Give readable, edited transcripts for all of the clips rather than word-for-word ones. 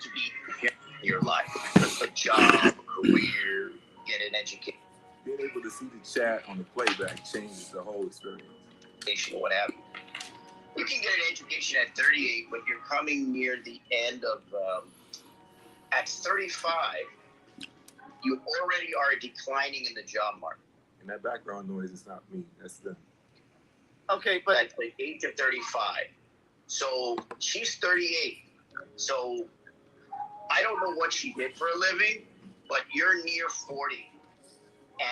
To be in your life, a job, a career, get an education. Being able to see the chat on the playback changes the whole experience. What have you. You can get an education at 38, but you're coming near the end of, at 35, you already are declining in the job market. And that background noise is not me, that's them. Okay, but at the age of 35, so she's 38, so I don't know what she did for a living, but you're near 40,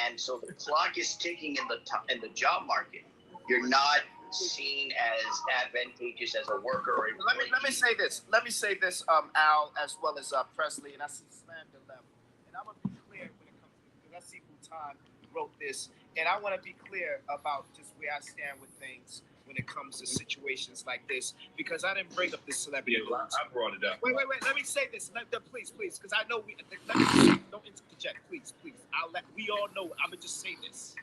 and so the clock is ticking in the job market. You're not seen as advantageous as a worker. Or let me say this. Let me say this, Al, as well as Presley, and I see Slam the level. And I want to be clear when it comes to, because I see Bhutan wrote this, and I want to be clear about just where I stand with things when it comes to situations like this, because I didn't bring up this celebrity. Yeah, I brought it up. Wait. Let me say this. Please, because I know don't interject, please. We all know. I'm gonna just say this.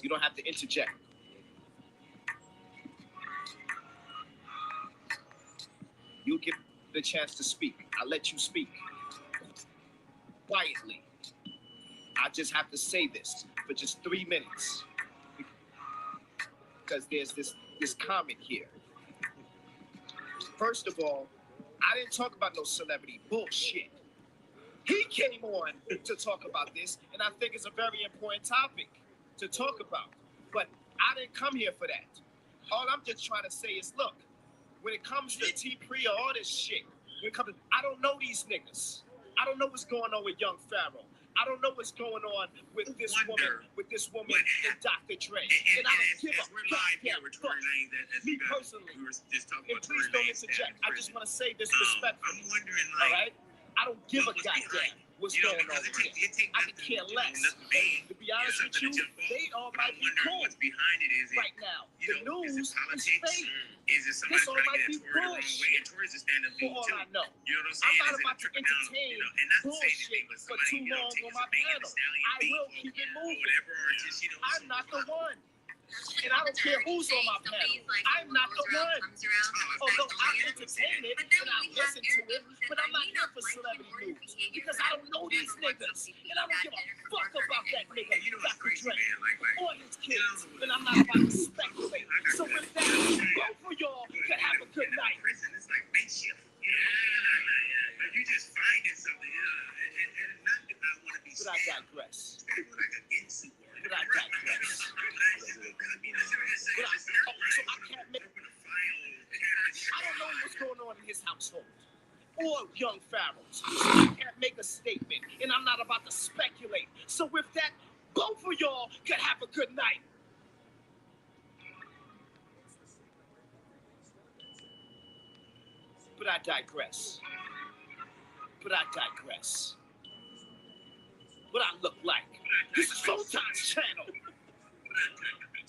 You don't have to interject. You'll get the chance to speak. I'll let you speak quietly. I just have to say this for just 3 minutes, because there's this comment here. First of all, I didn't talk about no celebrity bullshit. He came on to talk about this, and I think it's a very important topic to talk about. But I didn't come here for that. All I'm just trying to say is, look, when it comes to T-Pri or all this shit, I don't know these niggas. I don't know what's going on with Young Pharaoh. I don't know what's going on with this woman and Dr. Dre. And I don't give a fuck. Me personally. And please don't interject. I just want to say this respectfully. I'm wondering, all right? I don't give a goddamn what's going on with it. I could care less. To be honest with you, they all might be cool right now. The news is fake. This all might be bullshit for all I know. I'm not about to entertain bullshit for too long on my panel. I will keep it moving. I'm not the one. And I don't care who's on my panel. I'm not the one. Although I entertain it and I listen to it, but I'm not here for celebrity news because I don't know these niggas. And I don't give a fuck about that nigga, Dr. Dre, or his kids. And I'm not about to speculate. So with that, both of y'all can have a good night. It's like makeshift. Yeah. You just finding something. And not that I want to be. But I digress. Like an insult. But I digress. So I can't make. I don't know what's going on in his household or Young Pharaoh's. So I can't make a statement, and I'm not about to speculate. So with that, both of y'all can have a good night. But I digress. What I look like. This is Showtime's channel.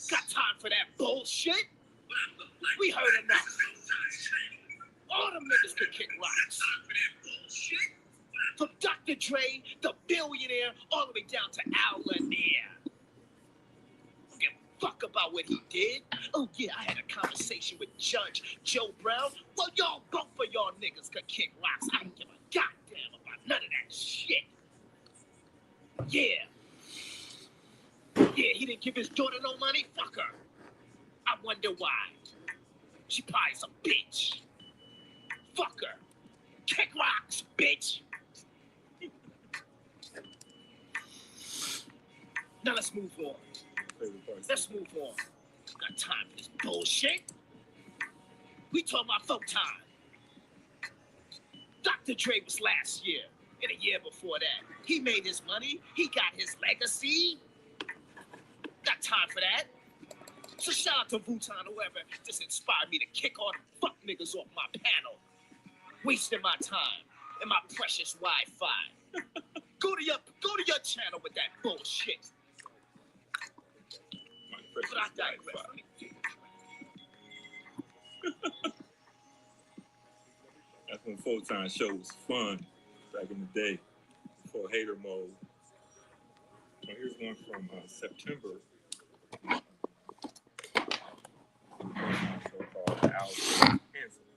Got time for that bullshit? We heard enough. All them niggas could kick rocks. From Dr. Dre, the billionaire, all the way down to Al Lanier. Don't give a fuck about what he did. Oh yeah, I had a conversation with Judge Joe Brown. Well, both of y'all niggas could kick rocks. I don't give a goddamn about none of that shit. Yeah, he didn't give his daughter no money? Fuck her. I wonder why. She probably some bitch. Fuck her. Kick rocks, bitch. Now let's move on. Got time for this bullshit. We talking about folk time. Dr. Dre was last year. And a year before that. He made his money. He got his legacy. Got time for that. So shout out to Bhutan, whoever just inspired me to kick all the fuck niggas off my panel. Wasting my time and my precious Wi-Fi. Go to your channel with that bullshit. But I digress. That's when full-time show was fun back in the day, before hater mode. So here's one from September. Show called Alex Hansen,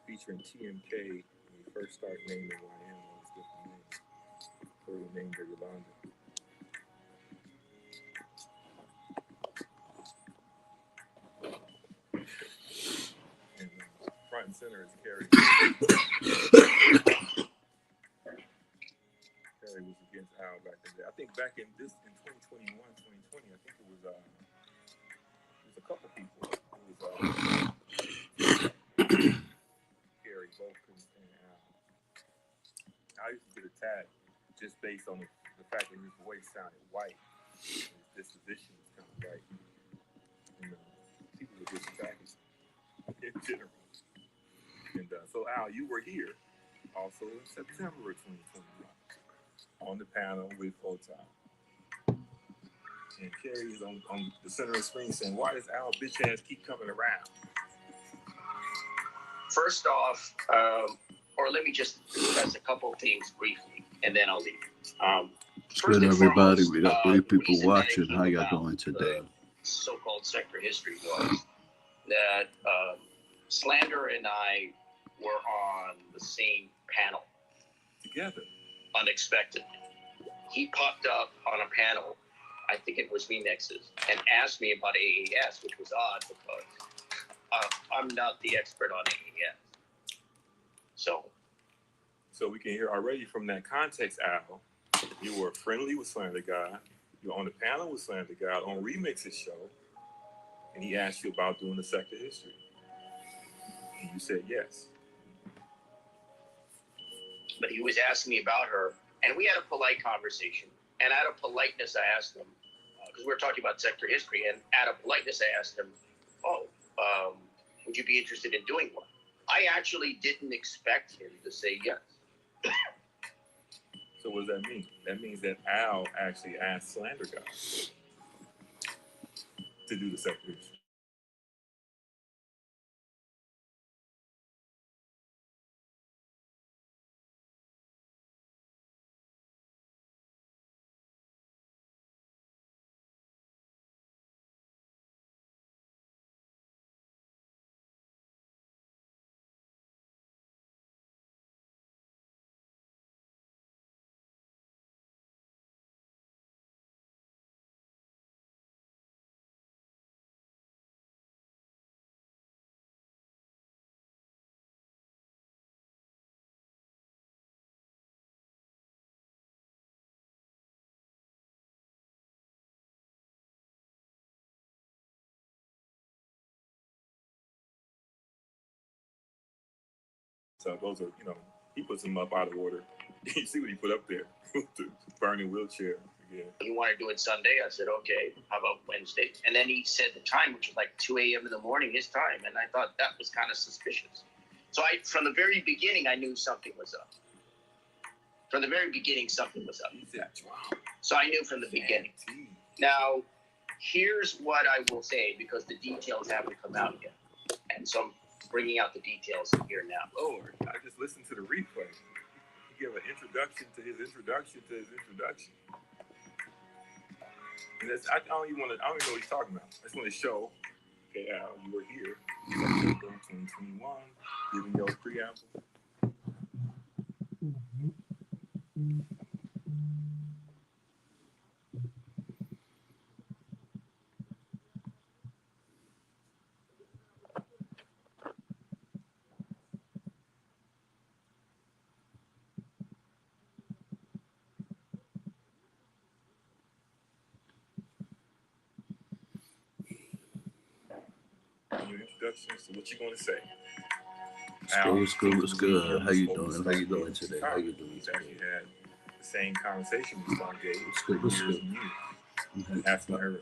featuring TMK when we first started naming YM on his different names. Before we named her Yolanda. And front and center is Carrie. Carrie was against Al back in the day. I think back in 2021, 2020, I think it was a couple people. It was Carrie, both couldn't stand Al. I used to get attacked just based on the fact that his voice sounded white. His disposition was kind of white. You know, people were just attacked in general. And so, Al, you were here also in September of 2021 on the panel with Photon. And Carrie is on the center of the screen saying, "Why does Al bitch ass keep coming around?" First off, or let me just discuss a couple of things briefly, and then I'll leave. Good, everybody. We got 3 people watching. How y'all doing today? So-called sector history was that Slander and I were on the same panel Together. unexpectedly. He popped up on a panel, I think it was Remixes, and asked me about AAS, which was odd because I'm not the expert on AAS. So we can hear already from that context, Al, you were friendly with Slander God. You were on the panel with Slander God on Remix's show, and he asked you about doing the sector history. And you said yes. but he was asking me about her, and we had a polite conversation. And out of politeness, I asked him, because we were talking about sector history, and out of politeness, I asked him, would you be interested in doing one? I actually didn't expect him to say yes. So what does that mean? That means that Al actually asked Slander God to do the sector history. So those are, he puts them up out of order. You see what he put up there? The burning wheelchair again. You want to do it Sunday? I said, okay, how about Wednesday? And then he said the time, which was like 2 a.m. in the morning, his time. And I thought that was kind of suspicious. So from the very beginning, I knew something was up. From the very beginning, something was up. So I knew from the beginning. Now, here's what I will say, because the details haven't come out yet. And so I'm bringing out the details here now. Lord, I just listened to the replay. He gave an introduction to his introduction to his introduction. And I don't even know what he's talking about. I just want to show, okay, Al, you were here in 2021, giving your preamble. Your introduction. So what you going to say? What's good? How you doing? How you doing today? How you doing today? Actually had the same conversation with Stargate. What's good? Asking her.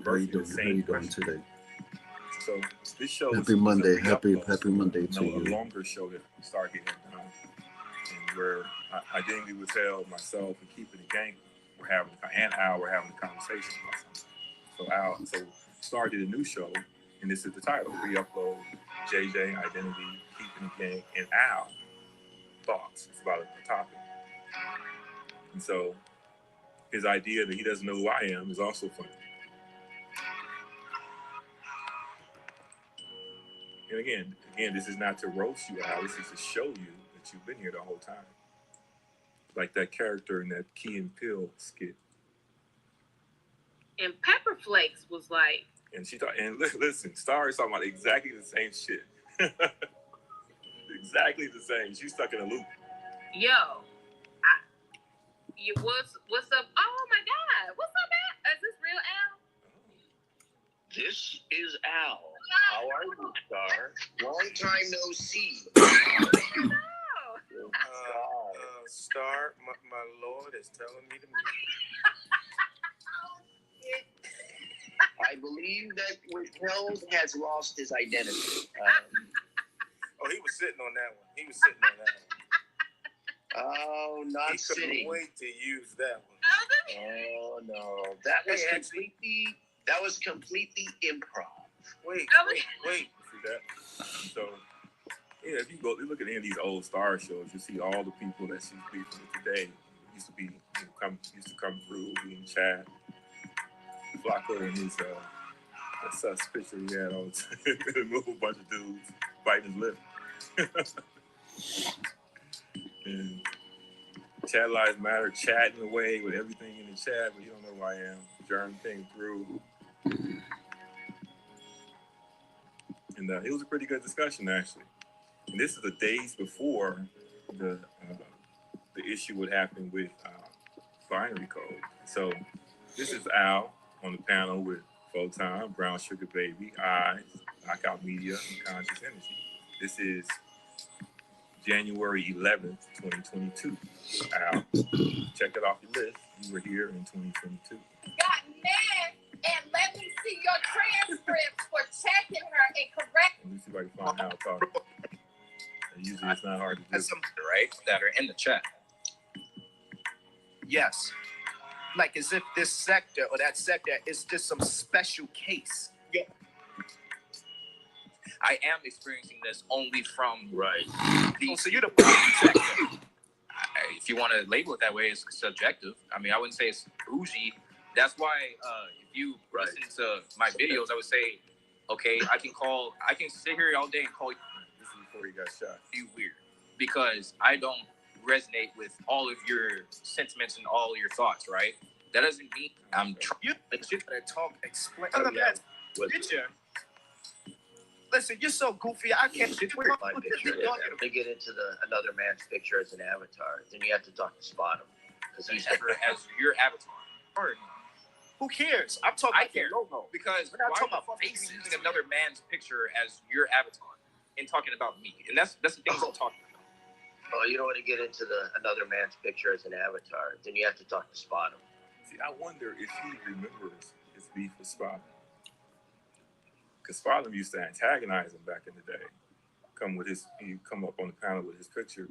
How you doing? How you doing today? So this show. Happy Monday. Happy Monday to you. A longer show that Stargate had done, and where Identity Withheld, myself, and Keeping the Gang were having, and Al were having a conversation about something. So Star did a new show, and this is the title: Re-Upload, JJ, Identity, Keeping the Gang, and Al Thoughts. It's about a topic. And so his idea that he doesn't know who I am is also funny. And again, this is not to roast you, Al. This is to show you that you've been here the whole time. Like that character in that Key and Peele skit. And Pepper Flakes was like. And she thought, and listen, Star is talking about exactly the same shit. Exactly the same. She's stuck in a loop. Yo, what's up? Oh my God, what's up, Al? Is this real Al? This is Al. How are you, Star? Long time no see. Star, my Lord is telling me to move. I believe that Withheld has lost his identity. Oh, he was sitting on that one. Oh, not he sitting. Couldn't wait to use that one. Oh no, that was completely improv. Wait. See that? So, yeah, if you look at any of these old Star shows, you see all the people that she's beefing with today. Used to come through being Chad, Flacco, and his that sus picture he had all the time. Move a bunch of dudes biting his lip. And Chad Lives Matter, chatting away with everything in the chat, but you don't know who I am. Germ came through. And it was a pretty good discussion, actually. And this is the days before the issue would happen with binary code. So this is Al on the panel with Photon, Brown Sugar Baby, Eyes, Knockout Media, and Conscious Energy. This is January 11th, 2022. Al, check it off your list. You were here in 2022. Got mad and let me see your transcripts for checking her and correcting. Let me see if I can find Al talking. Usually it's not hard to do. That's some, right, that are in the chat. Yes. Like as if this sector or that sector is just some special case. Yeah. I am experiencing this only from So you're the bougie sector. If you want to label it that way, it's subjective. I mean, I wouldn't say it's bougie. That's why if you listen to my videos, I would say, okay, I can sit here all day and call you. This is before he got shot. You weird. Because I don't resonate with all of your sentiments and all your thoughts, right? That doesn't mean I'm trying. You gotta talk, explain. Oh, yeah. Picture. Listen, you're so goofy. I can't. My picture. If they get into another man's picture as an avatar, then you have to talk to Spot him because he's ever as your avatar. Who cares? I'm talking about care. your logo. Because we're not why talking the about fuck are you faces. using another man's picture as your avatar and talking about me? And that's the things I'm talking about. Oh, you don't want to get into another man's picture as an avatar, then you have to talk to Spot him. See, I wonder if he remembers his beef with Spot. Because Spot used to antagonize him back in the day. He'd come up on the panel with his picture.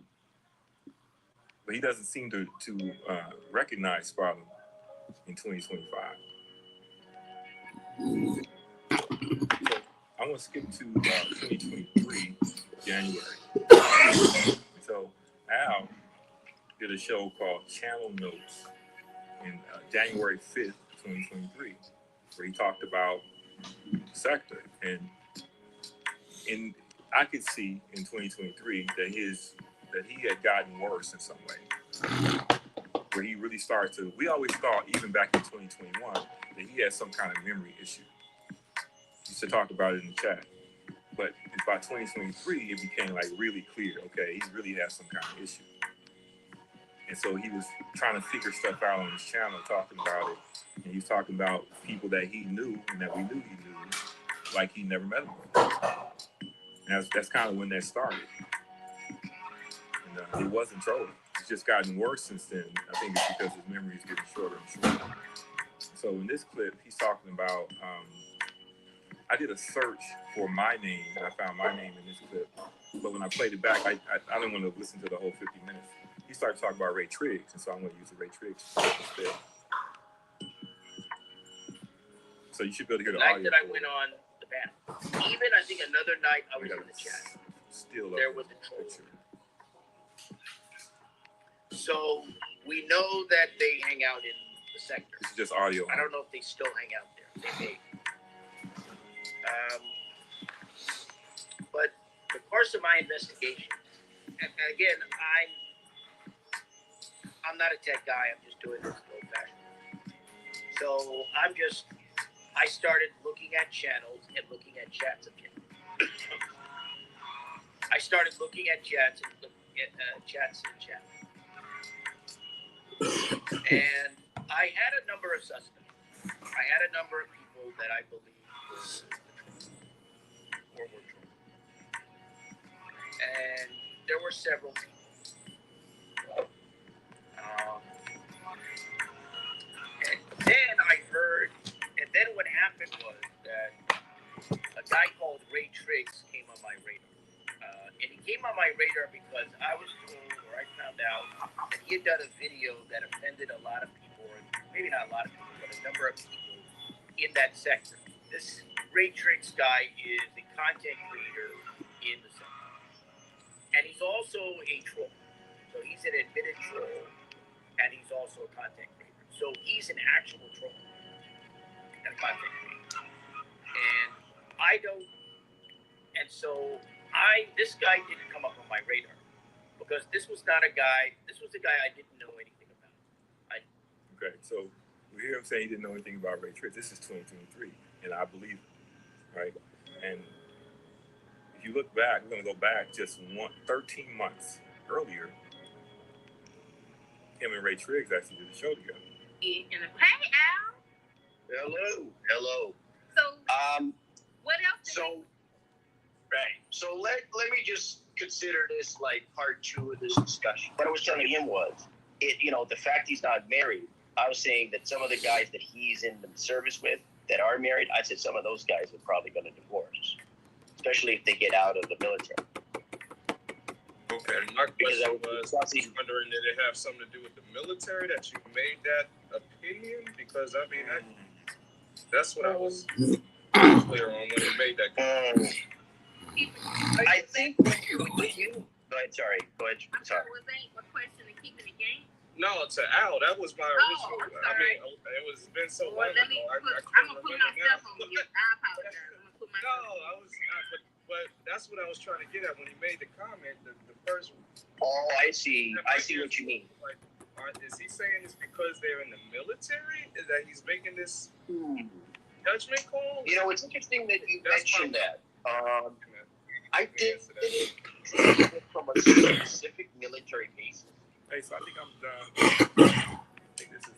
But he doesn't seem to recognize Spot in 2025. So I want to skip to 2023, January. So Al did a show called Channel Notes in January 5th, 2023, where he talked about sector. And I could see in 2023 that he had gotten worse in some way. Where he really started to, we always thought, even back in 2021, that he had some kind of memory issue. He used to talk about it in the chat. But by 2023, it became like really clear, okay, he really has some kind of issue. And so he was trying to figure stuff out on his channel, talking about it. And he was talking about people that he knew and that we knew he knew, like he never met them before. And that's kind of when that started. And it wasn't trolling. It's just gotten worse since then. I think it's because his memory is getting shorter and shorter. So in this clip, he's talking about, I did a search for my name, and I found my name in this clip. But when I played it back, I didn't want to listen to the whole 50 minutes. He started talking about Ray Triggs, and so I'm going to use the Ray Triggs instead. So you should be able to hear The the night audio. that I went on the panel. Even I think another night I was in the chat. Still There was a troll. So we know that they hang out in the sector. This is just audio. I don't know if they still hang out there. They may. But the course of my investigation, and again, I'm not a tech guy. I'm just doing this old fashioned. So I started looking at channels and looking at chats again. I started looking at chats and looking at chats and chats. And I had a number of suspects. I had a number of people that I believe were true. And there were several people. And then I heard, and then what happened was that a guy called Ray Triggs came on my radar. And he came on my radar because I was told, or I found out, that he had done a video that offended a lot of people, or maybe not a lot of people, but a number of people in that sector. This Ray Triggs guy is a content creator in the sector. And he's also a troll. So he's an admitted troll, and he's also a content creator. So he's an actual troll and a content creator. And this guy didn't come up on my radar because this was a guy I didn't know anything about. Okay, so we hear him saying he didn't know anything about Ray Triggs. This is 2023, and I believe it, right? And if you look back, we're going to go back just 13 months earlier. Him and Ray Triggs actually did a show together. In the hey, Al. Hello. So, what else? Right. So let me just consider this like part 2 of this discussion. What I was telling him was, the fact he's not married. I was saying that some of the guys that he's in the service with that are married, I said some of those guys are probably going to divorce, especially if they get out of the military. Okay, my question was wondering, did it have something to do with the military that you made that opinion? Because I mean, that's what I was clear on when you made that comment. I think when you go ahead, sorry. Was that a question of keeping the game? No, to Al, that was my original. I mean, it's been so long ago. I'm gonna put myself on mute. I apologize. I'm gonna put myself. But that's what I was trying to get at when he made the comment. The first. Oh, I see. I see what you mean. Like, is he saying it's because they're in the military? Is that he's making this judgment call? It's interesting that you mentioned that. I did it from a specific military base. Hey, so I think I'm done. I think this is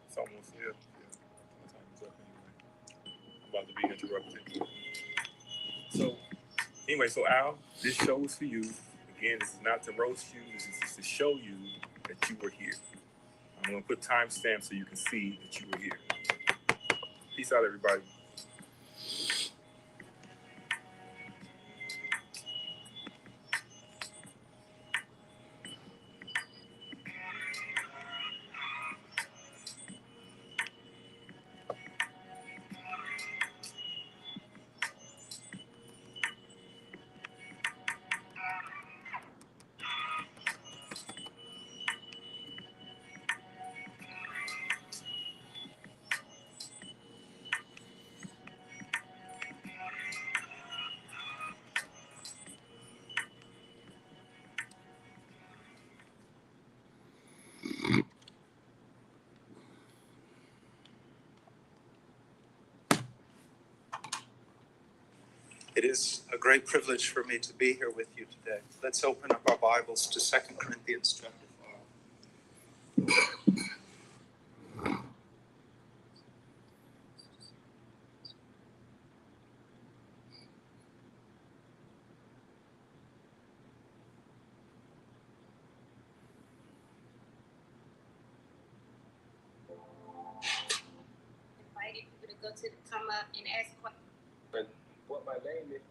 it's almost here. My time is up anyway. I'm about to be interrupted. So, anyway, Al, this show is for you. Again, this is not to roast you. This is just to show you that you were here. I'm going to put timestamps so you can see that you were here. Peace out, everybody. It is a great privilege for me to be here with you today. Let's open up our Bibles to 2 Corinthians chapter 5. Invited people to come up and ask questions. What my name is,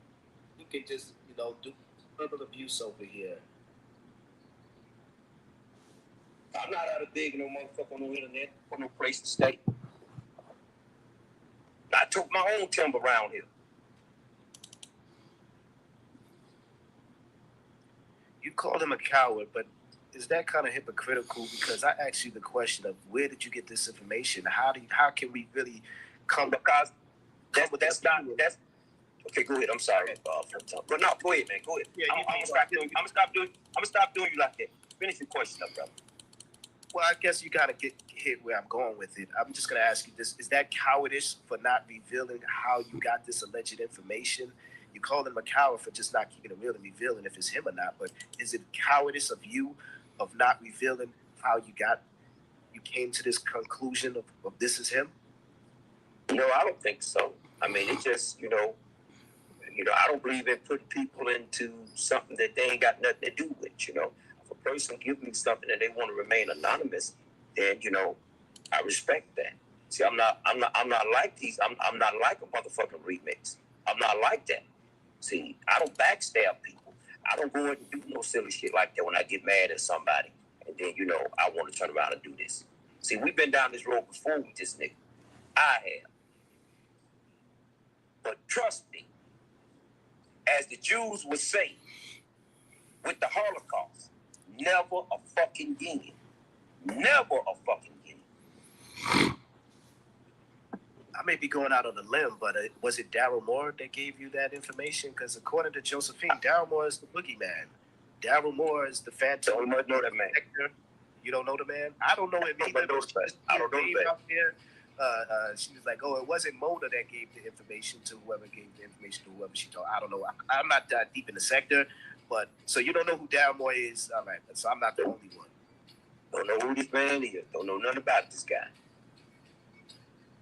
you can just, do verbal abuse over here. I'm not out of digging no motherfucker on the internet for no place to stay. I took my own timber around here. You called him a coward, but is that kind of hypocritical? Because I asked you the question of where did you get this information? How can we really come? Because that's okay. Go ahead. I'm sorry, but no, go ahead, man. Go ahead. Yeah, I'm gonna stop doing you like that. Finish your question up, brother. Well, I guess you gotta hit where I'm going with it. I'm just gonna ask you this: is that cowardice for not revealing how you got this alleged information? You call him a coward for just not keeping it real and revealing if it's him or not. But is it cowardice of you of not revealing how you came to this conclusion of this is him? No, I don't think so. I mean, it's just I don't believe in putting people into something that they ain't got nothing to do with. If a person gives me something and they want to remain anonymous, then I respect that. See, I'm not like these. I'm not like a motherfucking remix. I'm not like that. See, I don't backstab people. I don't go and do no silly shit like that when I get mad at somebody. And then, I want to turn around and do this. See, we've been down this road before with this nigga. I have. But trust me, as the Jews would say, with the Holocaust, never a fucking guinea. Never a fucking guinea. I may be going out on a limb, but was it Daryl Moore that gave you that information? Because according to Josephine, Daryl Moore is the boogeyman. Daryl Moore is the phantom. Don't know that man. You don't know the man? I don't know him either. I don't know that. She was like, "Oh, it wasn't Mona that gave the information to whoever gave the information to whoever she told." I don't know. I'm not that deep in the sector, but so you don't know who Daryl Moore is. All right, so I'm not the only one. Don't know who this man is. Don't know nothing about this guy.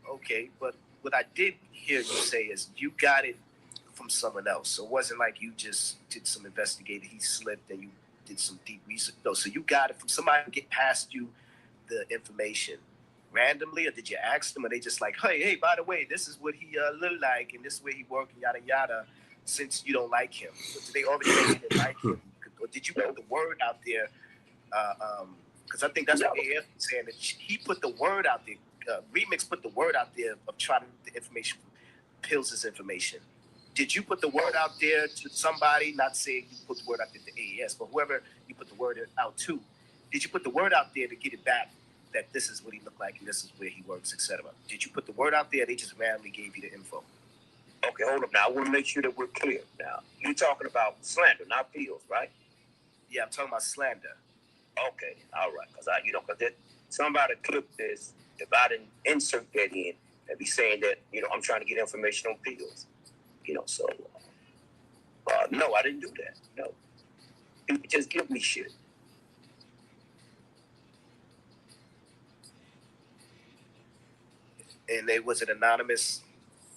Okay, but what I did hear you say is you got it from someone else. So it wasn't like you just did some investigating. He slipped and you did some deep research. No, so you got it from somebody who get past you the information randomly, or did you ask them? Or they just like, hey, by the way, this is what he look like, and this is where he work, and yada yada. Since you don't like him, so did they already say they didn't like him, or did you put the word out there? Because I think that's what AF is saying, that he put the word out there. Remix put the word out there of trying to get the information from Pills' information. Did you put the word out there to somebody? Not saying you put the word out there to AES, but whoever you put the word out to, did you put the word out there to get it back that this is what he looked like and this is where he works, etc.? Did you put the word out there? They just randomly gave you the info. Okay, hold up now. I want to make sure that we're clear. Now, you're talking about slander, not Pills, right? Yeah, I'm talking about slander. Okay, all right. Because somebody clipped this. If I didn't insert that in, they'd be saying that, I'm trying to get information on Pills. So, no, I didn't do that. No. People just give me shit. And was it anonymous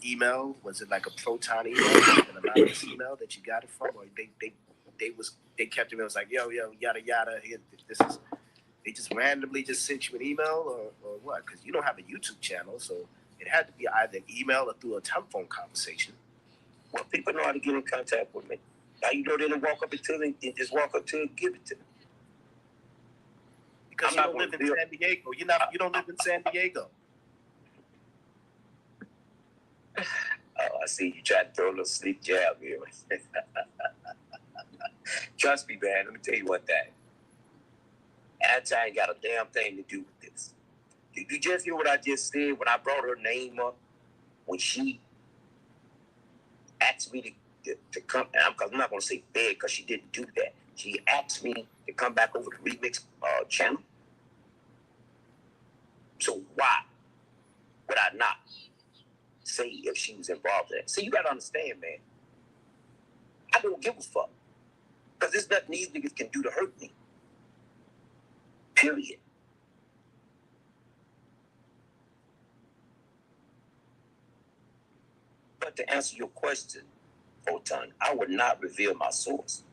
email? Was it like a Proton email? An anonymous email that you got it from? Or they kept it, it was like, yo, yada, yada. They just randomly just sent you an email or what? Because you don't have a YouTube channel, so it had to be either an email or through a telephone conversation. Well, people know how to get in contact with me. Now they didn't walk up to them and just walk up to them and give it to them. Because you don't live in San Diego. You don't live in San Diego. Oh, I see you trying to throw a little sleep jab here. Trust me, man. Let me tell you one thing. Anti ain't got a damn thing to do with this. Did you just hear what I just said when I brought her name up? When she asked me to come, and I'm not going to say beg because she didn't do that. She asked me to come back over to Remix channel. So why would I not say if she was involved in that? See, you got to understand, man. I don't give a fuck. Because there's nothing these niggas can do to hurt me. Period. But to answer your question, Photon, I would not reveal my source.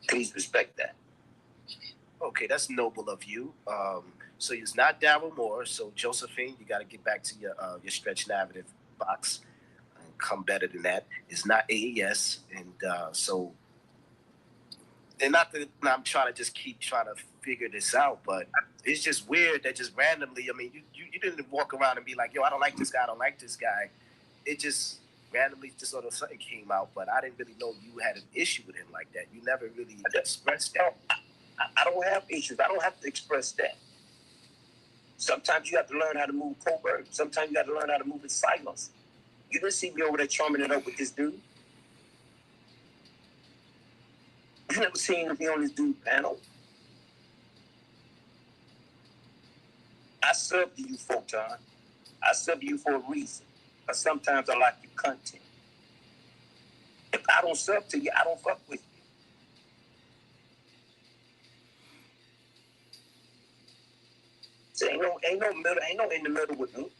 Please respect that. Okay, that's noble of you. So it's not Daryl Moore. So Josephine, you got to get back to your stretch narrative box and come better than that. It's not AES, and so. And not that I'm trying to just keep trying to figure this out, but it's just weird that just randomly, I mean, you didn't walk around and be like, yo, I don't like this guy, I don't like this guy. It just randomly just sort of something came out, but I didn't really know you had an issue with him like that. You never really expressed that. I don't have issues. I don't have to express that. Sometimes you have to learn how to move covert. Sometimes you have to learn how to move in silence. You didn't see me over there charming it up with this dude. You never seen me on this dude panel. I sub to you, Photon. I sub to you for a reason. But sometimes I like your content. If I don't sub to you, I don't fuck with you. So ain't no middle, ain't no in the middle with me.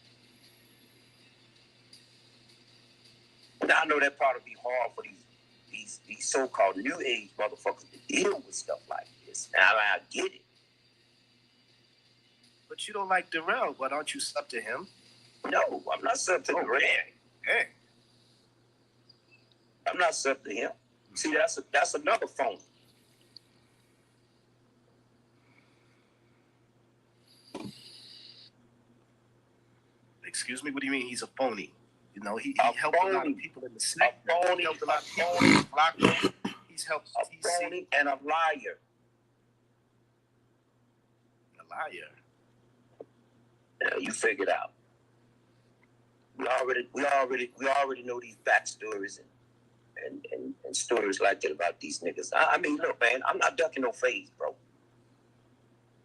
Now I know that part would be hard for these so-called new age motherfuckers to deal with stuff like this. Now I get it. But you don't like Darrell, but aren't you sub to him? No, I'm not sub to Darrell. Hey. I'm not sub to him. See, that's another phone. Excuse me, what do you mean he's a phony? You know, he helped a lot of people in the sector. He helped a lot of people. He's helped. A phony and a liar. A liar. Now you figured out. We already know these backstories and stories like that about these niggas. I mean, look, man, I'm not ducking no phase, bro.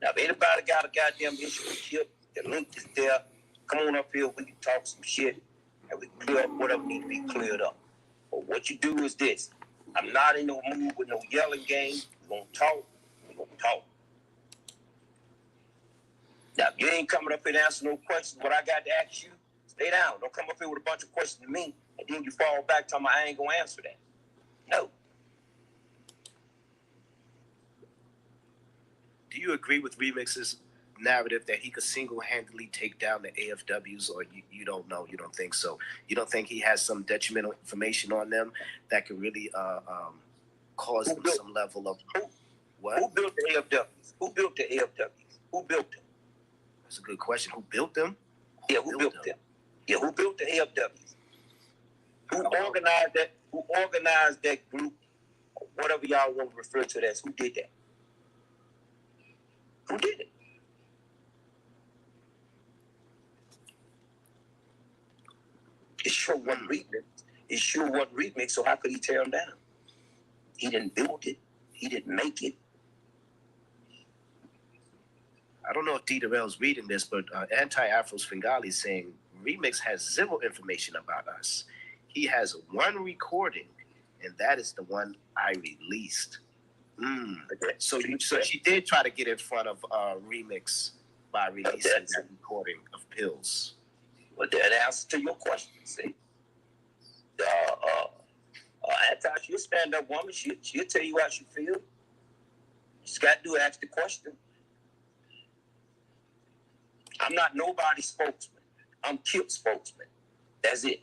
Now, if anybody got a goddamn issue with Chip, the link is there. Come on up here, we can talk some shit, and we can clear up whatever needs to be cleared up. But what you do is this. I'm not in no mood with no yelling game. We're going to talk. Now, if you ain't coming up here to answer no questions, what I got to ask you, stay down. Don't come up here with a bunch of questions to me, and then you fall back telling me I ain't going to answer that. No. Do you agree with Remix's narrative that he could single-handedly take down the AFWs, or you don't know, you don't think so? You don't think he has some detrimental information on them that could really cause them some level of what? Who built the AFWs? Who built the AFWs? Who built them? That's a good question. Who built them? Who built them? Yeah, who built the AFWs? Who organized that? Who organized that group? Whatever y'all want to refer to it as. Who did that? Who did it? It sure wasn't Remix. It sure wasn't Remix, so how could he tear him down? He didn't build it. He didn't make it. I don't know if D. Darrell's reading this, but Anti-Afro Svengali is saying Remix has zero information about us. He has one recording, and that is the one I released. So she did try to get in front of Remix by releasing that recording of Pills. Well, that answer to your question. See, Anti, she'll stand up woman. She'll tell you how she feel. Just got to do ask the question. I'm not nobody's spokesman. I'm Kip's spokesman. That's it.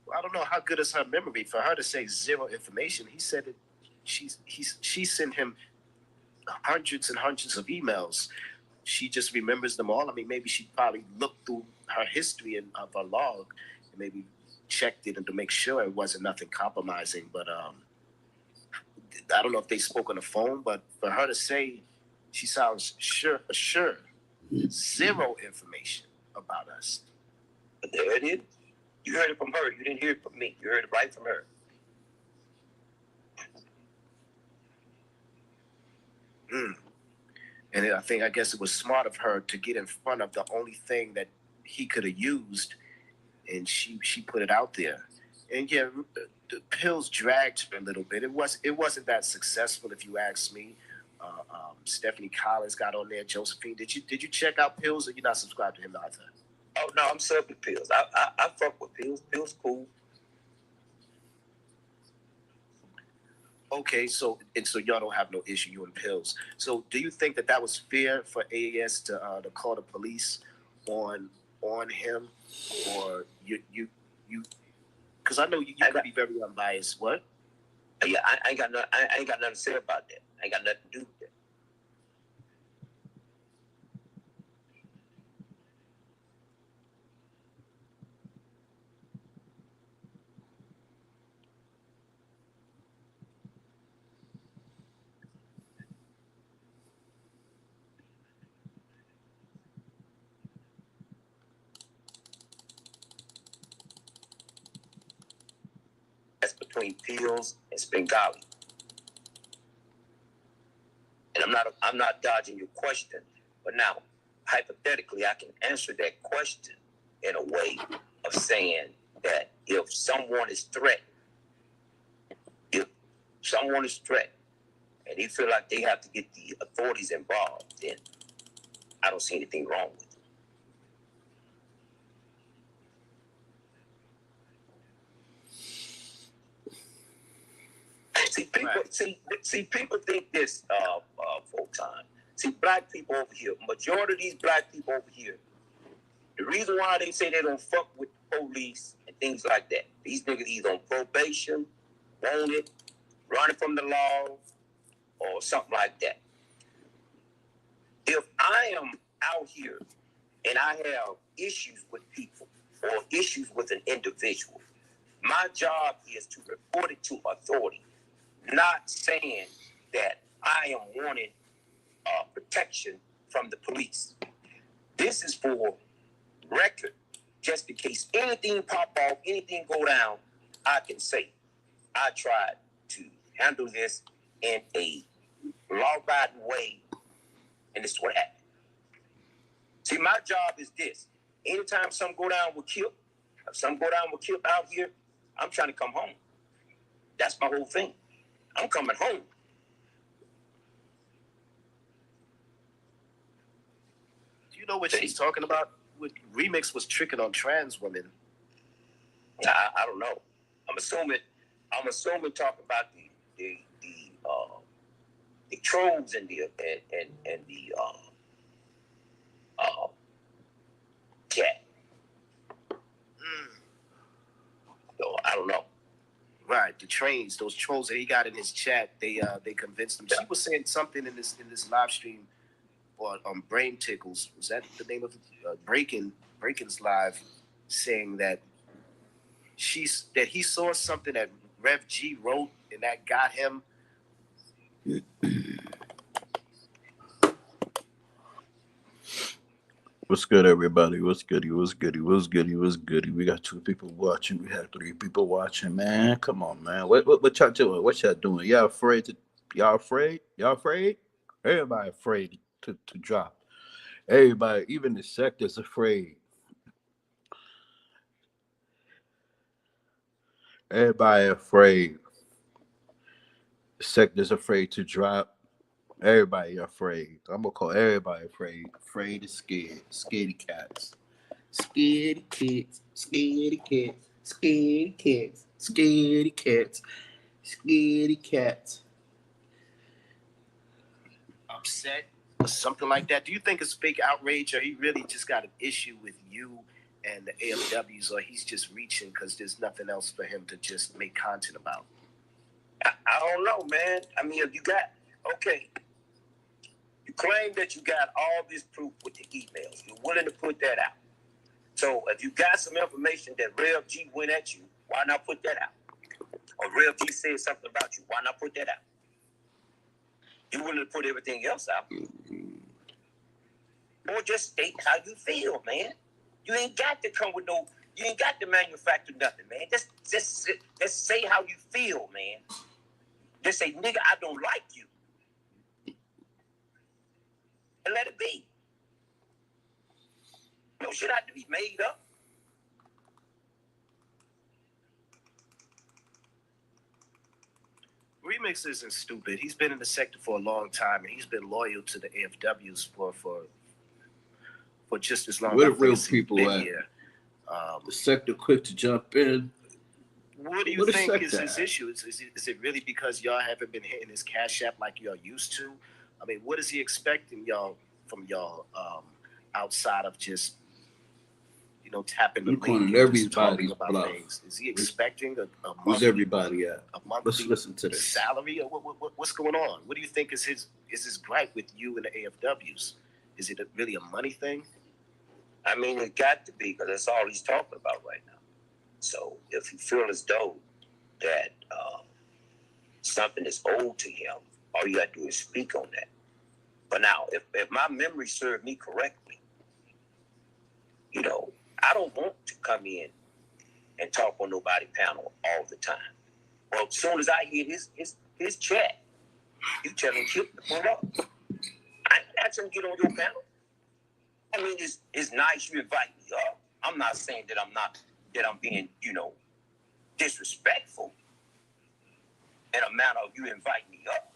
Well, I don't know how good is her memory for her to say zero information. He said that she sent him hundreds and hundreds of emails. She just remembers them all. I mean, maybe she probably looked through her history and of her log and maybe checked it and to make sure it wasn't nothing compromising. But I don't know if they spoke on the phone, but for her to say she sounds sure, zero information about us. But there it is. You heard it from her. You didn't hear it from me. You heard it right from her. And I guess it was smart of her to get in front of the only thing that he could have used, and she put it out there. And yeah, the Pills dragged her a little bit. It wasn't that successful, if you ask me. Stephanie Collins got on there. Josephine, did you check out Pills, or you not subscribed to him either? Oh no, I'm sub with Pills. I fuck with Pills. Pills cool. Okay, so y'all don't have no issue, you and Pills. So do you think that was fair for AAS to call the police on him, or you? Because I know you could be very unbiased. What? Yeah, I ain't got nothing to say about that. I ain't got nothing to do with that. between pills and Spengali. And I'm not dodging your question, but now, hypothetically, I can answer that question in a way of saying that if someone is threatened, and they feel like they have to get the authorities involved, then I don't see anything wrong with it. People think this, full time. See, black people over here, majority of these black people over here, the reason why they say they don't fuck with the police and things like that, these niggas either on probation, wanted, running from the law, or something like that. If I am out here and I have issues with people or issues with an individual, my job is to report it to authority, not saying that I am wanting protection from the police. This is for record, just in case anything pop off, anything go down, I can say I tried to handle this in a law-abiding way, and this is what happened. See, my job is this. Anytime something go down with Kip, out here, I'm trying to come home. That's my whole thing. I'm coming home. Do you know what she's talking about? What Remix was tricking on trans women. I don't know. I'm assuming talking about the trolls and the chat. So I don't know. Right, the trains, those trolls that he got in his chat, they convinced him. She was saying something in this live stream on Brain Tickles. Was that the name of it? Breakin's live, saying that he saw something that Rev G wrote and that got him. What's good, everybody? What's goody? What's goody? What's goody? What's goody? We got 2 people watching. We had 3 people watching, man. Come on, man. What y'all doing? What y'all doing? Y'all afraid? Y'all afraid? Everybody afraid to drop. Everybody, even the sector's afraid. Everybody afraid. The sector's afraid to drop. Everybody afraid. I'm gonna call everybody afraid. Afraid and scared. Scaredy cats. Scaredy kids. Scaredy kids. Scaredy kids. Scaredy cats. Scaredy cats. Upset or something like that. Do you think it's fake outrage, or he really just got an issue with you and the AFWs, or he's just reaching because there's nothing else for him to just make content about? I don't know, man. I mean, if you got, okay, you claim that you got all this proof with the emails. You're willing to put that out. So if you got some information that Rev G went at you, why not put that out? Or Rev G said something about you, why not put that out? You're willing to put everything else out. Or just state how you feel, man. You ain't got to come with you ain't got to manufacture nothing, man. Just say how you feel, man. Just say, nigga, I don't like you. And let it be. No shit have to be made up. Remix isn't stupid. He's been in the sector for a long time, and he's been loyal to the AFWs for just as long. Where the real people at? Here. The sector quick to jump in. What do you think is his issue? Is it really because y'all haven't been hitting his cash app like y'all used to? I mean, what is he expecting from y'all outside of just, tapping the link and just talking about things? Is he expecting a monthly, who's everybody at? A monthly Let's listen to this. Salary? Or what's going on? What do you think is his gripe with you and the AFWs? Is it really a money thing? I mean, it got to be, because that's all he's talking about right now. So if you feel as though that something is owed to him, all you got to do is speak on that. But now, if my memory served me correctly, I don't want to come in and talk on nobody's panel all the time. Well, as soon as I hear his chat, you tell him Chip to pull up. I ain't ask him to get on your panel. I mean, it's nice you invite me up. I'm not saying that I'm being, disrespectful in a manner of you invite me up.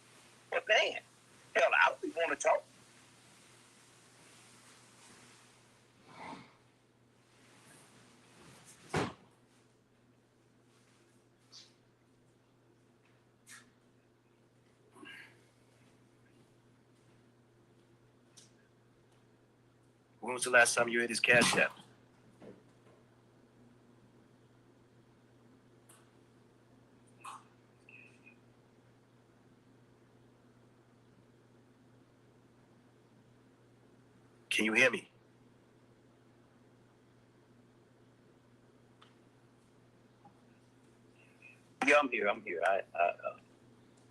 But man, hell, I don't want to talk. When was the last time you hit his Cash App? Can you hear me? Yeah, I'm here. I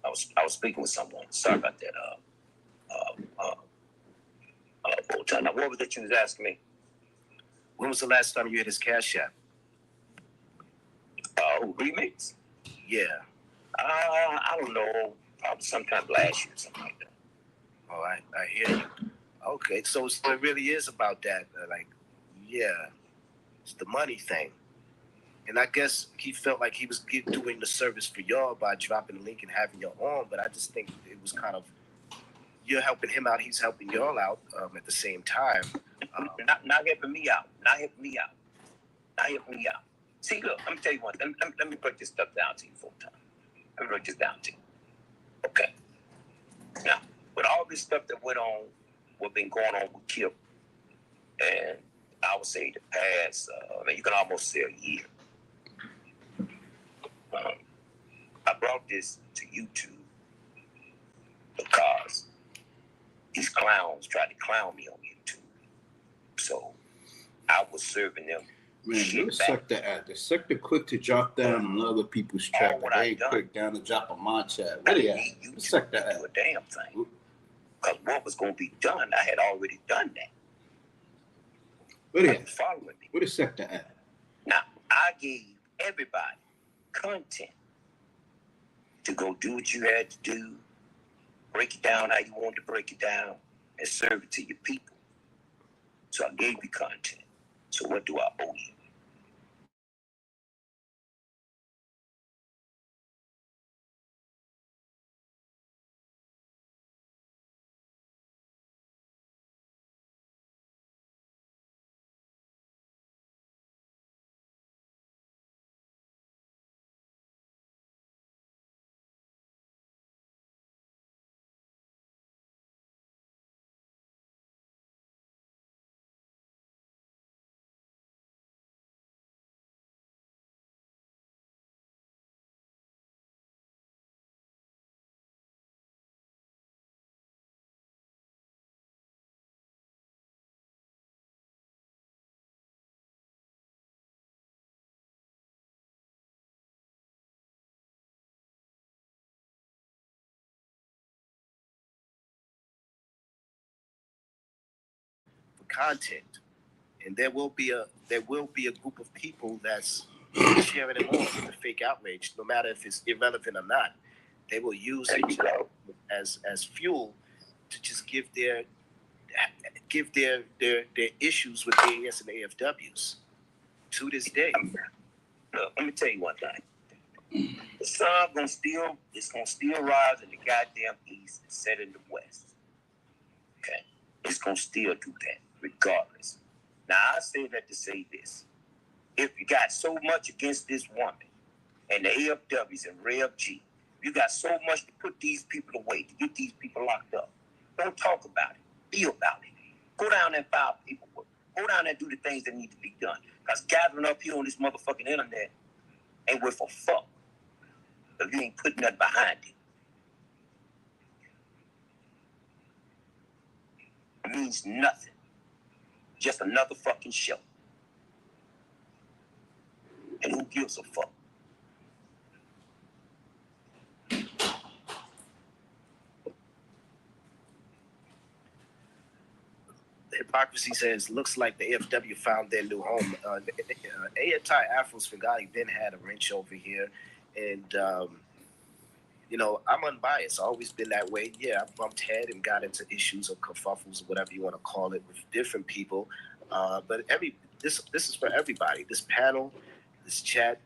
was speaking with someone. Sorry about that. Now, what was that you was asking me? When was the last time you hit his Cash App? Remix? Yeah. I don't know. Probably sometime last year, something like that. Oh, I hear you. Okay, so it really is about that. It's the money thing. And I guess he felt like he was doing the service for y'all by dropping the link and having y'all on, but I just think it was kind of, you're helping him out, he's helping y'all out at the same time. Not helping me out. See, look, let me tell you one thing. Let me break this stuff down to you full time. Let me break this down to you. Okay. Now, with all this stuff that went on, what's been going on with Kip, and I would say the past, you can almost say a year. I brought this to YouTube because these clowns tried to clown me on YouTube. So I was serving them. Man, they're suck the quick to drop down on other people's chat, but they ain't quick down to drop on my chat. What do you suck that do a damn thing. Because what was going to be done, I had already done that. What do you following me? What is suck that? Now, I gave everybody content to go do what you had to do, break it down how you wanted to break it down, and serve it to your people. So I gave you content. So what do I owe you? Content, and there will be a group of people that's sharing it on with the fake outrage, no matter if it's irrelevant or not. They will use it as fuel to just give their issues with AES and AFWs to this day. Look, let me tell you one thing. The sun gonna still rise in the goddamn east and set in the west. Okay, it's gonna still do that regardless. Now I say that to say this: if you got so much against this woman and the AFWs and Rev G, you got so much to put these people away, to get these people locked up. Don't talk about it. Be about it. Go down there and file paperwork. Go down there and do the things that need to be done. Because gathering up here on this motherfucking internet ain't worth a fuck. If you ain't putting nothing behind it. It means nothing. Just another fucking show. And who gives a fuck? Hypocrisy says, looks like the AFW found their new home. Anti-Afro Sfingati then had a wrench over here, And I'm unbiased. I've always been that way. Yeah, I bumped head and got into issues or kerfuffles or whatever you want to call it with different people. But this is for everybody. This panel, this chat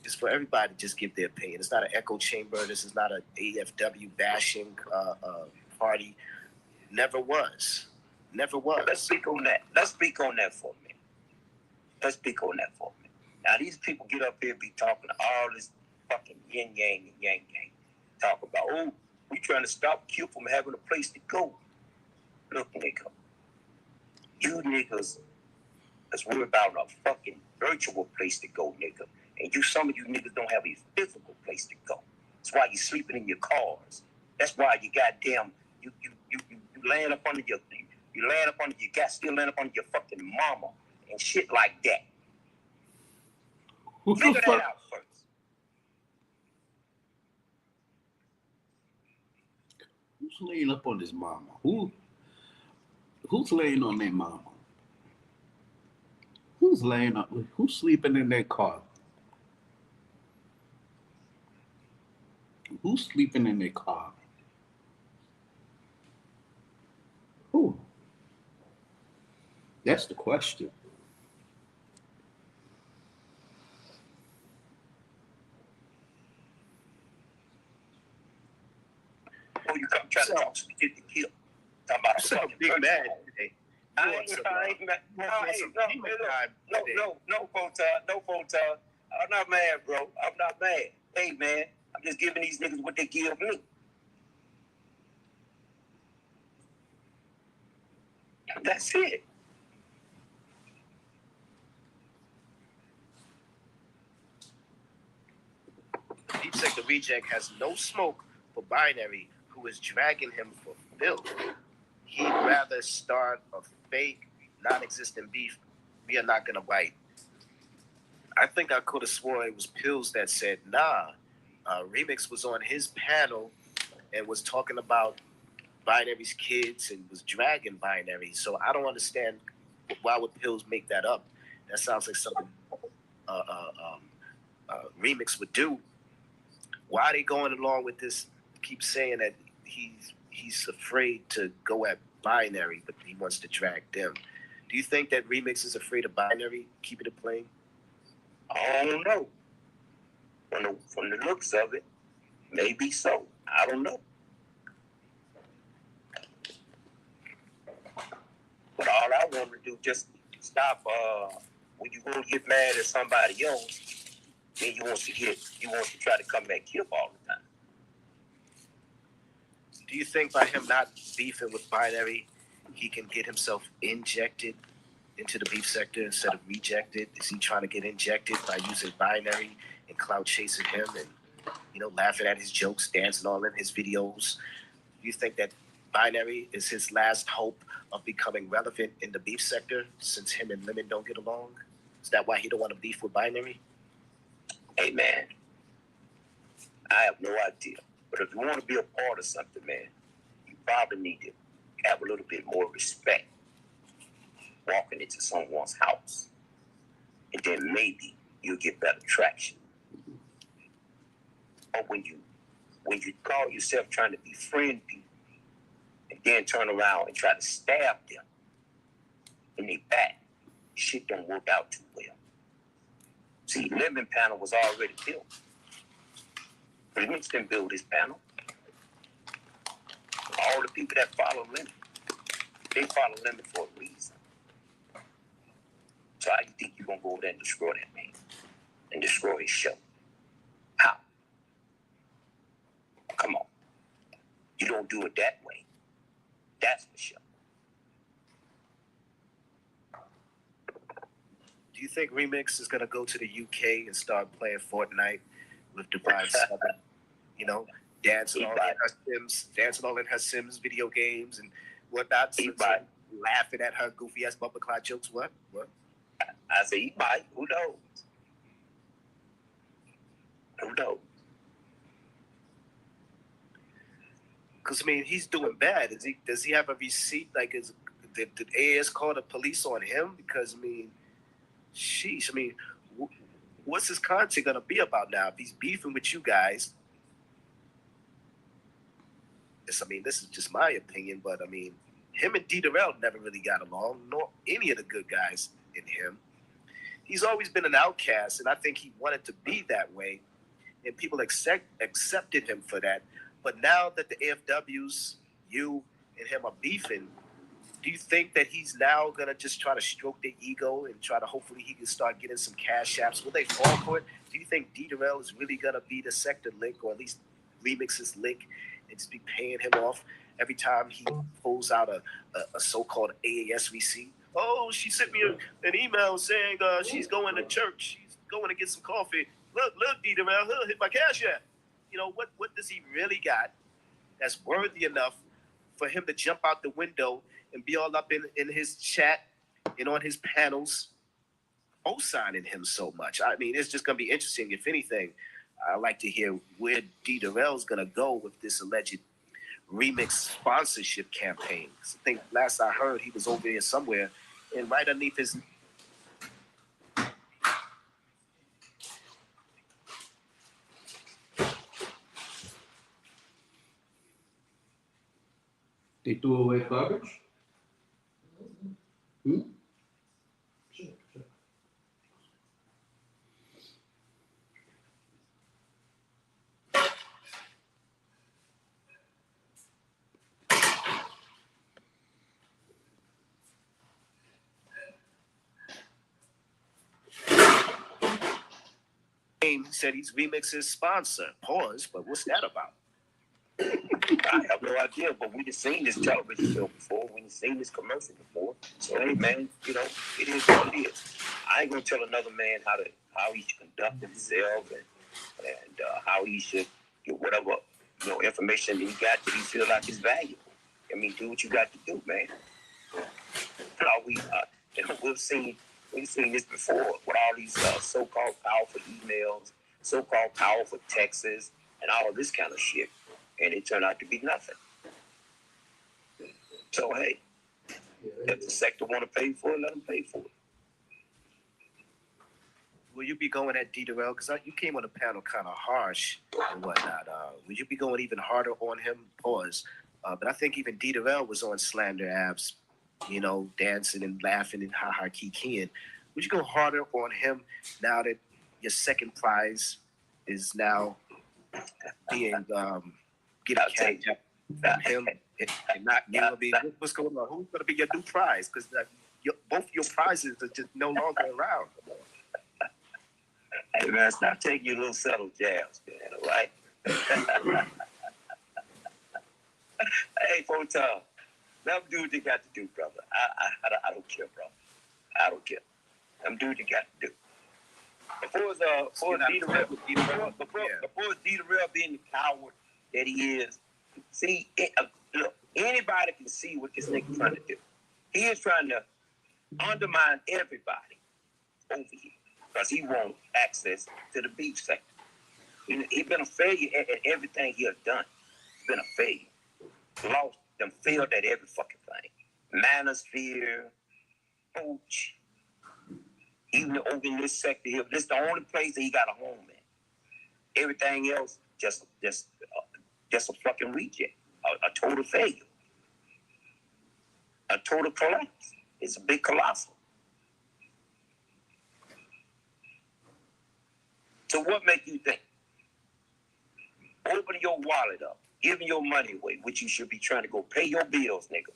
is for everybody to just give their opinion. It's not an echo chamber. This is not an AFW bashing party. Never was. Never was. Let's speak on that. Let's speak on that for a minute. Now these people get up here and be talking all this fucking yin yang and yang yang. Talk about, oh, we trying to stop Q from having a place to go. Look, nigga. You niggas is worried about a fucking virtual place to go, nigga. And some of you niggas don't have a physical place to go. That's why you're sleeping in your cars. That's why you goddamn you laying up under your still laying up under your fucking mama and shit like that. Figure that out first. Who's laying up on his mama? Who's laying on their mama? Who's sleeping in their car? Who's sleeping in their car? Who? That's the question. Oh, you come try to talk to get the kill. Talking about a fucking big man today. No, Photon. I'm not mad, bro. I'm not mad. Hey, man, I'm just giving these niggas what they give me. That's it. Deep Sector Reject has no smoke for Binary, who is dragging him for filth. He'd rather start a fake, non-existent beef. We are not gonna bite. I think I could have swore it was Pills that said, nah. Remix was on his panel and was talking about Binary's kids and was dragging Binary. So I don't understand why would Pills make that up. That sounds like something Remix would do. Why are they going along with this? Keep saying that he's afraid to go at Binary, but he wants to drag them. Do you think that Remix is afraid of Binary keeping it playing? I don't know. From the looks of it, maybe so. I don't know. But all I want to do just stop. When you want to get mad at somebody else, then you want to try to come back here all the time. Do you think by him not beefing with Binary, he can get himself injected into the beef sector instead of rejected? Is he trying to get injected by using Binary and clout chasing him and, laughing at his jokes, dancing all in his videos? Do you think that Binary is his last hope of becoming relevant in the beef sector since him and Lemon don't get along? Is that why he don't want to beef with Binary? Hey, man, I have no idea. But if you want to be a part of something, man, you probably need to have a little bit more respect walking into someone's house. And then maybe you'll get better traction. Or when you call yourself trying to befriend people and then turn around and try to stab them in their back, shit don't work out too well. See, Lemon panel was already built. Remix didn't build this panel. All the people that follow Lemon, they follow Lemon for a reason. So how do you think you're going to go over there and destroy that man? And destroy his show? How? Come on. You don't do it that way. That's the show. Do you think Remix is going to go to the UK and start playing Fortnite with Divine 7? Dancing all in her Sims video games and whatnot. Laughing at her goofy ass bumper clock jokes. What? I say he might. Who knows? Because he's doing bad. Does he have a receipt? Like, did AS call the police on him? Because sheesh. what's his content gonna be about now? If he's beefing with you guys, this is just my opinion, but I mean, him and D. Darrell never really got along, nor any of the good guys in him. He's always been an outcast, and I think he wanted to be that way, and people accepted him for that. But now that the AFWs, you and him are beefing, do you think that he's now going to just try to stroke their ego and try to hopefully he can start getting some cash apps? Will they fall for it? Do you think D. Darrell is really going to be the Sector lick, or at least Remix's lick, and just be paying him off every time he pulls out a so-called AAS receipt? Oh, she sent me an email saying she's going to church. She's going to get some coffee. Look, D. Darrell, hit my cash app. You know, what does he really got that's worthy enough for him to jump out the window and be all up in his chat and on his panels, co-signing him so much? I mean, it's just going to be interesting. If anything, I'd like to hear where D. Darrell's going to go with this alleged Remix sponsorship campaign. I think last I heard he was over here somewhere, and right underneath his... They threw away garbage? He said he's Remix's sponsor. Pause, but what's that about? I have no idea, but we've seen this television show before. We've seen this commercial before. So, hey, man, you know, it is what it is. I ain't gonna tell another man how he should conduct himself and how he should get whatever information that he got that he feel like is valuable. I mean, do what you got to do, man. We've seen this before with all these so-called powerful emails, so-called powerful texts, and all of this kind of shit. And it turned out to be nothing. So, hey, if the sector want to pay for it, let them pay for it. Will you be going at D. Darrell? Because you came on the panel kind of harsh and whatnot. Will you be going even harder on him? Pause. But I think even D. Darrell was on Slander apps, dancing and laughing and ha-ha kikiing. Would you go harder on him now that your second prize is now being... get a catch up him and not you know, what's going on? Who's going to be your new prize? Because both your prizes are just no longer around. Hey man, stop taking your little subtle jabs, man. All right? Hey, Photon, let them do what they got to do, brother. I don't care, bro. I don't care. Them do what they got to do. Before D. Darrell being the coward that he is. See, look, anybody can see what this nigga trying to do. He is trying to undermine everybody over here because he wants access to the beef sector. He's been a failure at everything he has done. He's been a failure. Lost them, failed at every fucking thing. Manosphere, Coach, even over in this sector here. This is the only place that he got a home in. Everything else, just a fucking reject, a total failure, a total collapse. It's a big colossal. So what make you think? Opening your wallet up, giving your money away, which you should be trying to go pay your bills, nigga,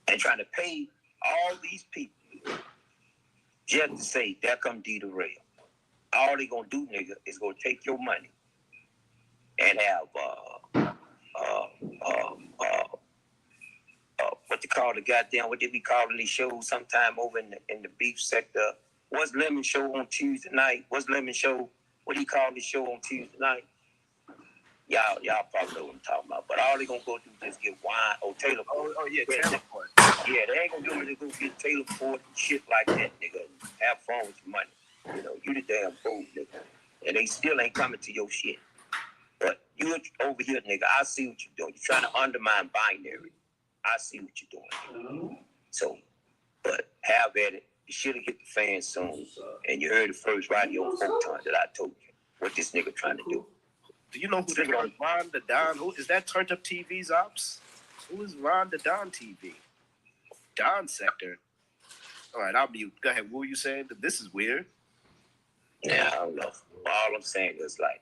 and trying to pay all these people just to say, there come D. Darrell. All they gonna do, nigga, is go take your money and have what they call what they be calling these shows sometime over in the beef sector. What's Lemon Show on Tuesday night? What's Lemon Show? What do you call this show on Tuesday night? Y'all probably know what I'm talking about. But all they gonna go do is just get wine or Taylor Ford. Oh yeah, Taylor Ford. Yeah, they ain't gonna do it. They go get Taylor Ford and shit like that, nigga. Have fun with your money. You the damn fool, nigga. And they still ain't coming to your shit. But you over here, nigga, I see what you're doing. You're trying to undermine binary. I see what you're doing. So, but have at it. You should have hit the fan soon. And you heard it first right here on Photon that I told you what this nigga trying to do. Do you know who the Ron the Don? Who is that? Turned Up TV's ops? Who is Ron the Don TV? Don Sector. All right, I'll mute. Go ahead. What were you saying? This is weird. Yeah, I don't know. All I'm saying is like,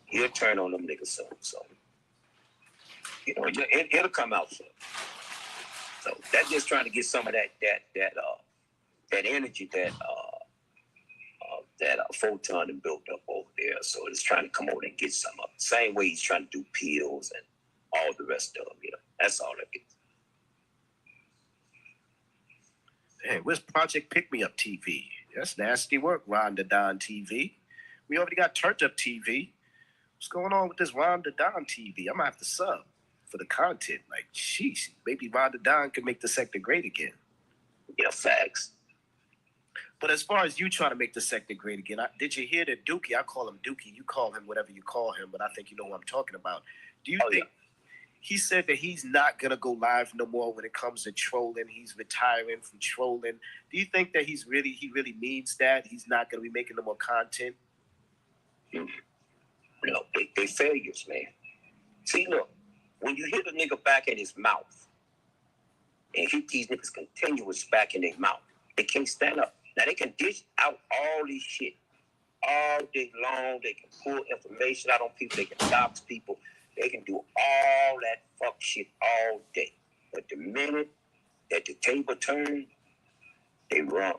he'll turn on them niggas soon. So, it'll come out soon. So that's just trying to get some of that energy that Photon and built up over there. So it's trying to come over and get some of it. Same way he's trying to do pills and all the rest of them. That's all it is. Hey, where's Project Pick Me Up TV? That's nasty work, Ron the Don TV. We already got Turned Up TV. What's going on with this Ron the Don TV? I'm gonna have to sub for the content. Like, sheesh, maybe Ron the Don could make the sector great again. Yeah, facts. But as far as you trying to make the sector great again, did you hear that Dookie? I call him Dookie. You call him whatever you call him, but I think you know what I'm talking about. Do you think he said that he's not going to go live no more when it comes to trolling? He's retiring from trolling. Do you think that he really means that? He's not going to be making no more content? They failures, man. See, look, when you hit a nigga back in his mouth and hit these niggas continuous back in their mouth, they can't stand up. Now, they can dish out all this shit all day long. They can pull information out on people. They can dox people. They can do all that fuck shit all day. But the minute that the table turns, they run.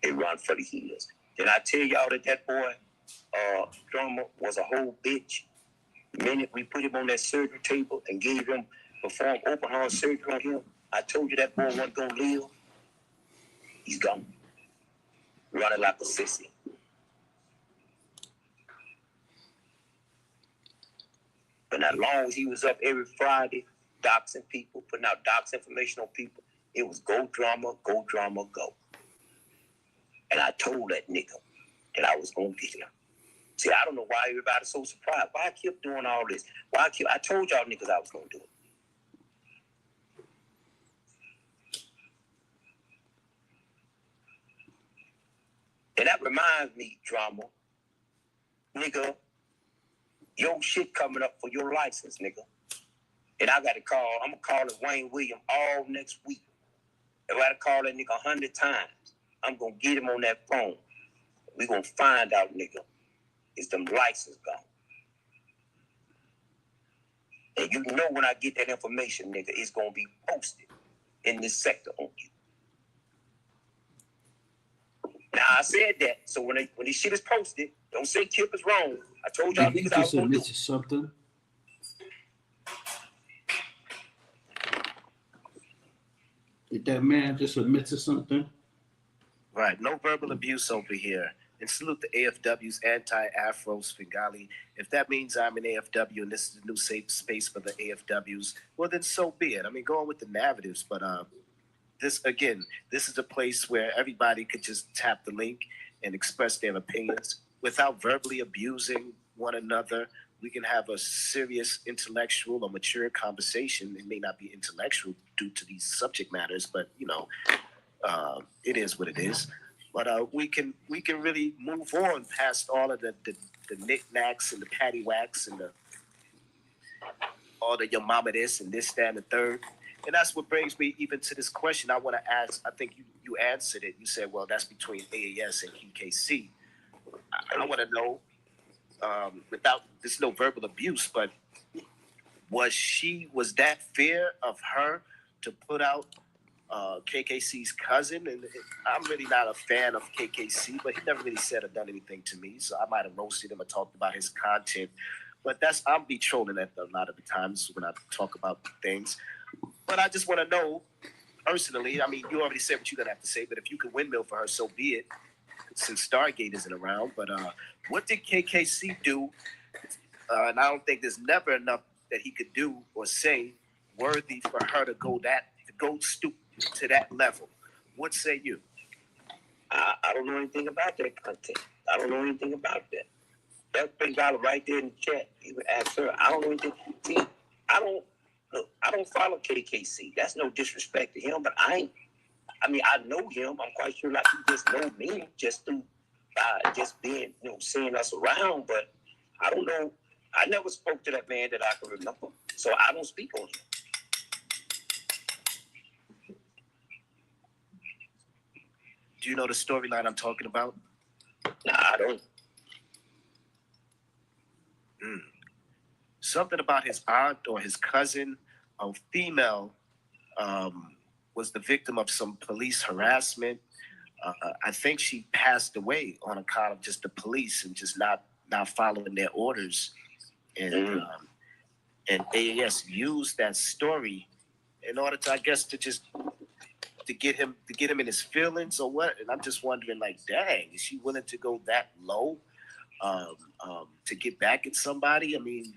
They run for the heels. Did I tell y'all that boy, drummer, was a whole bitch? The minute we put him on that surgery table and performed open heart surgery on him, I told you that boy wasn't going to live. He's gone. Running like a sissy. But as long as he was up every Friday, doxing people, putting out dox information on people, it was go drama, go. And I told that nigga that I was going to get him. See, I don't know why everybody's so surprised. Why I keep doing all this? I told y'all niggas I was going to do it. And that reminds me, drama, nigga, your shit coming up for your license, nigga. And I'm going to call Wayne Williams all next week. If I got to call that nigga 100 times, I'm going to get him on that phone. We're going to find out, nigga, is them license gone. And you know when I get that information, nigga, it's going to be posted in this sector on you. Now, I said that, so when this shit is posted, don't say Kip is wrong. I told y'all niggas I was going to do something. Did that man just admit to something? Right, no verbal abuse over here. And salute the AFW's anti-Afro Svengali. If that means I'm an AFW and this is a new safe space for the AFWs, well, then so be it. I mean, go on with the narratives, but this is a place where everybody could just tap the link and express their opinions without verbally abusing one another. We can have a serious intellectual or mature conversation. It may not be intellectual due to these subject matters, but it is what it is. But we can really move on past all of the knickknacks and the paddywhacks and all the your mama this and this, that, and the third. And that's what brings me even to this question I want to ask. I think you answered it. You said, well, that's between AAS and QKC. I want to know, there's no verbal abuse, but was that fear of her to put out KKC's cousin? And I'm really not a fan of KKC, but he never really said or done anything to me, so I might have roasted him or talked about his content. But I'll be trolling at a lot of the times when I talk about things. But I just want to know, personally, I mean, you already said what you're going to have to say, but if you could windmill for her, so be it, since Stargate isn't around. But what did KKC do? And I don't think there's never enough that he could do or say worthy for her to go stupid to that level. What say you? I don't know anything about that content. I don't know anything about that. That big dollar right there in the chat. You would ask her. I don't know anything. See, I don't follow KKC. That's no disrespect to him, but I I mean, I know him. I'm quite sure like he just know me just through just being, seeing us around. But I don't know. I never spoke to that man that I can remember, so I don't speak on him. Do you know the storyline I'm talking about? Nah, I don't. Something about his aunt or his cousin, a female, was the victim of some police harassment. I think she passed away on account of just the police and just not following their orders. And AAS used that story in order to, I guess, to get him in his feelings or what. And I'm just wondering, like, dang, is she willing to go that low to get back at somebody? I mean,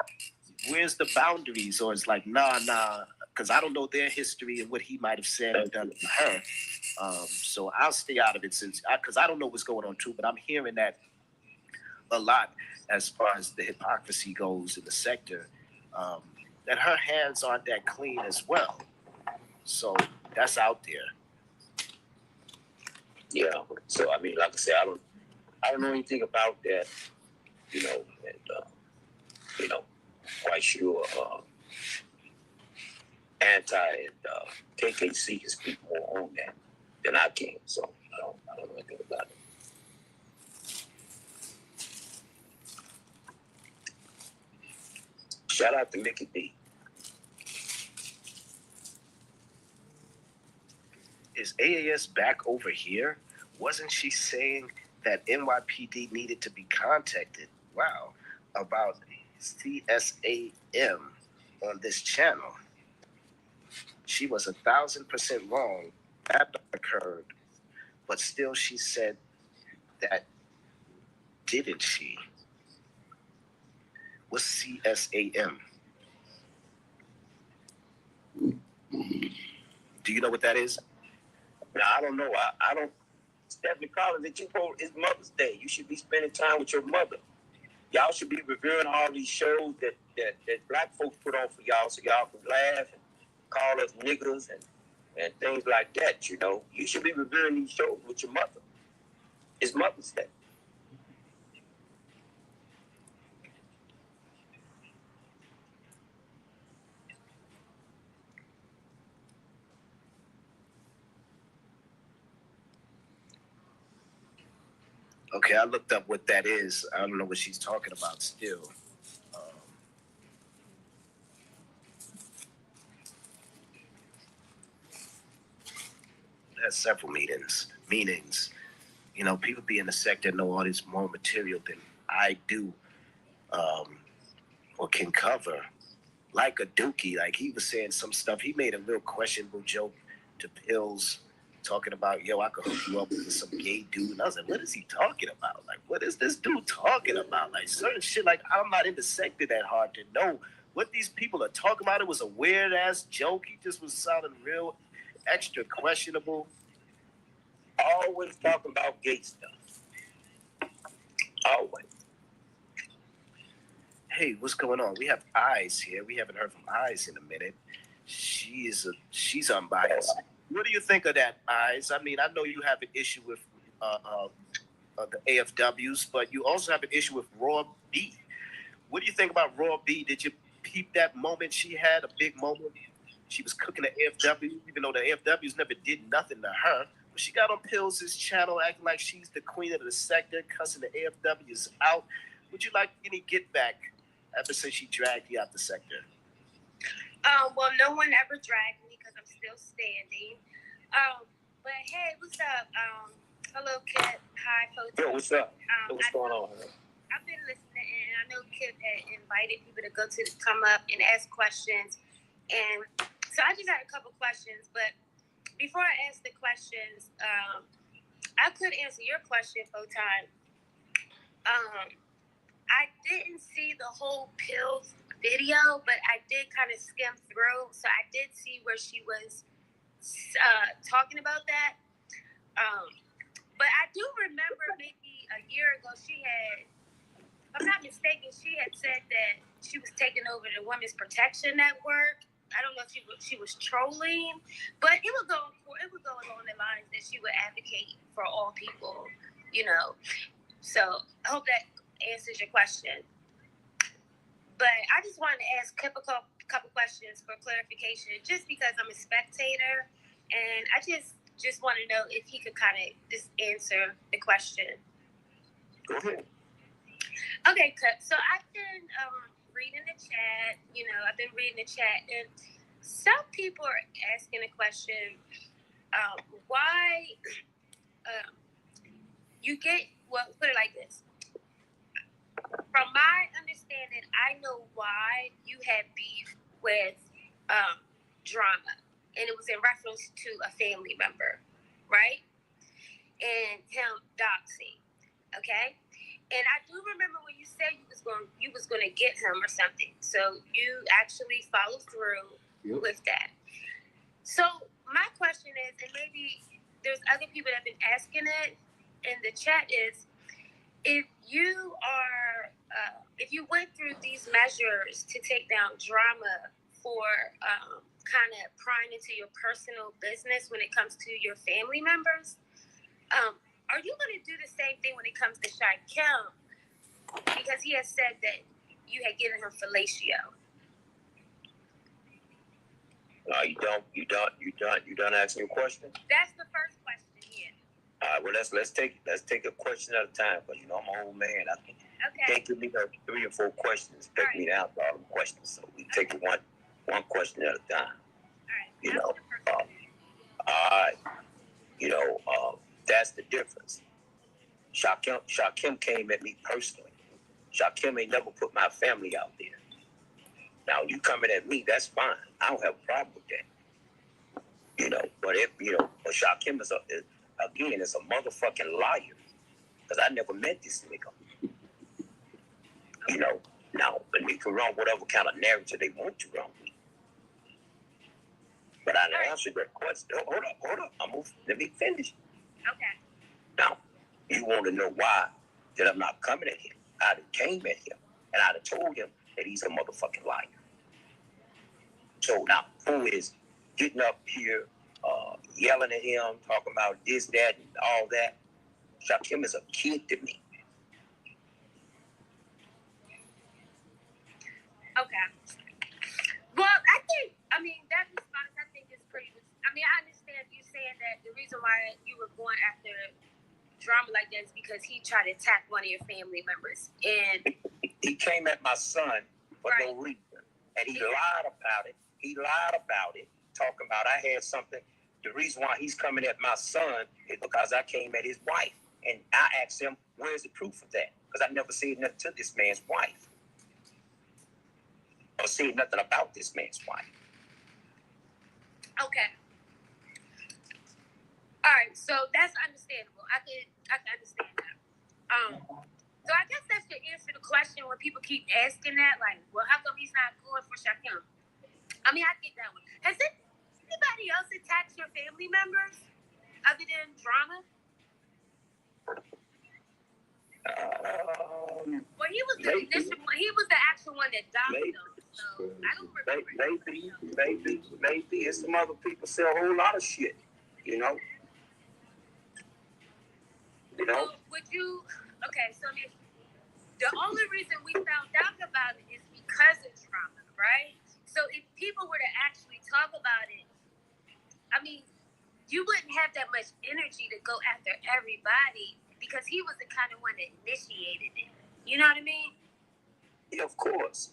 where's the boundaries? Or it's like, nah, because I don't know their history and what he might have said or done to her. So I'll stay out of it because I don't know what's going on too, but I'm hearing that a lot as far as the hypocrisy goes in the sector, that her hands aren't that clean as well. So that's out there. Yeah. So I mean, like I said, I don't know anything about that, and quite sure Anti and KKC can speak more on that than I can. So I don't know anything about it. Shout out to Mickey D. Is AAS back over here? Wasn't she saying that NYPD needed to be contacted? Wow, about CSAM on this channel. She was 1,000% wrong. That occurred, but still she said that, didn't she? What's CSAM? Do you know what that is? Now, I don't know. I don't. Stephanie Collins, it's Mother's Day. You should be spending time with your mother. Y'all should be reviewing all these shows that black folks put on for y'all so y'all can laugh and call us niggas and things like that, You should be reviewing these shows with your mother. It's Mother's Day. Okay, I looked up what that is. I don't know what she's talking about still. It has several meanings. People be in the sector know all this more material than I do, or can cover. Like a Dookie, like he was saying some stuff. He made a real questionable joke to Pills, talking about, yo, I could hook you up with some gay dude. And I was like, what is he talking about? Like, what is this dude talking about? Like, certain shit, like, I'm not in the sector that hard to know what these people are talking about. It was a weird-ass joke. He just was sounding real extra questionable. Always talking about gay stuff. Always. Hey, what's going on? We have Eyes here. We haven't heard from Eyes in a minute. She's unbiased. What do you think of that, Eyes? I mean, I know you have an issue with the AFWs, but you also have an issue with Raw B. What do you think about Raw B? Did you peep that moment she had, a big moment? She was cooking the AFW, even though the AFWs never did nothing to her. But she got on Pills' channel acting like she's the queen of the sector, cussing the AFWs out. Would you like any get back ever since she dragged you out the sector? Well, no one ever dragged me because I'm still standing. But hey, what's up? Hello, Kip. Hi, folks. Yo, what's up? What's going on? I've been listening, and I know Kip had invited people to come up and ask questions. And so I just had a couple questions, but before I ask the questions, I could answer your question, Photon. I didn't see the whole Pills video, but I did kind of skim through. So I did see where she was talking about that. But I do remember maybe a year ago she had, if I'm not mistaken, she had said that she was taking over the Women's Protection Network. I don't know if she was trolling, but it would go along the lines that she would advocate for all people, you know. So I hope that answers your question. But I just wanted to ask a couple questions for clarification, just because I'm a spectator, and I just want to know if he could kind of just answer the question. Go ahead. Okay, so I've been reading the chat. You know, I've been reading the chat, and some people are asking a question: why you get? Well, put it like this. From my understanding, I know why you had beef with Drama, and it was in reference to a family member, right? And him doxing, okay? And I do remember when you said you was going to get him or something. So you actually followed through with that. So my question is, and maybe there's other people that have been asking it in the chat, is if you went through these measures to take down Drama for kind of prying into your personal business when it comes to your family members, are you going to do the same thing when it comes to Shy Kim? Because he has said that you had given him fellatio. No, you don't asking a question? That's the first question, yeah. All right, well, let's take a question at a time, because, you know, I'm an old man. Can't give me 3 or 4 questions, take me down to all the questions. So we take it one question at a time. All right. You know, all right. You know, that's the difference. Shakim came at me personally. Shakim ain't never put my family out there. Now, you coming at me, that's fine. I don't have a problem with that. You know, but but Shakim is a motherfucking liar. Because I never met this nigga. You know, now, but they can run whatever kind of narrative they want to run with. But I answered that question. Hold up. Let me finish. Okay. Now, you want to know why that I'm not coming at him. I'd have came at him, and I'd have told him that he's a motherfucking liar. So now, who is getting up here, yelling at him, talking about this, that, and all that? Shakim is a kid to me. Okay. Well, that response, I think, is pretty. I understand you saying that the reason why you were going after Drama like that is because he tried to attack one of your family members. And he came at my son for no reason. And he lied about it. Talking about I had something. The reason why he's coming at my son is because I came at his wife. And I asked him, where's the proof of that? Because I never said nothing to this man's wife. Or said nothing about this man's wife. okay. All right, so that's understandable. I can understand that. So I guess that should answer the question when people keep asking that, like, well, how come he's not going for Shakim? I get that one. Has anybody else attacked your family members other than Drama? Well, he was the initial one. He was the actual one that doxed them. So I don't remember. Maybe. It's some other people say a whole lot of shit, you know. Well, okay, so the only reason we found out about it is because of Drama, right? So if people were to actually talk about it, you wouldn't have that much energy to go after everybody because he was the kind of one that initiated it. You know what I mean? Yeah, of course.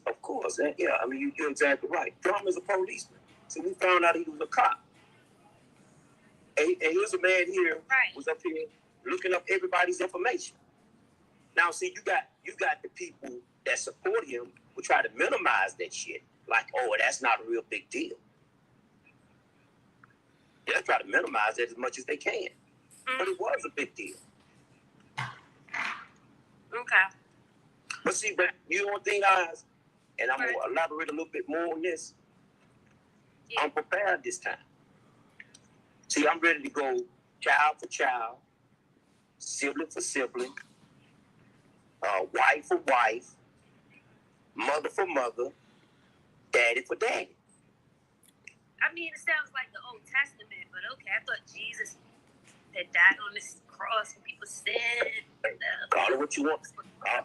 And yeah, you're exactly right. Drama's a policeman. So we found out he was a cop. And here's a man here who's up here looking up everybody's information. Now, see, you got the people that support him who try to minimize that shit. Like, oh, that's not a real big deal. They'll try to minimize that as much as they can. But it was a big deal. Okay. But see, you don't think and I'm going to elaborate a little bit more on this. Yeah. I'm prepared this time. See, I'm ready to go child for child, sibling for sibling, wife for wife, mother for mother, daddy for daddy. I mean, it sounds like the Old Testament, but okay. I thought Jesus that died on this cross and people sinned. Call it what you want. Call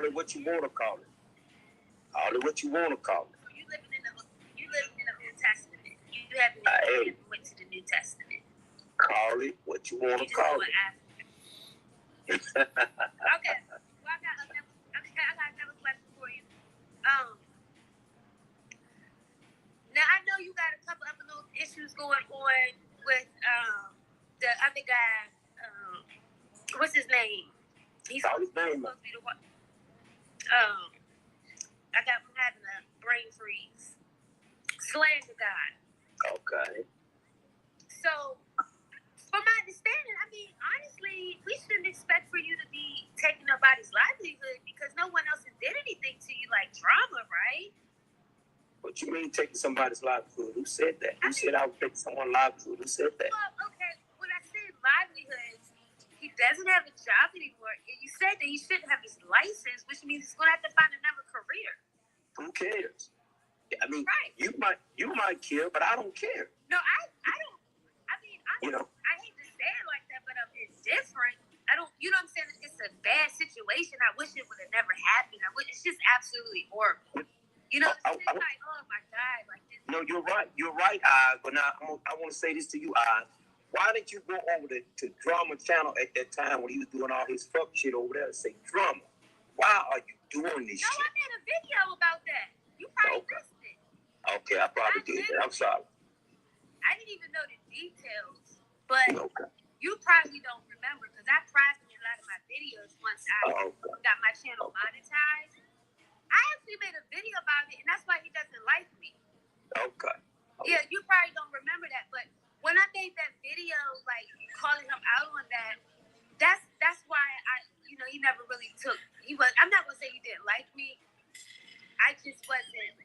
it what you want to call it. Call it what you want to call it. You living in the Old Testament. You haven't went to the New Testament. Call it what you want to call it. Okay. Well, I got another question for you. Now I know you got a couple other little issues going on with the other guy. What's his name? He's supposed to be the one. I'm having a brain freeze. Slander God. Okay. So, from my understanding, I mean, honestly, we shouldn't expect for you to be taking nobody's livelihood because no one else did anything to you like drama, right? What you mean taking somebody's livelihood? Who said that? Who said I would take someone's livelihood? Who said that? Well, okay, when I said livelihood, he doesn't have a job anymore. You said that he shouldn't have his license, which means he's going to have to find another career. Who cares? I mean, right. you might care, but I don't care. No, I don't. I mean, I hate to say it like that, but I'm indifferent. I don't. You know what I'm saying? It's a bad situation. I wish it would have never happened. It's just absolutely horrible. You know, it's like, oh my God, like this. No, you're right. You're right, but now I want to say this to you, Why did you go over to Drama Channel at that time when he was doing all his fuck shit over there and say drama? Why are you doing this shit? No, I made a video about that. You probably missed it. Okay, I probably did. I'm sorry. I didn't even know the details, but you probably don't remember because I privately a lot of my videos once I got my channel monetized. I actually made a video about it, and that's why he doesn't like me. Okay. Yeah, you probably don't remember that, but when I made that video, like calling him out on that, that's why he never really took. I'm not gonna say he didn't like me. I just wasn't.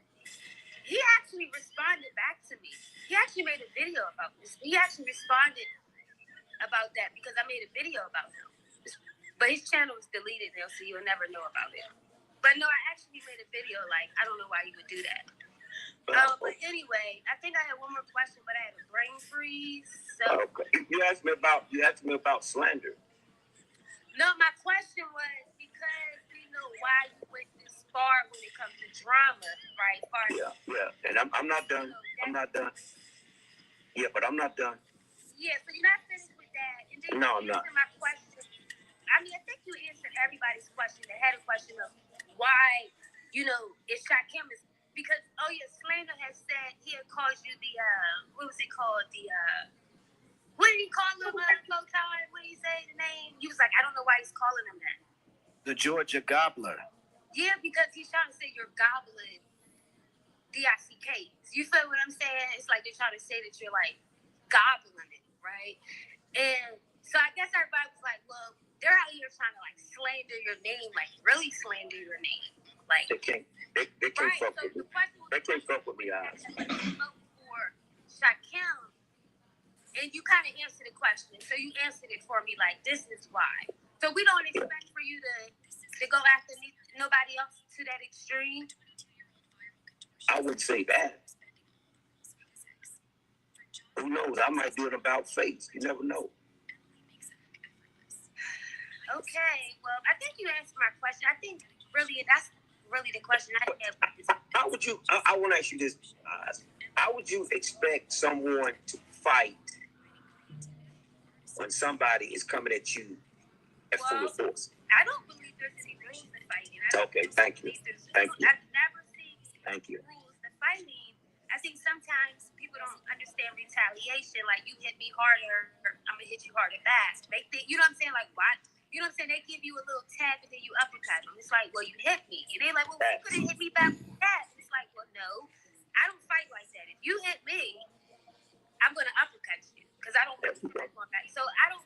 He actually responded back to me. He actually made a video about this. He actually responded about that because I made a video about him. But his channel was deleted now, so you'll never know about it. But no, I actually made a video. Like, I don't know why you would do that. But anyway, I think I had one more question, but I had a brain freeze. So you asked me about slander. No, my question was because you know why you went this far when it comes to drama, right? Yeah, and I'm not done. I'm not done. Yeah, but I'm not done. Yeah, so you're not finished with that. And then no, I'm not. My question. I mean, I think you answered everybody's question. They had a question of why, it's Shakim is because Slander has said he had called you the what was it called? What did he call him? Photon? What did he say the name? He was like, I don't know why he's calling him that. The Georgia Gobbler. Yeah, because he's trying to say you're gobbling DICKs. You feel what I'm saying? It's like they're trying to say that you're like gobbling it, right? And so I guess everybody was like, well, they're out here trying to like slander your name, like really slander your name. Like they can't fuck with me. They can't fuck with me, for Shakim, and you kind of answered the question. So you answered it for me, like this is why. So we don't expect for you to go after nobody else to that extreme. I would say that. Who knows? I might do it about face. You never know. Okay, well, I think you answered my question. I think really that's really the question I have. How would you? I want to ask you this. How would you expect someone to fight when somebody is coming at you at full force? I don't believe there's any rules to fighting. Okay, thank you. Thank you. I've never seen rules to fighting. I think sometimes people don't understand retaliation. Like, you hit me harder, I'm going to hit you harder back. They think, you know what I'm saying? Like, why? You know what I'm saying? They give you a little tap and then you uppercut them. It's like, well, you hit me. And they're like, well, you could have hit me back with that. It's like, well, no, I don't fight like that. If you hit me, I'm going to uppercut you because I don't want you to go back. So I don't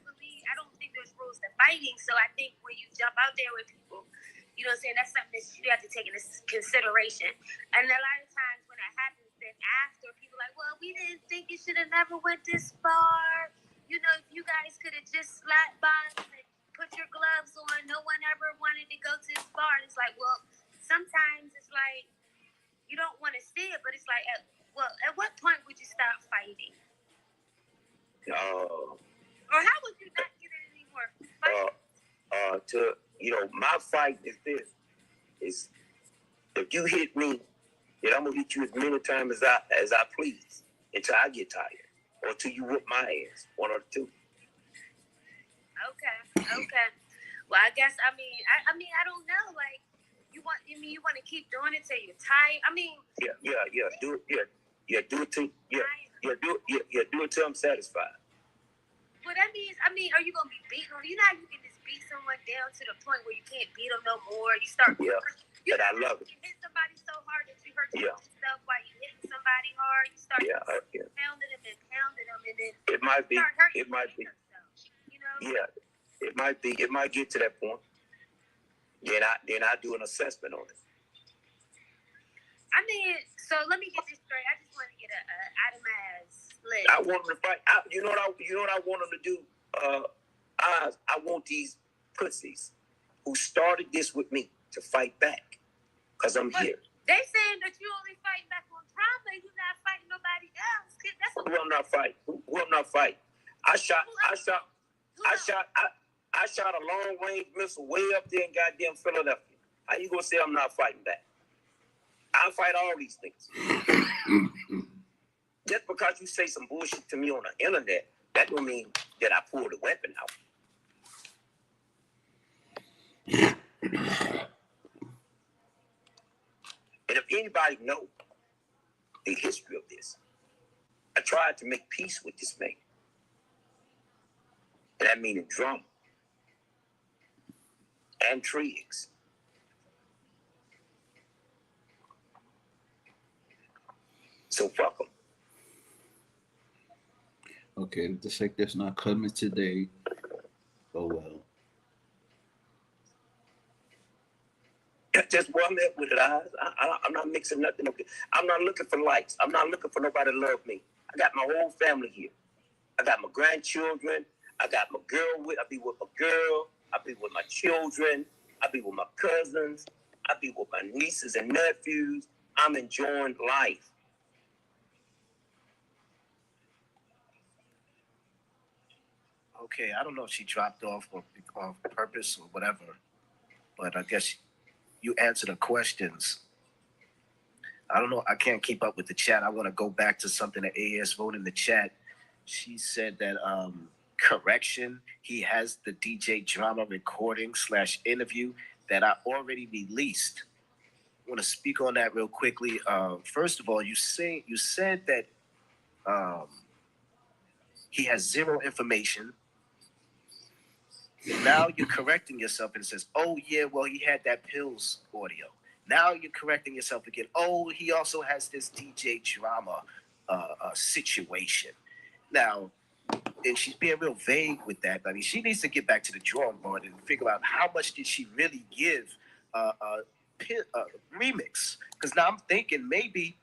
think there's rules to fighting. So I think when you jump out there with people, you know what I'm saying, that's something that you have to take into consideration. And a lot of times when that happens, then after, people are like, well, we didn't think you should have never went this far. You know, if you guys could have just slapped by and put your gloves on, no one ever wanted to go this far. And it's like, well, sometimes it's like, you don't to see it, but it's like, at what point would you stop fighting? Or how would you not get it anymore? My fight is this: is if you hit me, then I'm gonna hit you as many times as I please until I get tired, or until you whip my ass. One or two. Okay. Well, I guess I don't know. Like, you want to keep doing it till you're tired? I mean. Yeah. Do it till I'm satisfied. Well, that means, are you gonna be beating them? You know how you can just beat someone down to the point where you can't beat them no more. You start. Yeah. But I love it. You hit somebody so hard that you hurt yourself while you hitting somebody hard. You start pounding them, and then it might be. Yourself, you know? Yeah, it might be. It might get to that point. Then I do an assessment on it. So let me get this straight. I just want to get an itemized list. I want them to fight. You know what I want them to do? I want these pussies who started this with me to fight back, cause I'm here. They saying that you only fighting back on drama. You're not fighting nobody else. Who I'm not fighting. I shot a long range missile way up there in goddamn Philadelphia. How you gonna say I'm not fighting back? I fight all these things. Just because you say some bullshit to me on the internet, that don't mean that I pulled a weapon out. And if anybody knows the history of this, I tried to make peace with this man. And that means drama and tricks. So fuck them. Okay, the sec that's not coming today. Oh well. That's just where I'm at with it, I'm not mixing nothing up. I'm not looking for likes. I'm not looking for nobody to love me. I got my whole family here. I got my grandchildren. I got my girl I be with my girl. I be with my children. I be with my cousins. I be with my nieces and nephews. I'm enjoying life. Okay, I don't know if she dropped off on purpose or whatever, but I guess you answered the questions. I don't know. I can't keep up with the chat. I want to go back to something that AS wrote in the chat. She said that, correction, he has the DJ Drama recording / interview that I already released. I want to speak on that real quickly. First of all, you said that he has zero information. And now you're correcting yourself and it says, oh, yeah, well, he had that Pills audio. Now you're correcting yourself again. Oh, he also has this DJ Drama situation. Now, and she's being real vague with that. I mean, she needs to get back to the drawing board and figure out how much did she really give Remix. Because now I'm thinking maybe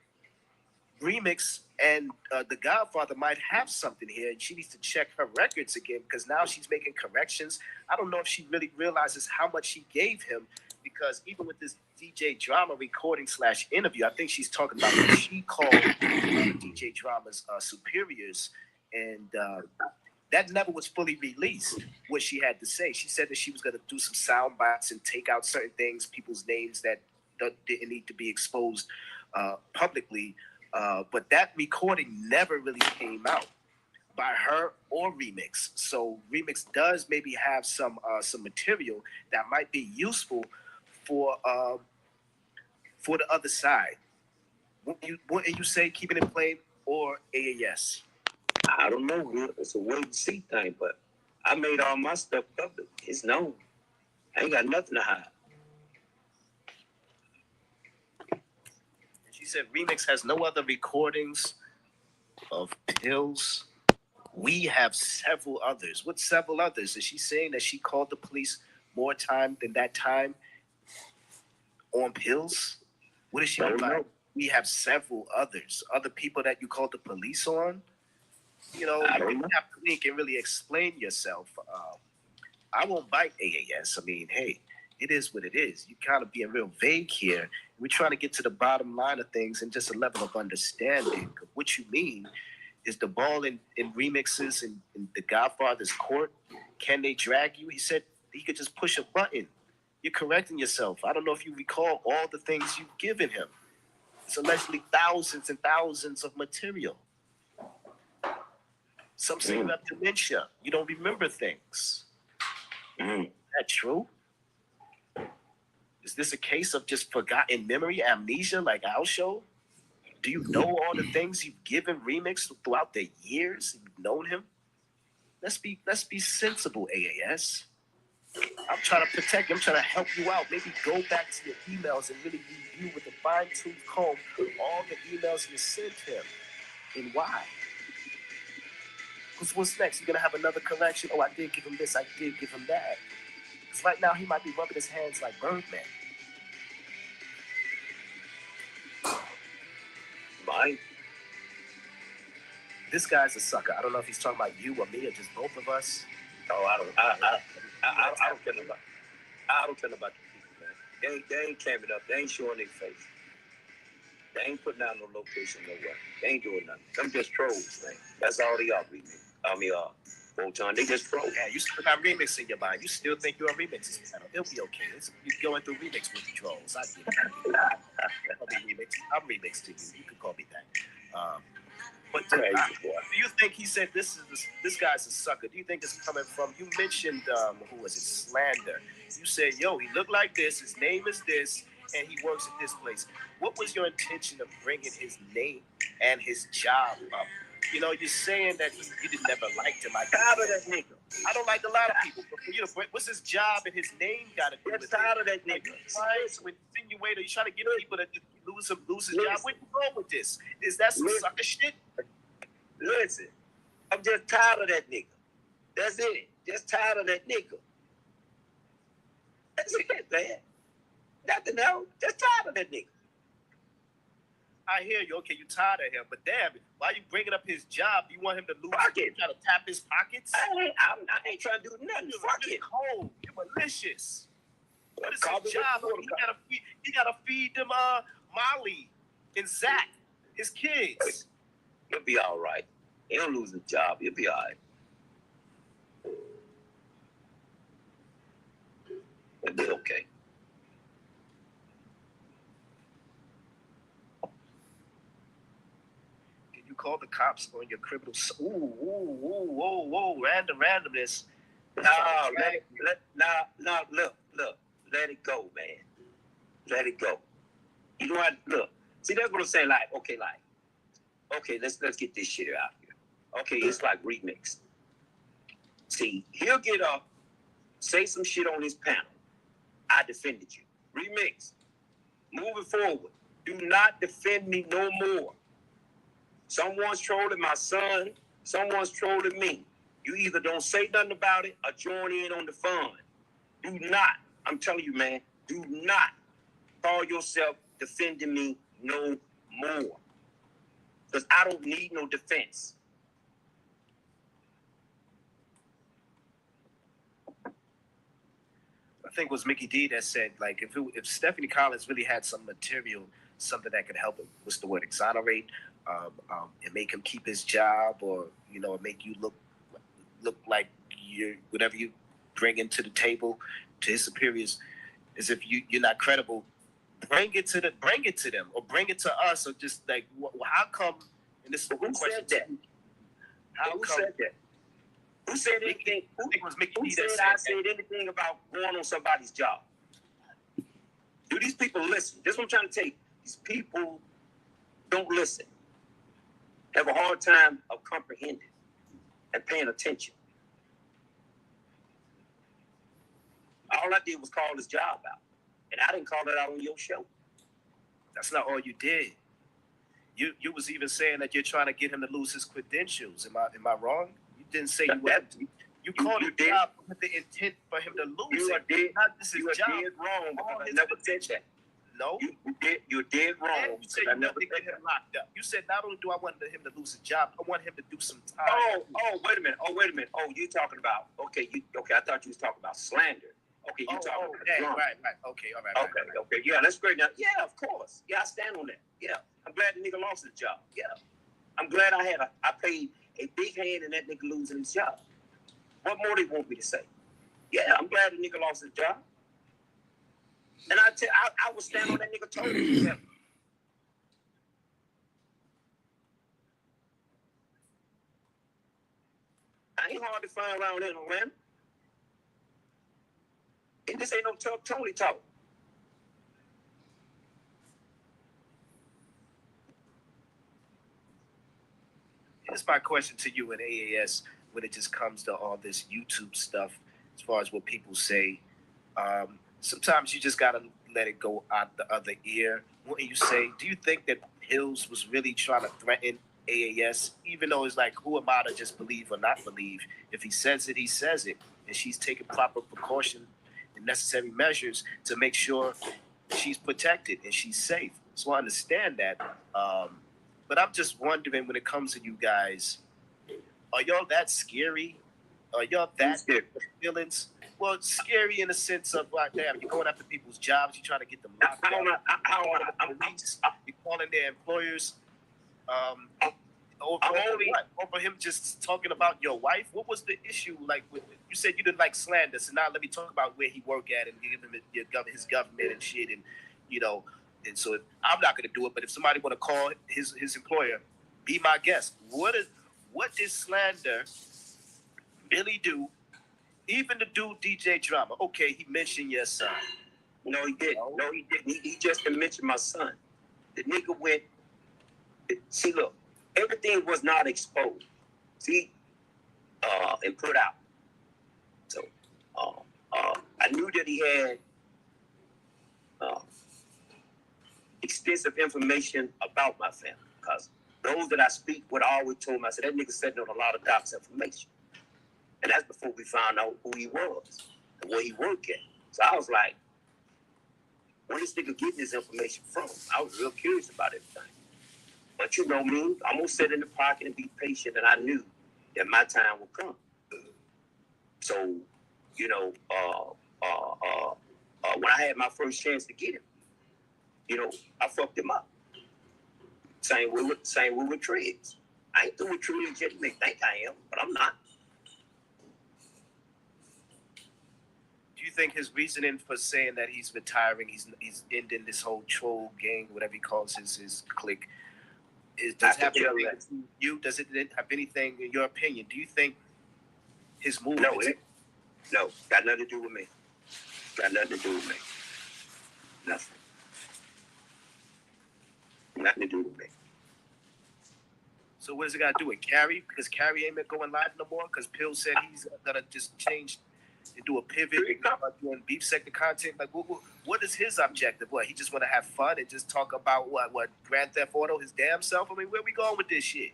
Remix and The Godfather might have something here, and she needs to check her records again because now she's making corrections. I don't know if she really realizes how much she gave him, because even with this DJ Drama recording / interview, I think she's talking about what she called DJ Drama's superiors, and that never was fully released, what she had to say. She said that she was going to do some sound bites and take out certain things, people's names that didn't need to be exposed publicly. But that recording never really came out by her or Remix. So Remix does maybe have some material that might be useful for the other side. Wouldn't you say keeping it plain or AAS? I don't know. It's a wait and see thing, but I made all my stuff public. It's known. I ain't got nothing to hide. She said Remix has no other recordings of Pills. We have several others. What several others? Is she saying that she called the police more time than that time on Pills? What is she about? We have several others. Other people that you called the police on? You know, you have to think and really explain yourself. I won't bite AAS. I mean, hey, it is what it is. You kind of being real vague here. We're trying to get to the bottom line of things and just a level of understanding. What you mean is the ball in remixes in the Godfather's court. Can they drag you? He said he could just push a button. You're correcting yourself. I don't know if you recall all the things you've given him. It's allegedly thousands and thousands of material. Some say you have dementia. You don't remember things. Is that true? Is this a case of just forgotten memory, amnesia, like our show? Do you know all the things you've given Remix throughout the years you've known him? Let's be sensible, AAS. I'm trying to protect you. I'm trying to help you out. Maybe go back to your emails and really review with a fine-tooth comb all the emails you sent him and why. Because what's next? You're going to have another collection. Oh, I did give him this. I did give him that. Because right now he might be rubbing his hands like Birdman. Mine? This guy's a sucker. I don't know if he's talking about you or me or just both of us. Oh, I don't care about. I don't care about the people, man. They ain't camming up. They ain't showing their face. They ain't putting out no location nowhere. They ain't doing nothing. Them just trolls, man. That's all they are, Remix. Photon. They just trolls. Yeah, you still got Remix in your mind. You still think you're on Remix's channel. It'll be okay. You're going through Remix with the trolls. I get it. I'll be Remix. I'm Remix to you. You can call me that. But do you think he said this guy's a sucker? Do you think it's coming from? You mentioned who was it? Slander. You said, yo, he looked like this. His name is this, and he works at this place. What was your intention of bringing his name and his job up? You know, you're saying that you did never liked him. I don't like a lot of people. But for you to break, what's his job and his name got to do with it? Tired of that nigga. With insinuator, you trying to get people to lose his job. Where you going with this? Is that some sucker shit? Listen, I'm just tired of that nigga. That's it. Just tired of that nigga. That's it, man. Nothing else. Just tired of that nigga. I hear you. Okay, you tired of him, but damn it, why you bringing up his job? You want him to lose? You trying to tap his pockets? I ain't trying to do nothing. Fuck it. Cold. You're malicious. What is his job? He gotta feed them Molly and Zach, his kids. He'll be all right. He'll lose his job. He'll be all right. He'll be okay. Call the cops on your criminal. Whoa, randomness. Look, let it go, man. Let it go. You know what? Look, see, that's what I'm saying. Okay, let's get this shit out here. Okay, it's like Remix. See, he'll get up, say some shit on his panel. I defended you. Remix. Moving forward, do not defend me no more. Someone's trolling my son. Someone's trolling me. You either don't say nothing about it or join in on the fun. Do not, I'm telling you, man, do not call yourself defending me no more. Because I don't need no defense. I think it was Mickey D that said, like, if Stephanie Collins really had some material, something that could help him, what's the word, exonerate, and make him keep his job, or make you look like you, whatever you bring into the table to his superiors, as if you're not credible. Bring it to them, or bring it to us, or just like, how come? And this is a good question. Who said that? Who said anything? Who said I said anything about going on somebody's job? Do these people listen? This is what I'm trying to tell you. These people don't listen. Have a hard time of comprehending and paying attention. All I did was call his job out. And I didn't call it out on your show. That's not all you did. You was even saying that you're trying to get him to lose his credentials. Am I wrong? You didn't say you would. You called his job with the intent for him to lose it. You are dead wrong, because I never said that. No, you're dead wrong. You said you wanted to get him locked up. You said not only do I want him to lose his job, I want him to do some time. Oh, wait a minute. Oh, you're talking about okay. I thought you was talking about slander. Okay, you talking about yeah, drama. right. Okay, all right. Okay, right. okay, yeah, that's great. Now, yeah, of course. Yeah, I stand on that. Yeah, I'm glad the nigga lost his job. Yeah, I'm glad I played a big hand in that nigga losing his job. What more they want me to say? Yeah, I'm glad the nigga lost his job. And I would stand on that nigga totally. Yeah. I ain't hard to find around in Atlanta. And this ain't no tough Tony talk. Here's my question to you in AAS when it just comes to all this YouTube stuff, as far as what people say. Sometimes you just gotta let it go out the other ear. What you say? Do you think that Hills was really trying to threaten AAS, even though it's like, who am I to just believe or not believe? If he says it, he says it, and she's taking proper precaution and necessary measures to make sure she's protected and she's safe. So I understand that. But I'm just wondering, when it comes to you guys, are y'all that scary? Are y'all that feelings? Well, it's scary in the sense of, like, damn, you're going after people's jobs, you're trying to get them locked up. You're calling their employers over him just talking about your wife. What was the issue? Like, you said you didn't like slander, so now let me talk about where he worked at and give him his government and shit, and you know. And so I'm not going to do it, but if somebody want to call his employer, be my guest. What did slander really do? Even the dude DJ Drama. Okay, he mentioned your son. No, he didn't. No, he didn't. He just didn't mention my son. The nigga went. See, look, everything was not exposed. See, and put out. So, I knew that he had extensive information about my family, because those that I speak with, I always told him, I said, that nigga sitting on a lot of docs information. And that's before we found out who he was and where he worked at. So I was like, where this nigga getting this information from? I was real curious about everything. But you know me, I'm gonna sit in the pocket and be patient, and I knew that my time would come. So, you know, when I had my first chance to get him, you know, I fucked him up. Same way with Triggs. I ain't through with Triggs yet. They think I am, but I'm not. Do you think his reasoning for saying that he's retiring, he's ending this whole troll gang, whatever he calls his clique, does it have anything to you? Does it have anything, in your opinion? Do you think his movement? No, got nothing to do with me. Got nothing to do with me. Nothing. Nothing to do with me. So what does it got to do with Carrie? Because Carrie ain't been going live no more? Because Pill said he's gonna just change and do a pivot doing beef sector content. Like, what is his objective? What, he just want to have fun and just talk about what Grand Theft Auto, his damn self? I mean, where we going with this shit?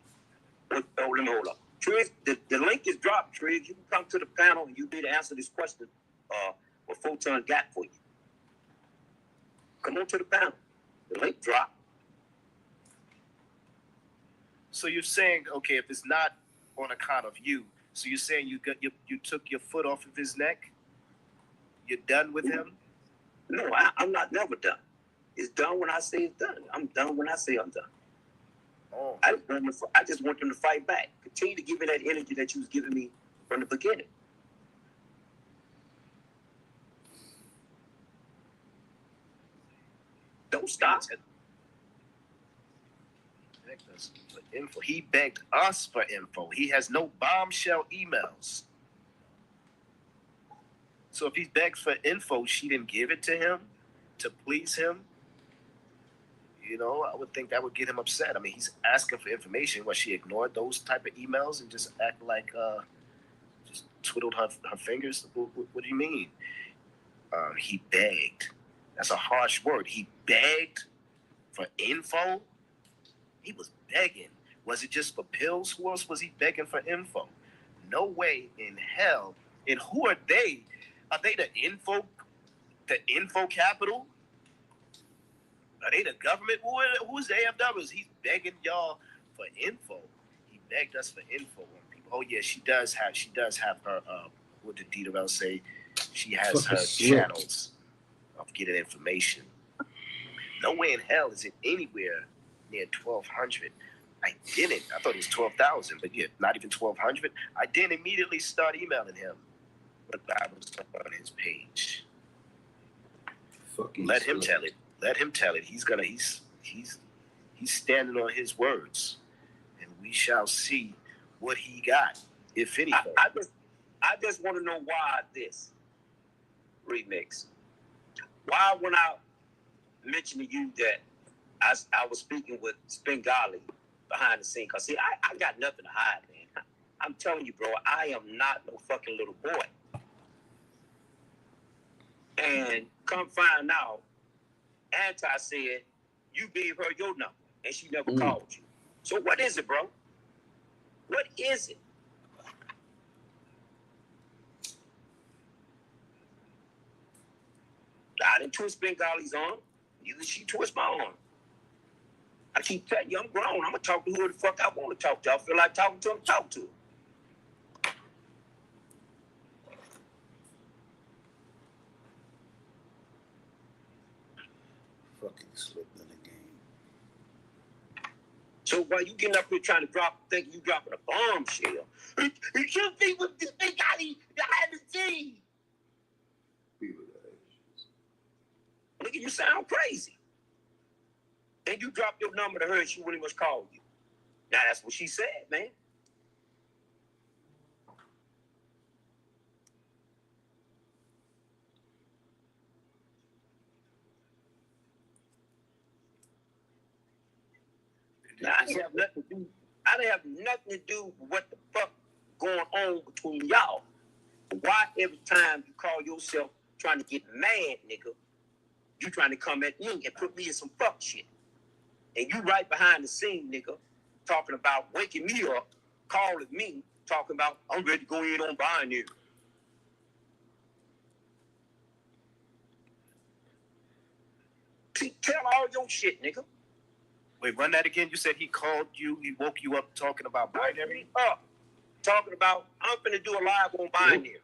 Hold up. Triggs, the link is dropped, Triggs. You can come to the panel and you need to answer this question what Photon got for you. Come on to the panel. The link dropped. So you're saying, okay, if it's not on account of you, so you're saying you took your foot off of his neck? You're done with him? No, I'm not never done. It's done when I say it's done. I'm done when I say I'm done. Oh. I just want them to fight back. Continue to give me that energy that you was giving me from the beginning. Don't stop. Info. He begged us for info. He has no bombshell emails. So if he begged for info, she didn't give it to him to please him. You know, I would think that would get him upset. I mean, he's asking for information. What, she ignored those type of emails and just act like, just twiddled her fingers? What do you mean? He begged. That's a harsh word. He begged for info? He was begging. Was it just for pills? Who else was he begging for info? No way in hell. And who are they? Are they the info capital? Are they the government? Who is the AFWs? He's begging y'all for info. He begged us for info on people. Oh yeah, she does have her. What did Dita say? She has her channels of getting information. Nowhere in hell is it anywhere near 1,200. I didn't. I thought it was 12,000, but yeah, not even 1,200. I didn't immediately start emailing him. But Bible stuff on his page. Let him tell it. Let him tell it. He's standing on his words, and we shall see what he got, if anything. I just want to know why this remix. Why when I mentioned to you that I was speaking with Spengali behind the scene, because see, I got nothing to hide, man. I'm telling you, bro, I am not no fucking little boy. And come find out, Anti said you gave her your number and she never called you. So what is it, bro? What is it? I didn't twist Bengali's arm. Neither she twist my arm. I keep telling you, I'm grown. I'm going to talk to who the fuck I want to talk to. I feel like talking to him, talk to him. Fucking slipped in the game. So while you getting up here trying to think you dropping a bombshell, you should be with this Bengali behind the scenes. Nigga, you sound crazy. And you dropped your number to her and she really must call you. Now that's what she said, man. Now I didn't have nothing to do with what the fuck going on between y'all. Why every time you call yourself trying to get mad, nigga, you trying to come at me and put me in some fuck shit. And you right behind the scene, nigga, talking about waking me up, calling me, talking about I'm ready to go in on binary. Tell all your shit, nigga. Wait, run that again. You said he called you, he woke you up talking about binary? Up, talking about I'm finna do a live on binary.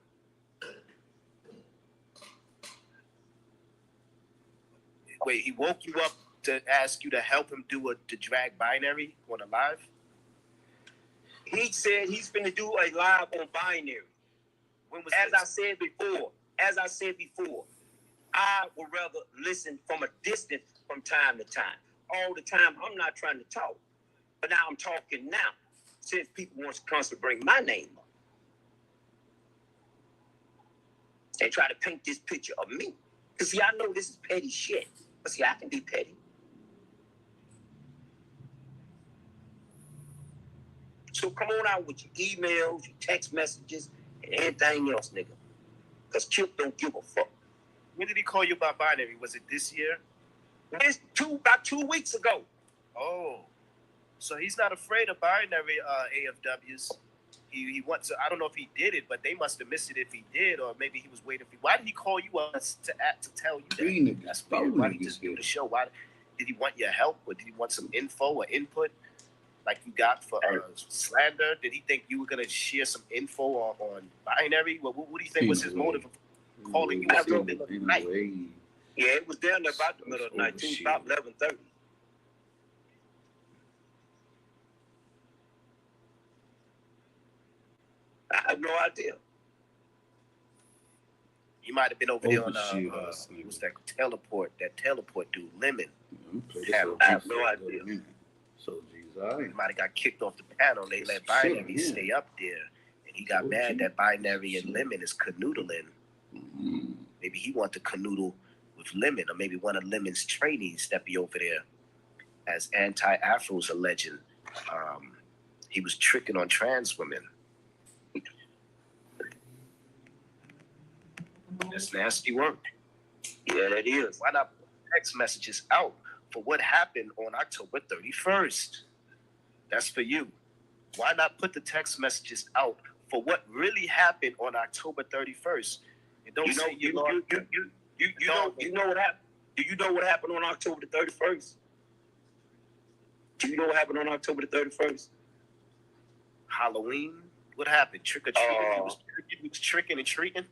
Wait, he woke you up to ask you to help him to drag binary on a live? He said he's finna do a live on binary. When was As this? I said before, I would rather listen from a distance from time to time. All the time, I'm not trying to talk. But now I'm talking now, since people want to constantly bring my name up. They try to paint this picture of me. Because see, I know this is petty shit. But see, I can be petty. So come on out with your emails, your text messages, and anything else, nigga. Because Chip don't give a fuck. When did he call you about binary? Was it this year? It's about 2 weeks ago. Oh. So he's not afraid of binary AFWs. He wants to, I don't know if he did it, but they must have missed it if he did, or maybe he was waiting for you. Why did he call you up to tell you that? That's weird. Why did he just do the show? Why did he want your help, or did he want some info or input like you got for slander? Did he think you were going to share some info on binary? What do you think was his motive of calling you up in the middle of the night? Yeah, it was down there about the middle of the night, too, about 11:30. I have no idea. You might have been over there on what's that teleport dude, Lemon. I have no idea. So Jesus, he might have got kicked off the panel. They let binary stay up there, and he got mad that binary and Lemon is canoodling. Maybe he wanted to canoodle with Lemon, or maybe one of Lemon's trainees step be over there. As Anti-Afro's a legend, he was tricking on trans women. That's nasty work. Yeah, that is. Why not put text messages out for what happened on October 31st? That's for you. Why not put the text messages out for what really happened on October 31st? And don't say you know what happened? Do you know what happened on October the 31st? Do you know what happened on October the 31st? Halloween? What happened? Trick or treating? He was tricking and treating?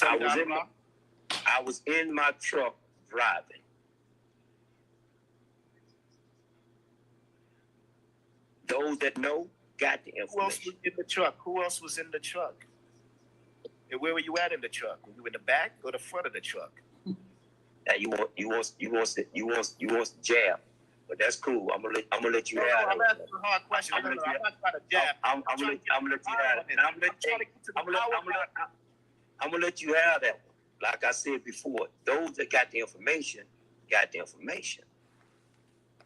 I was in my truck driving. Those that know got the information. Who else was in the truck? Who else was in the truck? And where were you at in the truck? Were you in the back or the front of the truck? Now you want to jab, but that's cool. I'm gonna let you have it. I'm asking a hard question. I'm not trying to jab. I'm gonna let you have it. I'm gonna let you have that one. Like I said before, those that got the information got the information.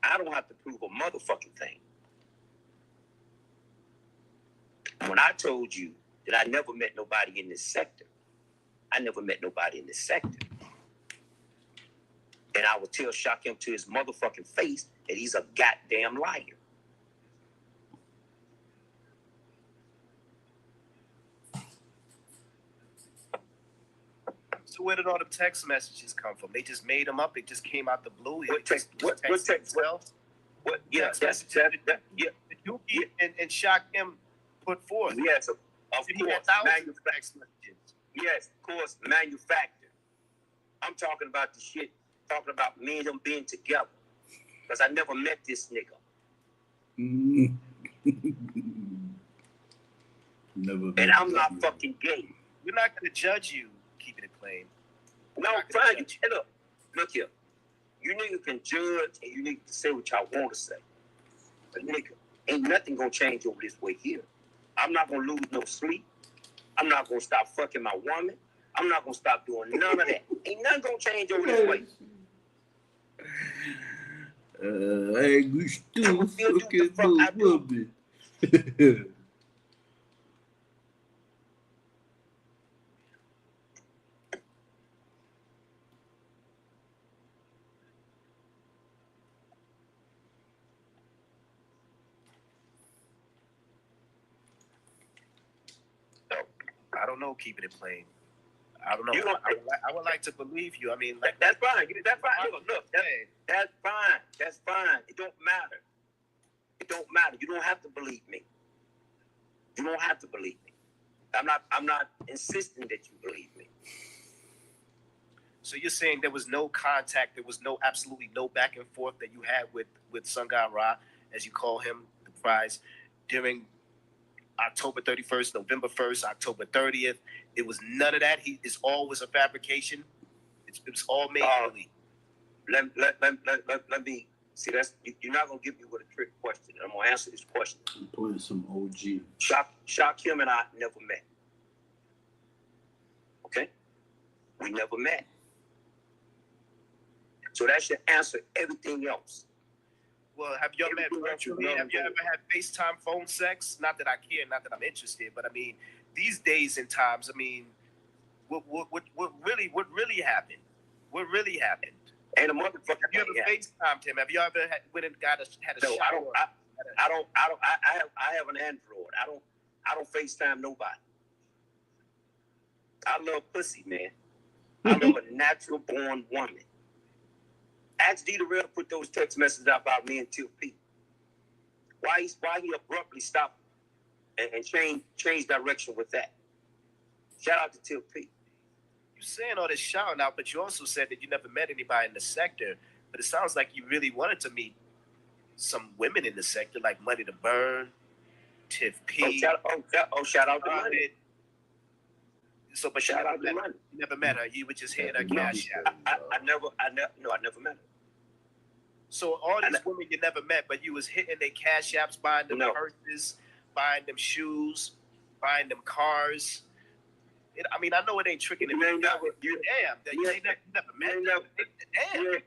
I don't have to prove a motherfucking thing. When I told you that I never met nobody in this sector, I never met nobody in this sector. And I would tell Shakim to his motherfucking face that he's a goddamn liar. So where did all the text messages come from? They just made them up. It just came out the blue. What text? What text? What? Yeah, that's that. Yeah. Dookie and Shakim put forth. Yes, of course. Manufactured. Yes, of course, manufactured. I'm talking about the shit. Talking about me and them being together. Because I never met this nigga. Never. And I'm not fucking gay. We're not going to judge you, keeping it plain. No, fine. Look here. You niggas can judge and you niggas can say what y'all want to say. But nigga, ain't nothing going to change over this way here. I'm not going to lose no sleep. I'm not going to stop fucking my woman. I'm not going to stop doing none of that. Ain't nothing going to change over this way. I wish to fucking no woman. I don't know, keeping it plain. I don't know. I would like to believe you. I mean, like, that's fine. That's fine. Look, that's fine. That's fine. It don't matter. It don't matter. You don't have to believe me. You don't have to believe me. I'm not insisting that you believe me. So you're saying there was no contact, there was absolutely no back and forth that you had with Sungan Ra, as you call him, the prize, during October 31st, November 1st, October 30th. It was none of that. It's all was a fabrication. It was all made early. Let me see. You're not gonna give me with a trick question. I'm gonna answer this question. I'm putting some OG. Shakim and I never met. Okay, we never met. So that should answer everything else. Well, have you ever met virtually? Have you ever had FaceTime phone sex? Not that I care, not that I'm interested, but I mean, these days and times, I mean, what really happened? What really happened? And a motherfucker. Have you ever FaceTimed him? Have you ever went and had a shower? I have an Android. I don't FaceTime nobody. I love pussy, man. I love a natural born woman. Ask D the Real to put those text messages out about me and Tip P. Why he abruptly stopped and change direction with that? Shout out to Tip P. You're saying all this shouting out, but you also said that you never met anybody in the sector. But it sounds like you really wanted to meet some women in the sector, like Money to Burn, Tiff P. Shout out to Money. So, but shout out to Money. You never met her. You were just hitting her cash out. I never met her. So all these women you never met, but you was hitting their cash apps, buying them purses, buying them shoes, buying them cars. I mean, I know it ain't tricking them. You never met. Damn.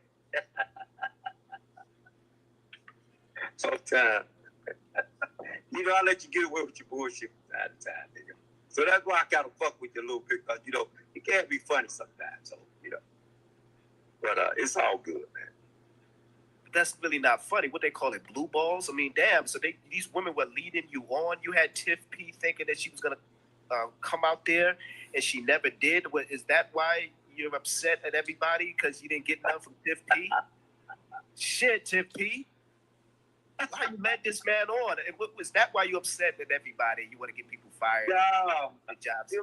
Sometimes, I let you get away with your bullshit from time to time, nigga. So that's why I gotta fuck with you a little bit, because it can't be funny sometimes. So but it's all good, man. But that's really not funny. What they call it, blue balls? I mean, damn. So these women were leading you on. You had Tiff P thinking that she was gonna come out there, and she never did. Is that why you're upset at everybody because you didn't get none from Tiff P? Shit, Tiff P. Why you led this man on? And was that why you upset at everybody? You want to get people fired? No. The jobs.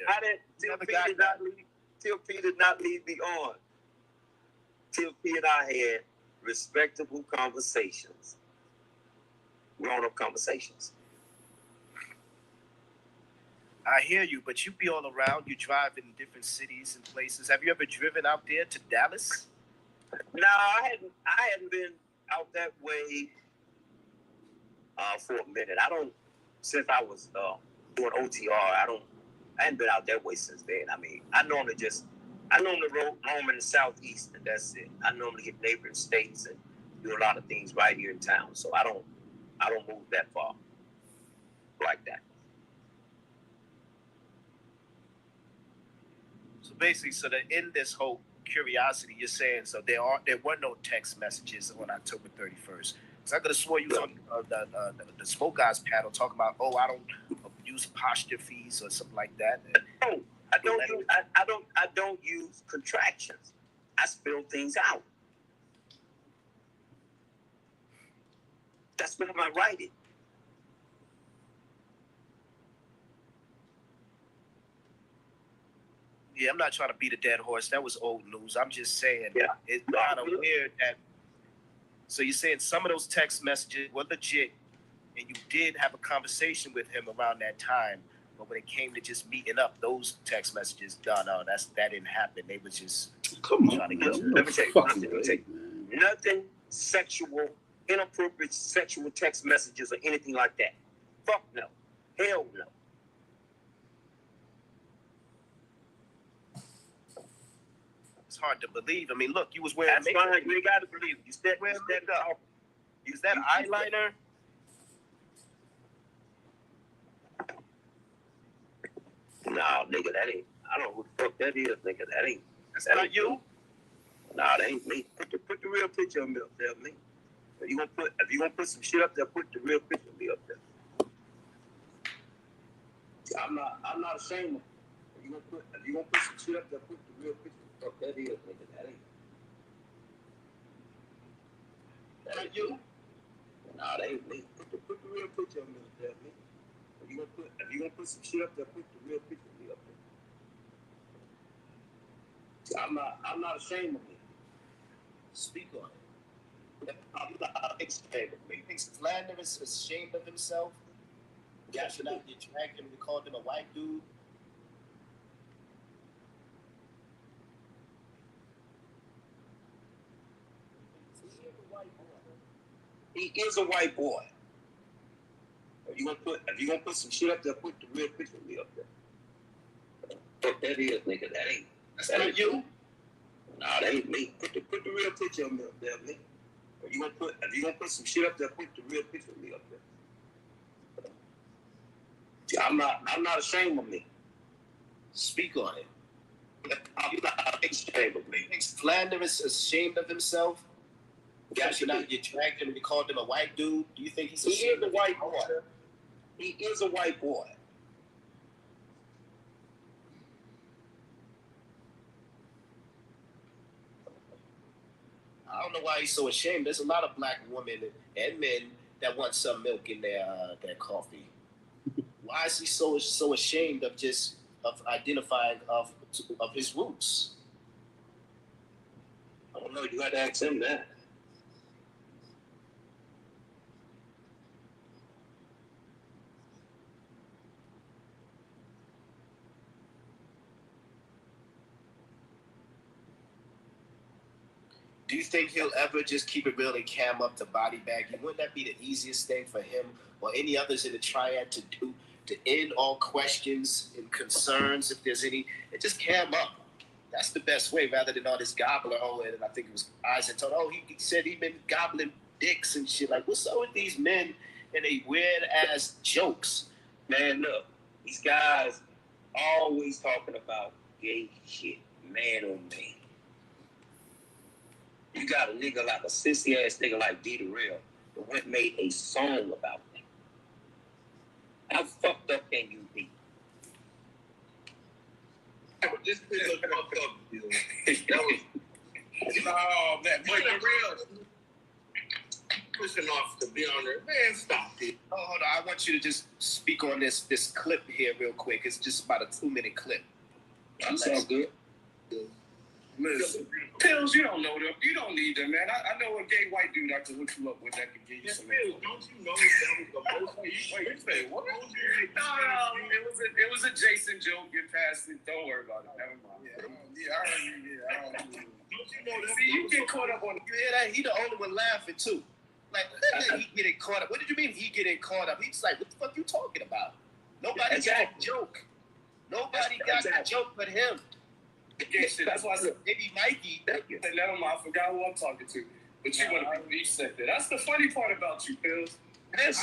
How did Till P did not lead me on? Till P and I had respectable conversations, grown-up conversations. I hear you, but you be all around. You drive in different cities and places. Have you ever driven out there to Dallas? No, I hadn't been out that way for a minute. Since I was doing OTR, I hadn't been out that way since then. I mean, I normally roam in the Southeast, and that's it. I normally hit neighboring states and do a lot of things right here in town. So I don't move that far like that. So basically, so that in this whole curiosity, you're saying so there were no text messages on October 31st. So I could have swore you was on the Smoke Guys panel talking about, I don't use apostrophes or something like that. No, I don't use contractions. I spell things out. That's when I write it. Yeah, I'm not trying to beat a dead horse. That was old news. I'm just saying it's kind of weird that. So you're saying some of those text messages were legit, and you did have a conversation with him around that time. But when it came to just meeting up, those text messages, no, that didn't happen. They was just trying to get you. Let me tell you, nothing sexual, inappropriate sexual text messages or anything like that. Fuck no. Hell no. It's hard to believe. I mean, look, you was wearing makeup. That's fine. You ain't got to believe it. You stepped up. Is that eyeliner? Nah, nigga, that ain't. I don't know who the fuck that is, nigga. That ain't. That's not you. Nah, that ain't me. Put the real picture of me up there, me. If you gonna put some shit up there, put the real picture of me up there. I'm not ashamed of it. If you gonna put some shit up there, put the real picture. Fuck that is, nigga. That ain't. That you? Nah, that ain't me. Put the real picture of me up there, me. If you gonna put some shit up there, put the real picture of me up there. I'm not ashamed of it. Speak on it. I'm not ashamed of me. You think Flanders is ashamed of himself? Gashing out your track and we called him a white dude. He is a white boy. If you gonna put some shit up there, put the real picture of me up there. Fuck that is, nigga. That ain't. That's not you. Nah, that ain't me. Put the real picture of me up there, me. If you gonna put some shit up there, put the real picture of me up there. See, I'm not ashamed of me. Speak on it. I'm not ashamed of me. You think Flanders is ashamed of himself? Gashing out your track and we called him a white dude. Do you think he's ashamed of white boy? He is a white boy. I don't know why he's so ashamed. There's a lot of black women and men that want some milk in their coffee. Why is he so ashamed of identifying of his roots? I don't know. You got to ask him that. Do you think he'll ever just keep it real and cam up the body bag? Wouldn't that be the easiest thing for him or any others in the triad to do to end all questions and concerns, if there's any, and just cam up? That's the best way rather than all this gobbler. And I think it was Eisen told, he said he'd been gobbling dicks and shit. Like, what's up with these men and they weird ass jokes? Man, look, these guys always talking about gay shit, man on man. You got a nigga like a sissy ass nigga like D the Real that went made a song about that. How fucked up can you be? This is fucked up, dude. That was, oh man, D the Real. pushing off to be on there. Man, stop it. Oh, hold on. I want you to just speak on this clip here real quick. It's just about a 2-minute clip. That's all good. Listen, Pills, you don't know them. You don't need them, man. I know a gay white dude I can hook you up with that can give you some. Pills, don't you know that was the most? Wait, you say what? No, it was a Jason joke. Get past it. Don't worry about it. Never mind. I don't you know that? See, you get caught up on. You hear that? He the only one laughing too. Like, he getting caught up. What did you mean he getting caught up? He's like, what the fuck you talking about? Nobody got a joke. Nobody got a joke but him. Yeah, shit, that's why I said maybe Mikey. Never mind, I forgot who I'm talking to. But you want to be beef sector. That's the funny part about you, Pills. What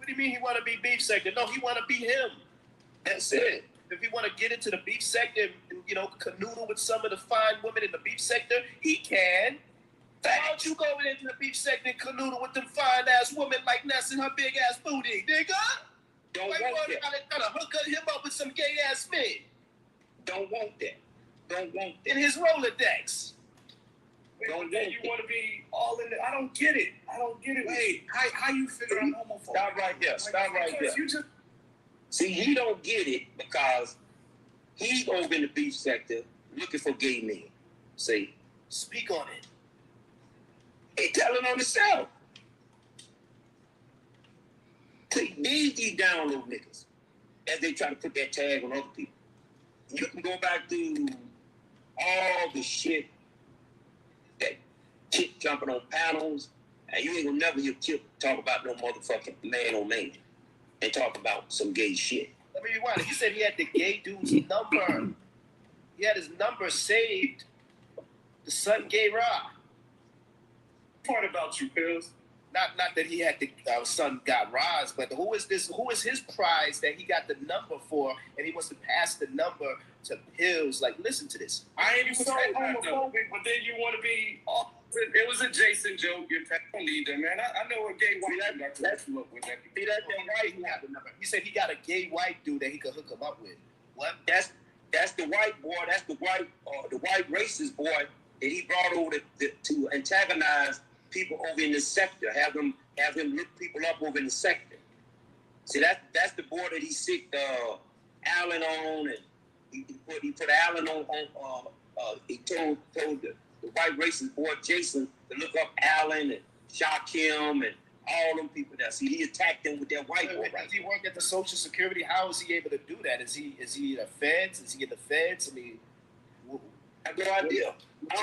do you mean he want to be beef sector? No, he want to be him. That's it. If he want to get into the beef sector and canoodle with some of the fine women in the beef sector, he can. Why don't you go into the beef sector and canoodle with them fine ass women like Ness and her big ass booty, nigga? Don't want that. Trying to hook him up with some gay ass men. Don't want that. Don't want that. In his Rolodex. Don't want that. You want to be all in I don't get it. Wait, how you figure I'm homophobic? Stop right there. You just... See, he don't get it because he over in the beef sector looking for gay men. See? Speak on it. He telling on himself. These download niggas as they try to put that tag on other people. You can go back to all the shit that Chip jumping on panels, and you ain't gonna never hear Chip talk about no motherfucking man on man and talk about some gay shit. Let me rewind. He said he had the gay dude's number. He had his number saved. The son Gay Rock. Part about you, Pills. Not that he had the son got Roz, but who is this? Who is his prize that he got the number for, and he wants to pass the number to Pills? Like, listen to this. I ain't even saying homophobic, but then you want to be. It was a Jason joke. You don't need them, man. I know a gay white dude I could hook you up with. That right. He had the number. He said he got a gay white dude that he could hook him up with. What? That's the white boy. That's the white racist boy that he brought over to antagonize people over in the sector, have him look people up over in the sector. See, that's the boy that he sicked Allen on, and he put Allen on. He told the white racist boy Jason to look up Allen and Shaquem and all them people there. See, he attacked them with that white boy. Does he work at the Social Security? How is he able to do that? Is he in the feds? Is he in the feds? I mean, I have no idea. I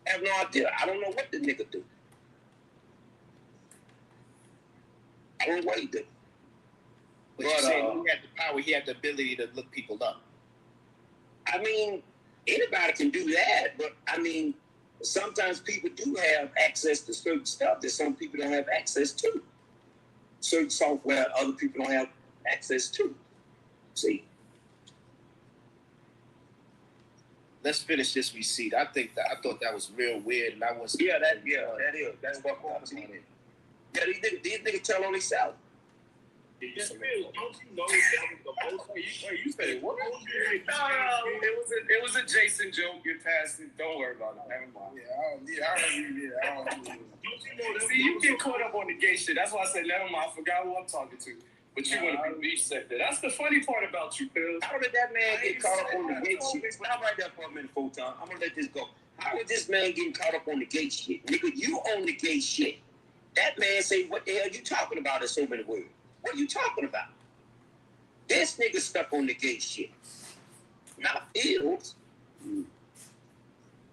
have no idea. I don't know what the nigga do. I don't know what he do. But you're saying he had the power, he had the ability to look people up. I mean, anybody can do that, but I mean, sometimes people do have access to certain stuff that some people don't have access to. Certain software other people don't have access to. See? Let's finish this receipt. I thought that was real weird, and I was. Yeah, that is. That's what I'm saying. Yeah, these niggas tell on themselves. Don't you know that was the most? You said what? It was a Jason joke. Get past it. Don't worry about it. Never mind. I don't. Don't you know that? See, you get caught up on the gay shit. That's why I said never mind. I forgot who I'm talking to. But you want to be beef sector. That's the funny part about you, Pills. How did that man get caught up on the gay shit? I'll write that for a minute, full time. I'm gonna let this go. How is this man getting caught up on the gay shit? Nigga, you own the gay shit. That man say, what the hell you talking about in so many words? What are you talking about? This nigga stuck on the gay shit. Not Fields.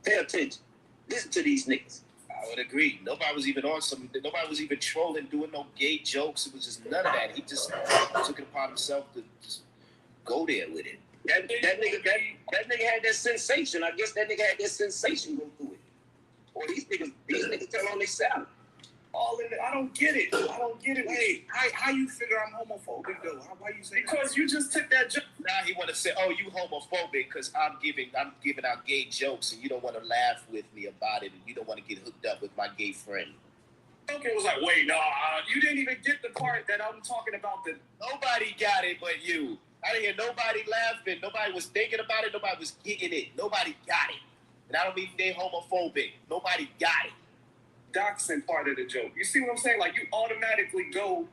Pay attention. Listen to these niggas. I would agree. Nobody was even trolling, doing no gay jokes. It was just none of that. He just took it upon himself to just go there with it. That nigga had that sensation. I guess that nigga had that sensation go through it. Or these niggas tell on themselves. All in it. I don't get it. Wait, how you figure I'm homophobic though? Why you say because that? You just took that joke. Now he want to say, oh, you homophobic because I'm giving out gay jokes and you don't want to laugh with me about it and you don't want to get hooked up with my gay friend. Okay, it was like, wait, no, you didn't even get the part that I'm talking about. That nobody got it but you. I didn't hear nobody laughing. Nobody was thinking about it. Nobody was getting it. Nobody got it. And I don't mean they homophobic. Nobody got it. Doxing part of the joke. You see what I'm saying? Like, you automatically go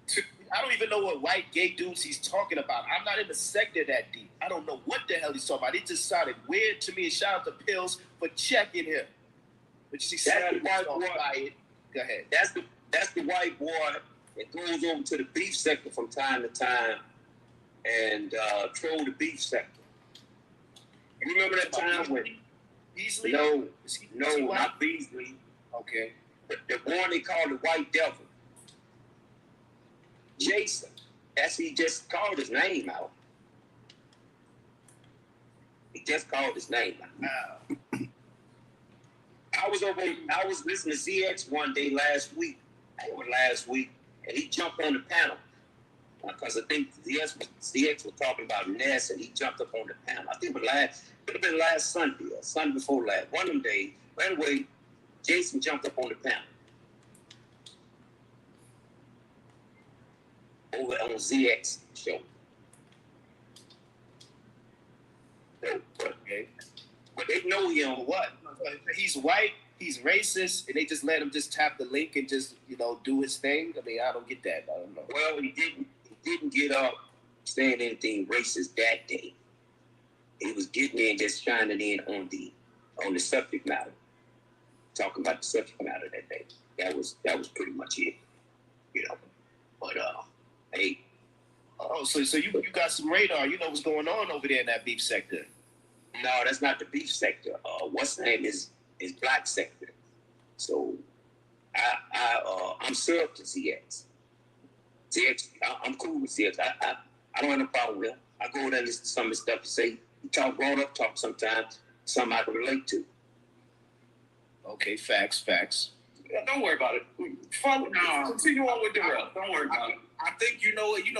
to... I don't even know what white gay dudes he's talking about. I'm not in the sector that deep. I don't know what the hell he's talking about. It just sounded weird to me. And shout out to Pills for checking him. But you see, That's the white boy. Go ahead. That's the white boy that goes over to the beef sector from time to time and troll the beef sector. You remember that time when Beasley? No, Is he not white? Beasley. Okay. The one they called the White Devil. Jason. That's he just called his name out. He just called his name out. I was listening to ZX one day last week. I think it was last week, and he jumped on the panel. Because I think ZX was talking about Ness, and he jumped up on the panel. I think it could have been last Sunday or Sunday before last. One of them days. But anyway, Jason jumped up on the panel. Over on ZX show. So, okay. But they know him. What? He's white, he's racist, and they just let him just tap the link and just, do his thing? I mean, I don't get that. I don't know. Well, he didn't get up saying anything racist that day. He was getting in, just shining in on the subject matter. Talking about the subject matter that day. That was pretty much it. But hey. Oh, so you got some radar. You know what's going on over there in that beef sector. No, that's not the beef sector. What's the name is black sector. So I'm served to ZX. ZX, I'm cool with ZX. I don't have no problem with him. I go there and listen to some of the stuff you say. You talk grown up talk sometimes, something I can relate to. Okay, facts. Yeah, don't worry about it. Continue on with the rest. Don't worry about it. I think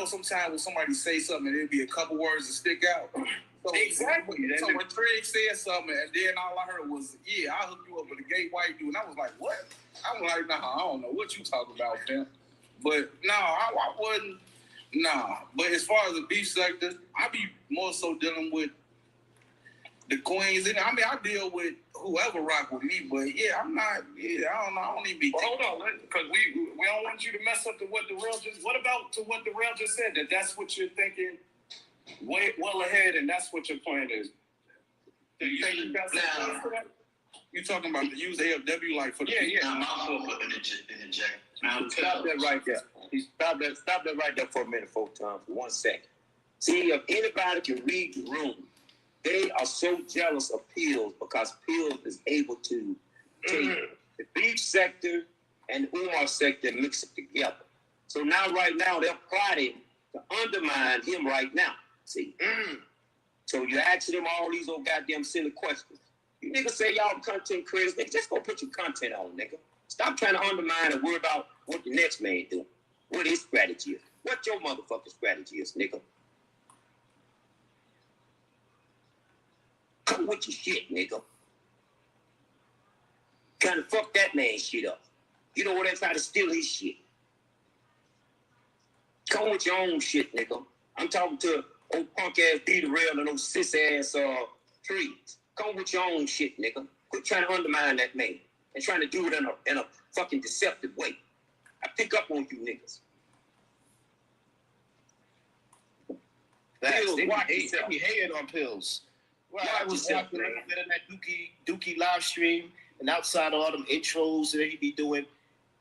sometimes when somebody say something, there'll be a couple words that stick out. So, Exactly. So when Trey said something, and then all I heard was, "Yeah, I'll hook you up with a gay white dude," and I was like, "What?" I was like, "Nah, I don't know what you talking about, fam." But no, I wouldn't. Nah. But as far as the beef sector, I be more so dealing with the queens. And I mean, I deal with whoever rock with me, but yeah, I'm not. Yeah, I don't know. I don't even be. Well, hold on, because we don't want you to mess up to what the real just. What about to what the real just said? That's what you're thinking. Way well ahead, and that's what your plan is. Do you think you got something for that? You talking about the use AFW like for the Stop that right there. Stop that right there for a minute, folks. For 1 second. See, if anybody can read the room, they are so jealous of Pills because Pills is able to take the beef sector and the Umar sector and mix it together. So right now, they're plotting to undermine him right now. See? So you're asking them all these old goddamn silly questions. You niggas say y'all content creators, nigga, just go put your content on, nigga. Stop trying to undermine and worry about what the next man doing. What his strategy is. What your motherfucking strategy is, nigga. Come with your shit, nigga. Trying to fuck that man's shit up. You know what? They try to steal his shit. Come with your own shit, nigga. I'm talking to old punk ass D-Rail and those cis ass trees. Come with your own shit, nigga. Quit trying to undermine that man and trying to do it in a fucking deceptive way. I pick up on you niggas. They be hating on Pills. Well, I was watching a little bit of that Dookie live stream, and outside of all them intros that he be doing,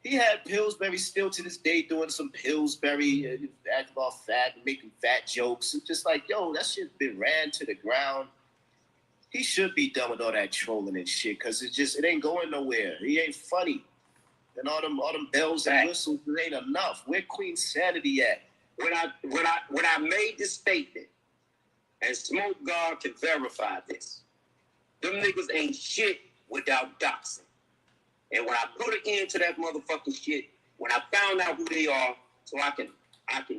he had Pillsbury still to this day doing some Pillsbury, acting all fat, making fat jokes. It's just like, yo, that shit's been ran to the ground. He should be done with all that trolling and shit, because it ain't going nowhere. He ain't funny. And all them bells and whistles, it ain't enough. Where Queen Sanity at? When I made this statement, and Smoke God can verify this, them niggas ain't shit without doxing. And when I put an end to that motherfucking shit, when I found out who they are, so I can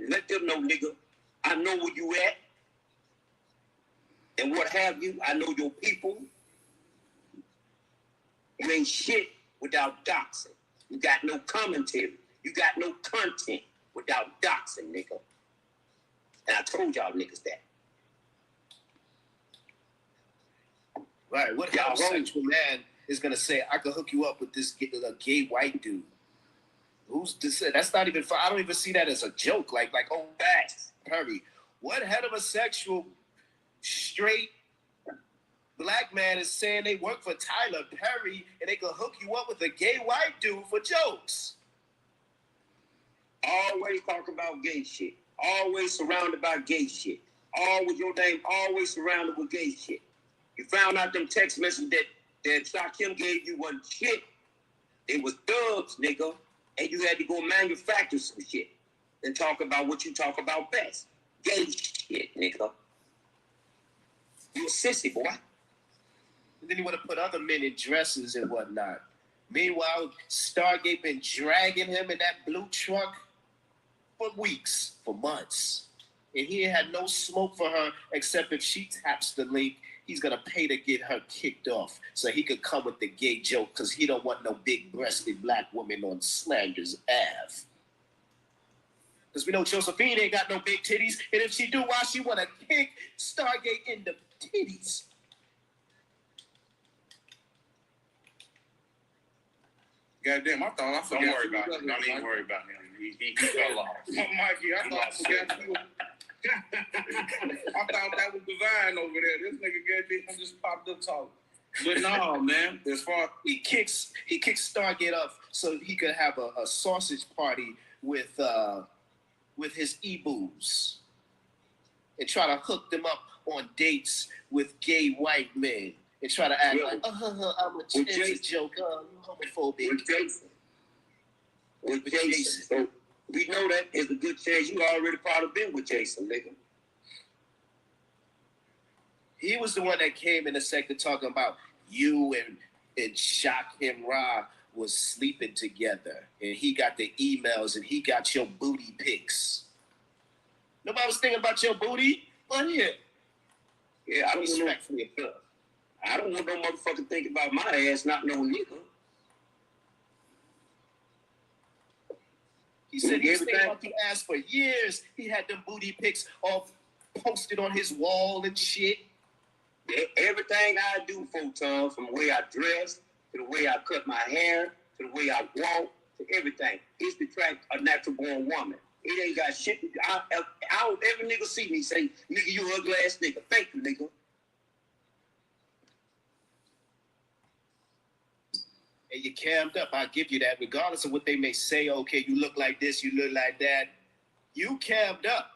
let them know, nigga, I know where you at, and what have you. I know your people. You ain't shit without doxing. You got no commentary. You got no content without doxing, nigga. And I told y'all niggas that. Right. What heterosexual man is gonna say, I could hook you up with this gay white dude? Who's this? That's not even fun. I don't even see that as a joke. Like, oh, that's Perry. What heterosexual, straight black man is saying they work for Tyler Perry and they could hook you up with a gay white dude for jokes? Always talk about gay shit. Always surrounded by gay shit. Always your name always surrounded with gay shit. You found out them text messages that Shaquem gave you wasn't shit. It was dubs, nigga. And you had to go manufacture some shit and talk about what you talk about best. Gay shit, nigga. You a sissy, boy. And then you want to put other men in dresses and whatnot. Meanwhile, Stargate been dragging him in that blue truck for weeks, for months. And he had no smoke for her except if she taps the link, he's going to pay to get her kicked off so he could come with the gay joke because he don't want no big-breasted black woman on Slanders Ave. Because we know Josephine ain't got no big titties, and if she do, why she want to kick Stargate in the titties? Goddamn, I forgot. Don't worry about him. Don't even worry about him. He fell off. Mikey, I thought I forgot you. I thought that was Divine over there. This nigga goddamn just popped up talking. But no, man. As far he kicks Stargate up so he could have a sausage party with his e-boos and try to hook them up on dates with gay white men and try to act like, I'm a joke, you homophobic. With Jason. So we know that there's a good chance you already probably been with Jason, nigga. He was the one that came in the sector talking about you and Shock and Ra was sleeping together. And he got the emails and he got your booty pics. Nobody was thinking about your booty on here. Yeah, I don't want no motherfucker thinking about my ass, not no nigga. He said he was thinking about the ass for years. He had them booty pics all posted on his wall and shit. Everything I do, Photon, from the way I dress, to the way I cut my hair, to the way I walk, to everything, is to attract a natural born woman. It ain't got shit. Every nigga see me say, nigga, you ugly ass nigga. Thank you, nigga. And you cammed up. I'll give you that. Regardless of what they may say, okay, you look like this, you look like that. You cammed up.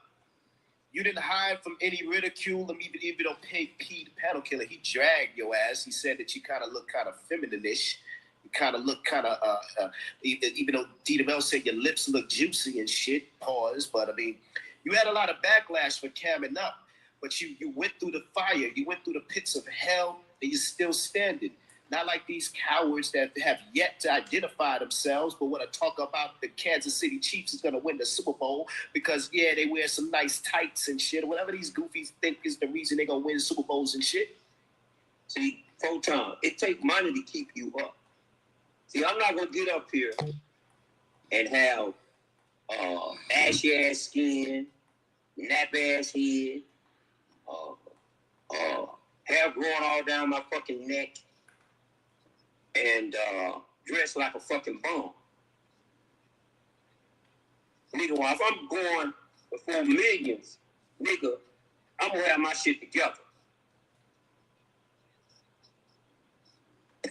You didn't hide from any ridicule, and even though Pete, the panel killer, he dragged your ass. He said that you kind of look kind of feminine-ish. You kind of look kind of, even though Dita Bell said your lips look juicy and shit, pause. But, I mean, you had a lot of backlash for camming up. But you went through the fire. You went through the pits of hell, and you're still standing. Not like these cowards that have yet to identify themselves, but want to talk about the Kansas City Chiefs is going to win the Super Bowl because, yeah, they wear some nice tights and shit, or whatever these goofies think is the reason they're going to win Super Bowls and shit. See, Photon, it takes money to keep you up. See, I'm not going to get up here and have ashy-ass skin, nap-ass head, hair growing all down my fucking neck, and dress like a fucking bum. Nigga, well, if I'm going before millions, nigga, I'm gonna have my shit together.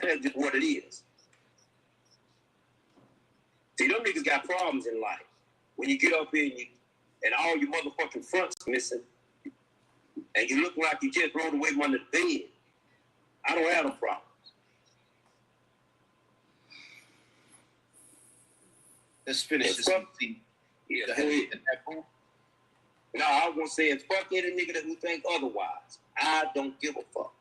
That's just what it is. See, them niggas got problems in life. When you get up here and all your motherfucking fronts missing, and you look like you just rolled away from under the bed, I don't have no problem. Let's finish this. Yeah, go ahead. No, I was gonna say it's fuck any nigga that who think otherwise. I don't give a fuck.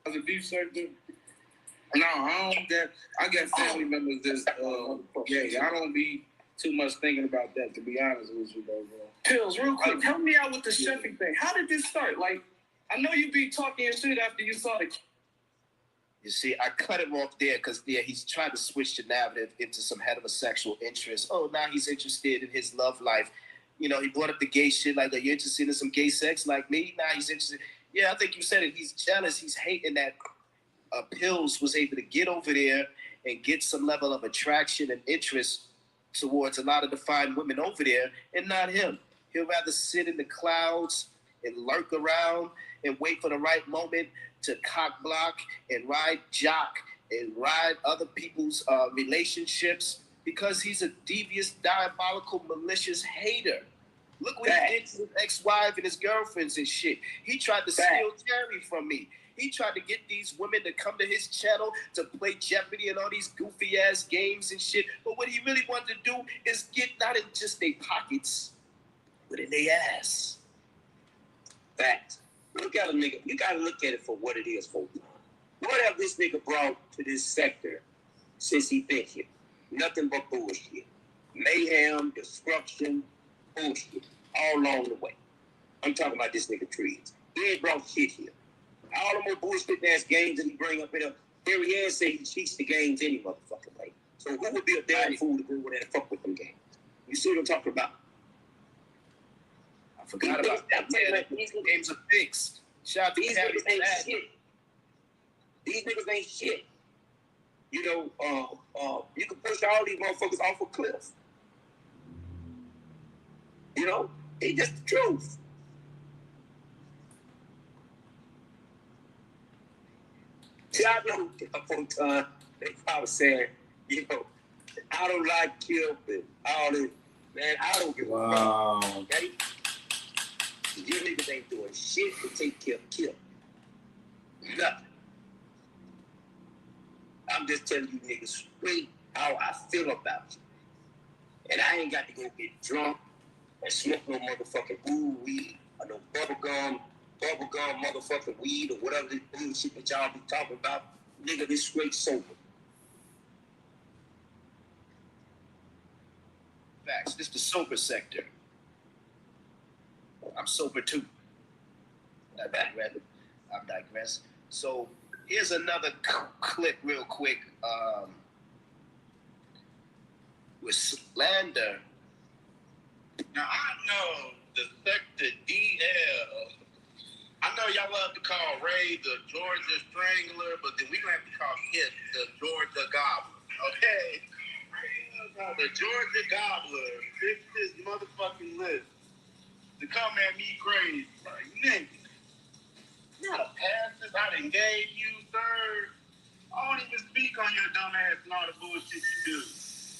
As a beef surgeon, no, I got family members that's gay. I don't be too much thinking about that, to be honest with you, bro. Pills, real quick, help me out with the chefing thing. How did this start? Like, I know you be talking your shit after you saw the. You see, I cut him off there because he's trying to switch the narrative into some heterosexual interest. Oh, now he's interested in his love life. You know, he brought up the gay shit, like, are you interested in some gay sex like me? Nah, he's interested. Yeah, I think you said it. He's jealous. He's hating that Pills was able to get over there and get some level of attraction and interest towards a lot of the fine women over there, and not him. He'll rather sit in the clouds and lurk around and wait for the right moment to cock block and ride jock and ride other people's relationships because he's a devious, diabolical, malicious hater. Look what he did to his ex-wife and his girlfriends and shit. He tried to steal Terry from me. He tried to get these women to come to his channel to play Jeopardy and all these goofy-ass games and shit. But what he really wanted to do is get not in just their pockets, but in their ass. Facts. Look at a nigga. You gotta look at it for what it is, folks. What have this nigga brought to this sector since he been here? Nothing but bullshit. Mayhem, destruction, bullshit. All along the way. I'm talking about this nigga Trees. He ain't brought shit here. All the more bullshit ass games that he bring up in there, here he is say he cheats the games any motherfucking way. So who would be a damn fool to go over there and fuck with them games? You see what I'm talking about? I forgot about that. Yeah, these games are fixed. Shout out to these niggas ain't shit. These niggas ain't shit. You know, you can push all these motherfuckers off a cliff. You know, it's just the truth. See, I know Photon, they probably saying, you know, I don't like Kill and all this. Man, I don't give a fuck. Okay? These niggas ain't doing shit to take care of Kill. Nothing. I'm just telling you niggas straight how I feel about you. And I ain't got to go get drunk and smoke no motherfucking weed or no bubblegum motherfucking weed or whatever this bullshit that y'all be talking about. Nigga, this straight sober. Facts. This the sober sector. I'm sober too. I digress. So here's another clip real quick. With Slander. Now I know the sector DL. I know y'all love to call Ray the Georgia Strangler, but then we gonna have to call Kit the Georgia Gobbler. Okay? The Georgia Gobbler fixed his motherfucking list to come at me crazy. Like, nigga, you gotta pass this. I done gave you, sir. I don't even speak on your dumb ass and all the bullshit you do.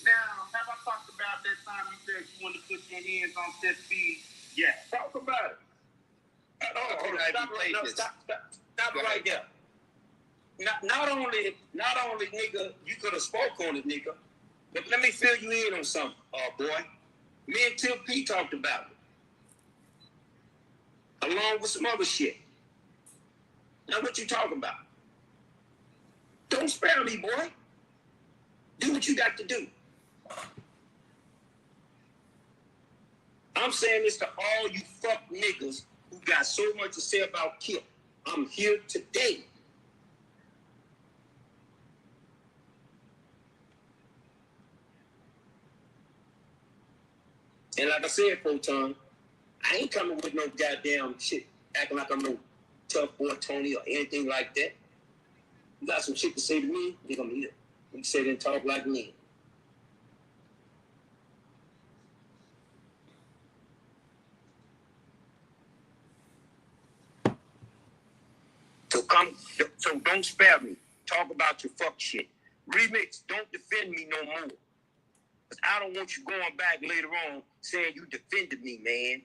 Now, have I talked about that time you said you wanted to put your hands on Seth B? Yeah. Talk about it. Stop right there. Not only, nigga, you could have spoke on it, nigga. But let me fill you in on something, boy. Me and Tim P talked about it, along with some other shit. Now, what you talking about? Don't spare me, boy. Do what you got to do. I'm saying this to all you fuck niggas who got so much to say about Kip. I'm here today. And like I said, Photon, I ain't coming with no goddamn shit, acting like I'm no tough boy Tony or anything like that. You got some shit to say to me, nigga, I'm here. You can sit and talk like me. So don't spare me. Talk about your fuck shit. Remix, don't defend me no more. Because I don't want you going back later on saying you defended me, man.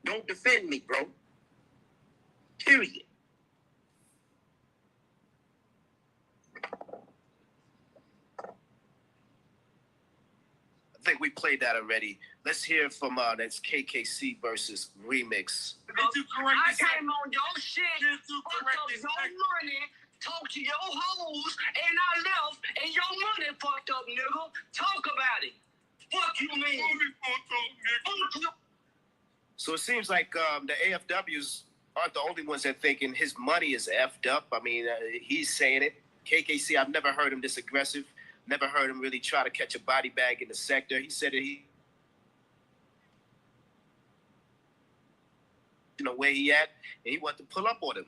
Don't defend me, bro. Period. I think we played that already. Let's hear from that's KKC versus Remix. I came on your shit, fucked up your money, talked to your hoes, and I left, and your money fucked up, nigga. Talk about it. Fuck you, man. So it seems like the AFWs aren't the only ones that thinking his money is effed up. I mean, he's saying it. KKC, I've never heard him this aggressive. Never heard him really try to catch a body bag in the sector. He said that where he at, and he wanted to pull up on him.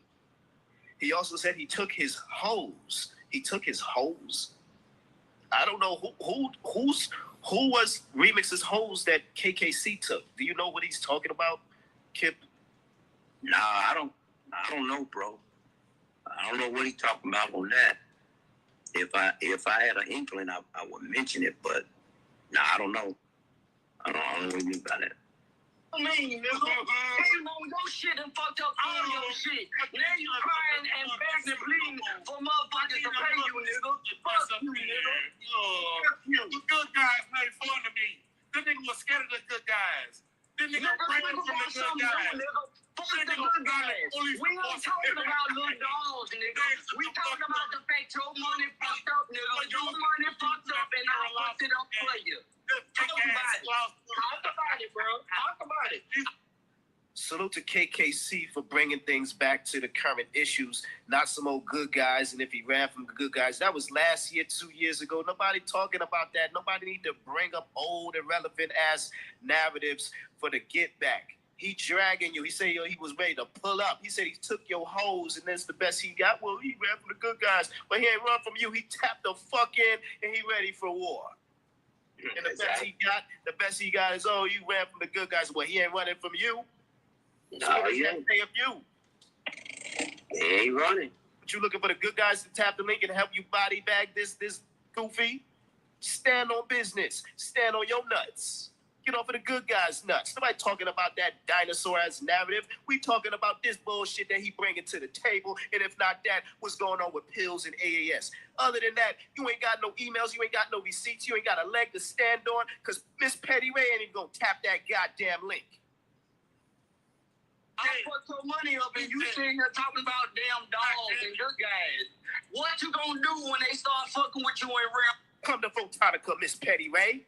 He also said he took his hose. He took his hose. I don't know who was Remix's hose that KKC took. Do you know what he's talking about, Kip? Nah, I don't know, bro. I don't know what he's talking about on that. If I had an inkling, I would mention it, but nah, I don't know. I don't know what you mean by that. I mean, nigga, came on your shit and fucked up all your shit. Now you crying and begging and pleading for motherfuckers to pay you, nigga. Fuck you, nigga. The good guys made fun of me. The nigga was scared of the good guys. The nigga ran from the good guys. Fuck the good guys. We ain't talking about little dogs, nigga. We talking about the fact your money fucked up, nigga. Your money fucked up and I fucked it up for you. Talk about it. Talk about it, bro. Talk about it. Salute to KKC for bringing things back to the current issues, not some old good guys. And if he ran from the good guys, that was last year, 2 years ago. Nobody talking about that. Nobody need to bring up old, irrelevant ass narratives for the get back. He dragging you. He said he was ready to pull up. He said he took your hose and that's the best he got. Well, he ran from the good guys, but he ain't run from you. He tapped the fuck in and he ready for war. And the best he got is, oh, you ran from the good guys. Well, he ain't running from you. No, he ain't. Say of you. He ain't running. But you looking for the good guys to tap the link and help you body bag this goofy? Stand on business. Stand on your nuts. Get off of the good guys' nuts. Nobody talking about that dinosaur-ass narrative. We talking about this bullshit that he bringing to the table. And if not that, what's going on with pills and AAS? Other than that, you ain't got no emails. You ain't got no receipts. You ain't got a leg to stand on because Miss Petty Ray ain't even going to tap that goddamn link. I put your money up and you sitting here talking about damn dogs and good guys. What you gonna do when they start fucking with you in real? Come to Photonica, Miss Petty Ray.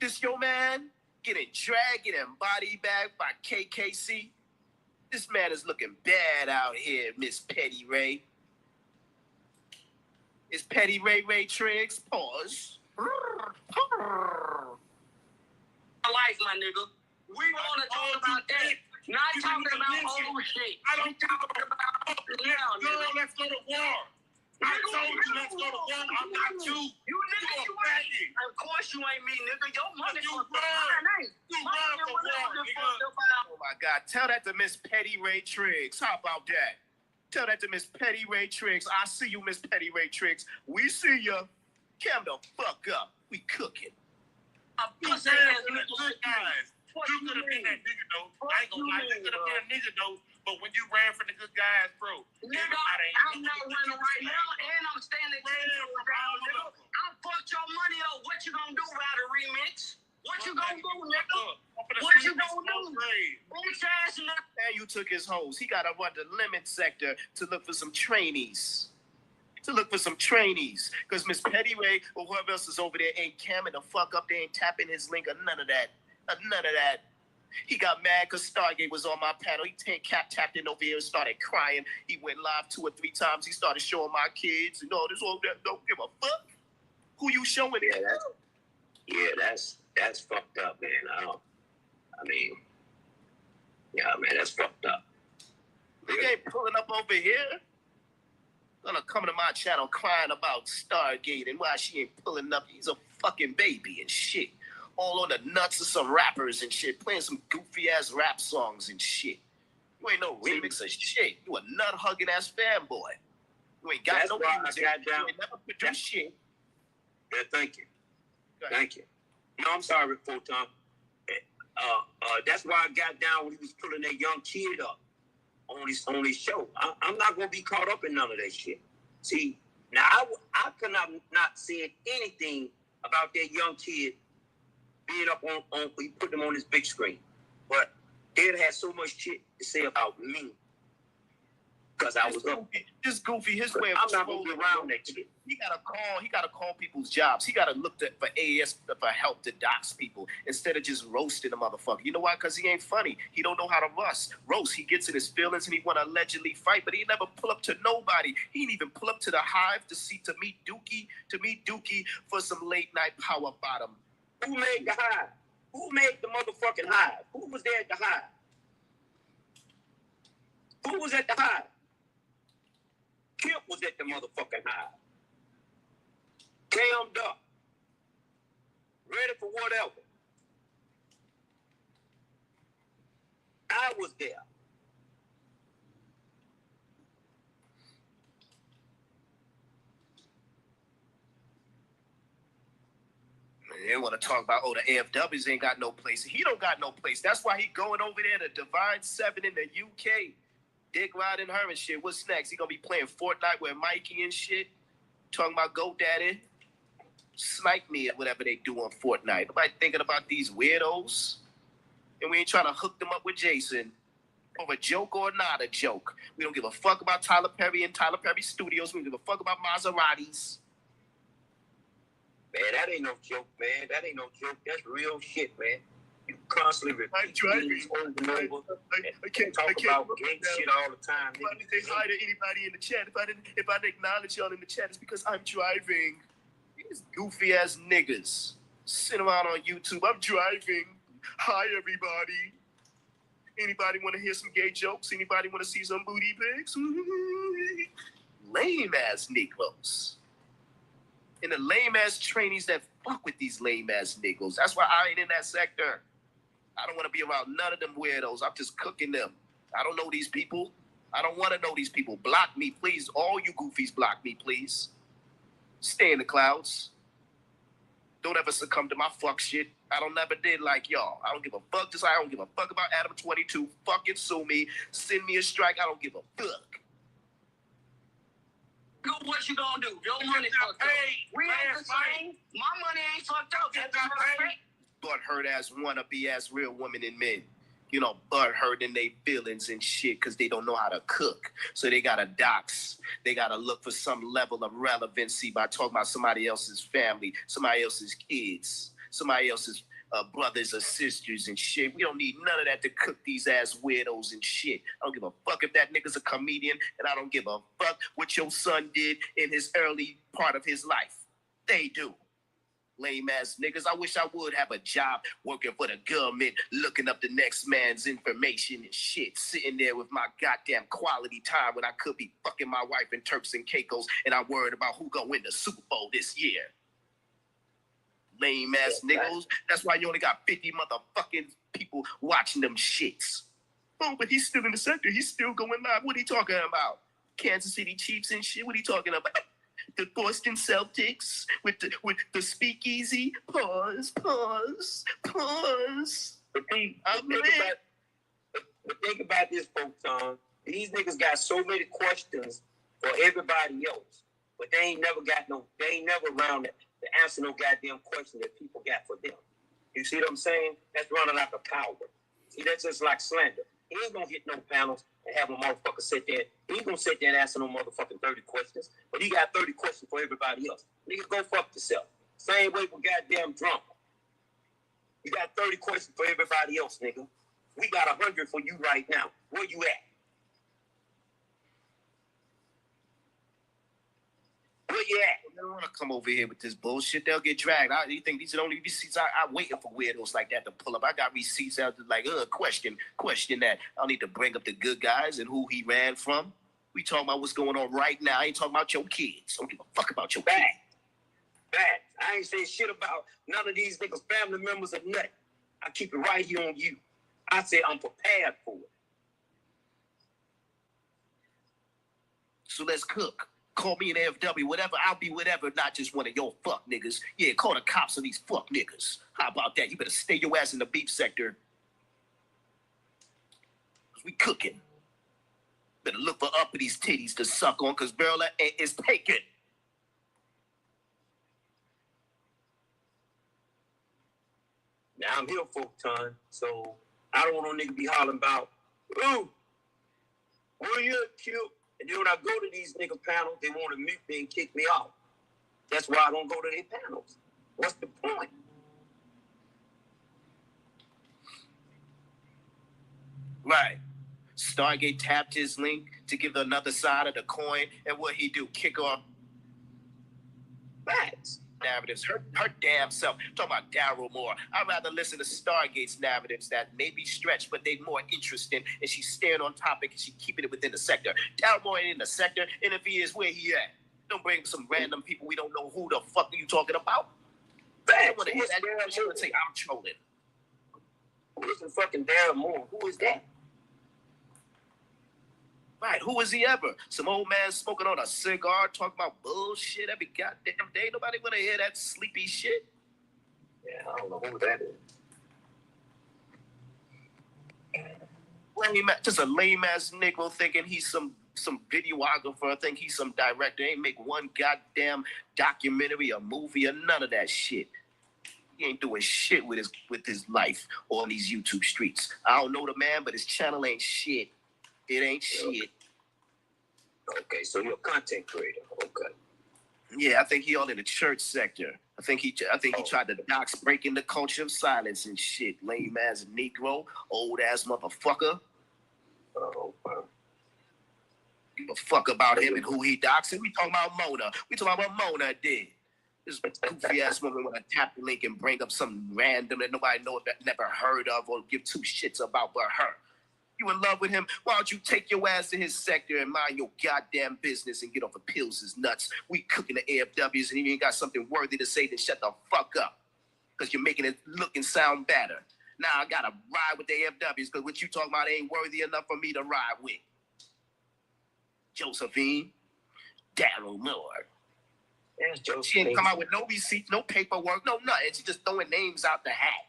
This your man getting dragged and body bagged by KKC. This man is looking bad out here, Miss Petty Ray. Is Petty Ray Triggs? Pause. Life, my nigga. We want to talk about that. Not talking about old shit. I don't talk about now, nigga. Let's go to war. I told you let's go to war. I'm not you. You nigga, you ain't. Of course you ain't me, nigga. Your money fucked up. You run for war, nigga. Oh my God. Tell that to Miss Petty Ray Triggs. How about that? Tell that to Miss Petty Ray Triggs. I see you, Miss Petty Ray Triggs. We see you. Cam the fuck up. We cooking. You ran from the good guys. You could have been that nigga though. I ain't gonna lie, you could have been a nigga though. But when you ran from the good guys, bro, nigga, I'm not running right now, and I'm standing there. I fucked your money up. What you gonna do about a remix? What you gonna do, nigga? What you gonna do? Bitch ass nigga. And you took his hose. He gotta run the limit sector to look for some trainees. Because Miss Petty Ray or whoever else is over there ain't camming the fuck up. They ain't tapping his link or none of that. He got mad because Stargate was on my panel. He tapped in over here and started crying. He went live 2 or 3 times. He started showing my kids and all this, all that. Don't give a fuck. Who you showing it? That's fucked up, man. That's fucked up. He ain't pulling up over here. Gonna come to my channel crying about Stargate and why she ain't pulling up. He's a fucking baby and shit. All on the nuts of some rappers and shit, playing some goofy ass rap songs and shit. You ain't no remix of shit. You a nut hugging ass fanboy. You ain't got no music. You ain't never produced shit. Yeah, thank you. Thank you. No, I'm sorry, Photon. That's why I got down when he was pulling that young kid up on his show. I'm not gonna be caught up in none of that shit. See, now I could not said anything about that young kid being up on he put them on his big screen. But Ed had so much shit to say about me. Because I was up. This goofy, his way of I'm not gonna be around that shit. He gotta call people's jobs. He gotta look for AAS for help to dox people instead of just roasting a motherfucker. You know why? Because he ain't funny. He don't know how to roast. He gets in his feelings and he wanna allegedly fight, but he never pull up to nobody. He didn't even pull up to the Hive to meet Dookie for some late night power bottom. Who made the Hive? Who made the motherfucking Hive? Who was there at the Hive? Who was at the high? Kip was at the motherfucking high. Cammed up. Ready for whatever. I was there. They want to talk about, oh, the AFWs ain't got no place. He don't got no place. That's why he going over there to Divine 7 in the UK. Dick riding her and shit. What's next? He gonna be playing Fortnite with Mikey and shit? Talking about GoDaddy? Snipe me at whatever they do on Fortnite. Nobody thinking about these weirdos? And we ain't trying to hook them up with Jason. Over a joke or not a joke. We don't give a fuck about Tyler Perry and Tyler Perry Studios. We don't give a fuck about Maseratis. Man, that ain't no joke, man. That ain't no joke. That's real shit, man. You constantly repeat things over and over. I can't talk about gang shit all the time. If I didn't say hi to anybody in the chat, if I didn't acknowledge y'all in the chat, it's because I'm driving. These goofy ass niggas sitting around on YouTube. I'm driving. Hi, everybody. Anybody want to hear some gay jokes? Anybody want to see some booty pics? Lame ass Negroes. And the lame ass trainees that fuck with these lame ass niggas. That's why I ain't in that sector. I don't want to be around none of them weirdos. I'm just cooking them. I don't know these people. I don't want to know these people. Block me, please. All you goofies, block me, please. Stay in the clouds. Don't ever succumb to my fuck shit. I don't never did like y'all. I don't give a fuck. Just I don't give a fuck about Adam 22. Fucking sue me. Send me a strike. I don't give a fuck. What you gonna do? Your money fucked up. We ain't the same. My money ain't fucked up. Butthurt ass wannabe ass real women and men. You know, butthurt in their feelings and shit because they don't know how to cook. So they gotta dox. They gotta look for some level of relevancy by talking about somebody else's family, somebody else's kids, somebody else's brothers or sisters and shit. We don't need none of that to cook these ass weirdos and shit. I don't give a fuck if that nigga's a comedian, and I don't give a fuck what your son did in his early part of his life. They do. Lame ass niggas. I wish I would have a job working for the government, looking up the next man's information and shit, sitting there with my goddamn quality time when I could be fucking my wife in Turks and Caicos and I'm worried about who gonna win the Super Bowl this year. Lame ass niggas. That's why you only got 50 motherfucking people watching them shits. Oh, but he's still in the sector. He's still going live. What are you talking about? Kansas City Chiefs and shit? What are you talking about? The Boston Celtics with the speakeasy. Pause. But think about this, folks. These niggas got so many questions for everybody else, but they ain't never around it to answer no goddamn question that people got for them. You see what I'm saying? That's running out of power. See, that's just like slander. He ain't gonna hit no panels and have a motherfucker sit there. He ain't gonna sit there and answer no motherfucking 30 questions. But he got 30 questions for everybody else. Nigga, go fuck yourself. Same way with goddamn Trump. You got 30 questions for everybody else, nigga. We got 100 for you right now. Where you at? Where you at? They don't want to come over here with this bullshit. They'll get dragged. You think these are the only receipts? I waiting for weirdos like that to pull up. I got receipts out like, question that. I don't need to bring up the good guys and who he ran from. We talking about what's going on right now. I ain't talking about your kids. I don't give a fuck about your kids. Bad. I ain't saying shit about none of these niggas' family members or nothing. I keep it right here on you. I say I'm prepared for it. So let's cook. Call me an AFW, whatever. I'll be whatever, not just one of your fuck niggas. Yeah, call the cops on these fuck niggas. How about that? You better stay your ass in the beef sector. Because we cooking. Better look for uppity titties to suck on, because Berla is taken. Now I'm here, folk time, so I don't want no nigga be hollering about, ooh, where you cute? And then when I go to these nigga panels, they want to mute me and kick me off. That's why I don't go to their panels. What's the point? Right. Stargate tapped his link to give another side of the coin, and what he do? Kick off. Facts. narratives. Her damn self. Talking about Daryl Moore. I'd rather listen to Stargate's narratives that may be stretched, but they more interesting, and she's staying on topic and she's keeping it within the sector. Daryl Moore ain't in the sector, and if he is, where he at? Don't bring some random people we don't know who the fuck are you talking about. I don't want to hear that. She would say I'm trolling. Who's the fucking Daryl Moore? Who is that? Right, who is he ever? Some old man smoking on a cigar, talking about bullshit every goddamn day. Nobody want to hear that sleepy shit. Yeah, I don't know who that is. Just a lame ass nigga thinking he's some videographer, think he's some director. Ain't make one goddamn documentary, a movie, or none of that shit. He ain't doing shit with his life on these YouTube streets. I don't know the man, but his channel ain't shit. It ain't shit. Okay, so you're a content creator. Okay. Yeah, I think he all in the church sector. I think he tried to dox breaking the culture of silence and shit. Lame ass Negro, old ass motherfucker. Oh, wow. Give a fuck about him and who he doxing. We talking about Mona. We talking about what Mona did. This goofy ass woman want to tap the link and bring up something random that nobody knows, that never heard of, or give two shits about but her. You in love with him? Why don't you take your ass to his sector and mind your goddamn business and get off of pills is nuts? We cooking the AFWs and you ain't got something worthy to say, then shut the fuck up. Because you're making it look and sound better. Now I gotta ride with the AFWs because what you talking about ain't worthy enough for me to ride with. Josephine, Daryl Moore. She ain't come out with no receipts, no paperwork, no nothing. She just throwing names out the hat.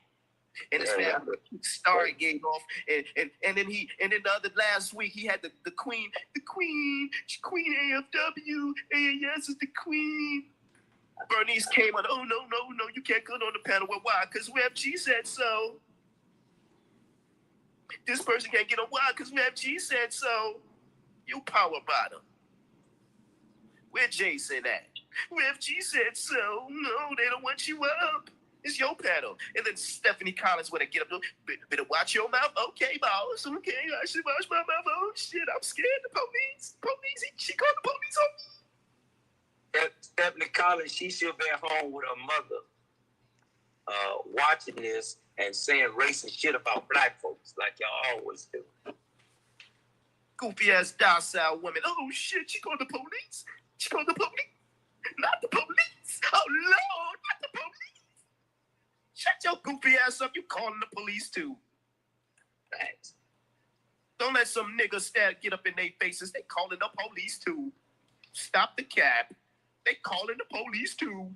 And his family Stargate off, and then the other last week he had the queen AFW, AAS is the queen. Bernice came on, oh no, you can't go on the panel. Well, why? Because WebG said so. This person can't get on, why? Because WebG said so. You power bottom. Where Jason at? WebG said so. No, they don't want you up. It's your panel. And then Stephanie Collins would get up to, better watch your mouth. Okay, boss. Okay, I should watch my mouth. Oh, shit, I'm scared. The police. She called the police on me. Stephanie Collins, she should be at home with her mother watching this and saying racist shit about black folks like y'all always do. Goofy ass docile woman. Oh, shit, she called the police. She called the police. Not the police. Oh, Lord, not the police. Shut your goofy ass up. You calling the police too. Thanks. Don't let some niggas get up in their faces. They calling the police too. Stop the cab. They calling the police too.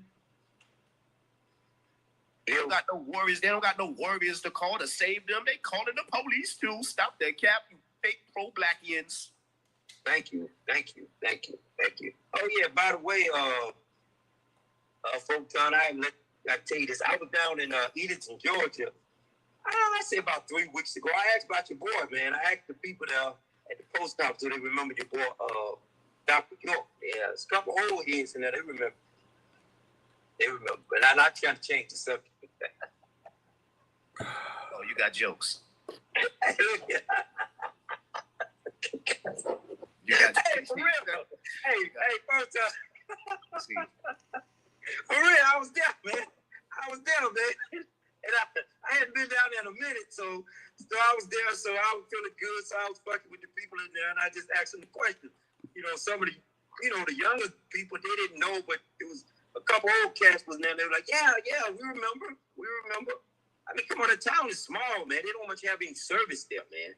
They don't got no worries. They don't got no warriors to call to save them. They calling the police too. Stop that cab, you fake pro-blackians. Thank you. Oh yeah, by the way, Photon, I tell you this. I was down in Edenton, Georgia. I say about 3 weeks ago. I asked about your boy, man. I asked the people there at the post office so they remember your boy, Dr. York. Yeah, there's a couple old heads in there. They remember. But I'm not trying to change the subject. Oh, you got jokes. Hey, for real, though. Hey, first time. For real, I was there, man. And I hadn't been down there in a minute, so I was there, so I was feeling good, so I was fucking with the people in there, and I just asked them the question. You know, some of the, the younger people, they didn't know, but it was a couple old cats was there, and they were like, yeah, we remember. I mean, come on, the town is small, man. They don't much have any service there, man.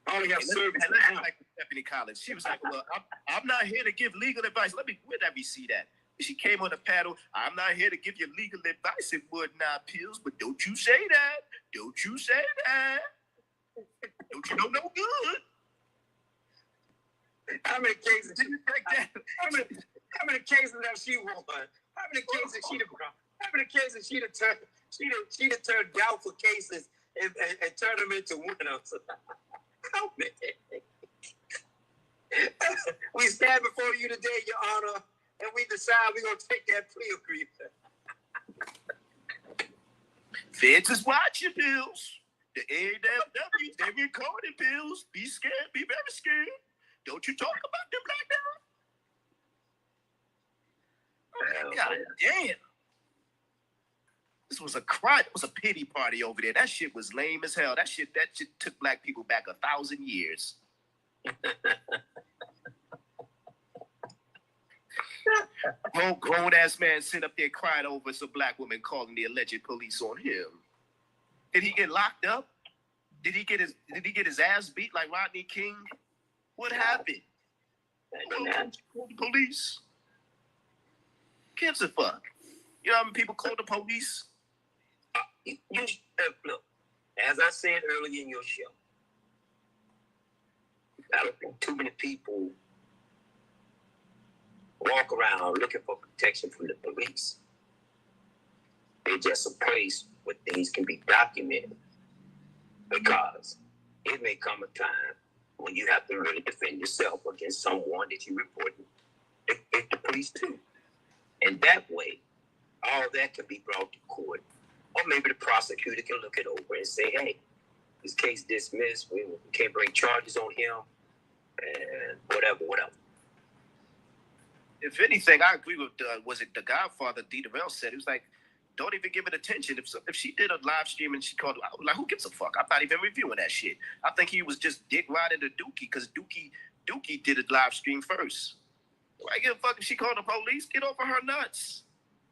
I only have service now. Like Stephanie Collins. She was like, well, I'm not here to give legal advice. Where did we see that? She came on the panel. I'm not here to give you legal advice. It would not pills, but don't you say that. Don't you say that. Don't you know no good. How many cases did you take that? How many cases have she won? How many cases she'd have turned doubtful cases and turned them into winners? How many? We stand before you today, Your Honor, and we decide we're going to take that plea agreement. Feds is watching pills. The AWWs, they recording pills. Be scared. Be very scared. Don't you talk about them like that. God damn. This was a crime. It was a pity party over there. That shit was lame as hell. That shit took black people back 1,000 years. Grown ass man sit up there crying over some black woman calling the alleged police on him. Did he get locked up? Did he get his ass beat like Rodney King? What happened? Police. Gives a fuck. You know how many people call the police? Look, as I said earlier in your show, I don't think too many people walk around looking for protection from the police. They're just a place where things can be documented, because it may come a time when you have to really defend yourself against someone that you report the police to. And that way, all that can be brought to court. Or maybe the prosecutor can look it over and say, hey, this case dismissed, we can't bring charges on him, and whatever. If anything, I agree with, was it The Godfather, D. Durrell said, he was like, don't even give it attention. If she did a live stream and she called, I was like, who gives a fuck? I'm not even reviewing that shit. I think he was just dick riding to Dookie, because Dookie did a live stream first. I give a fuck if she called the police. Get over her nuts.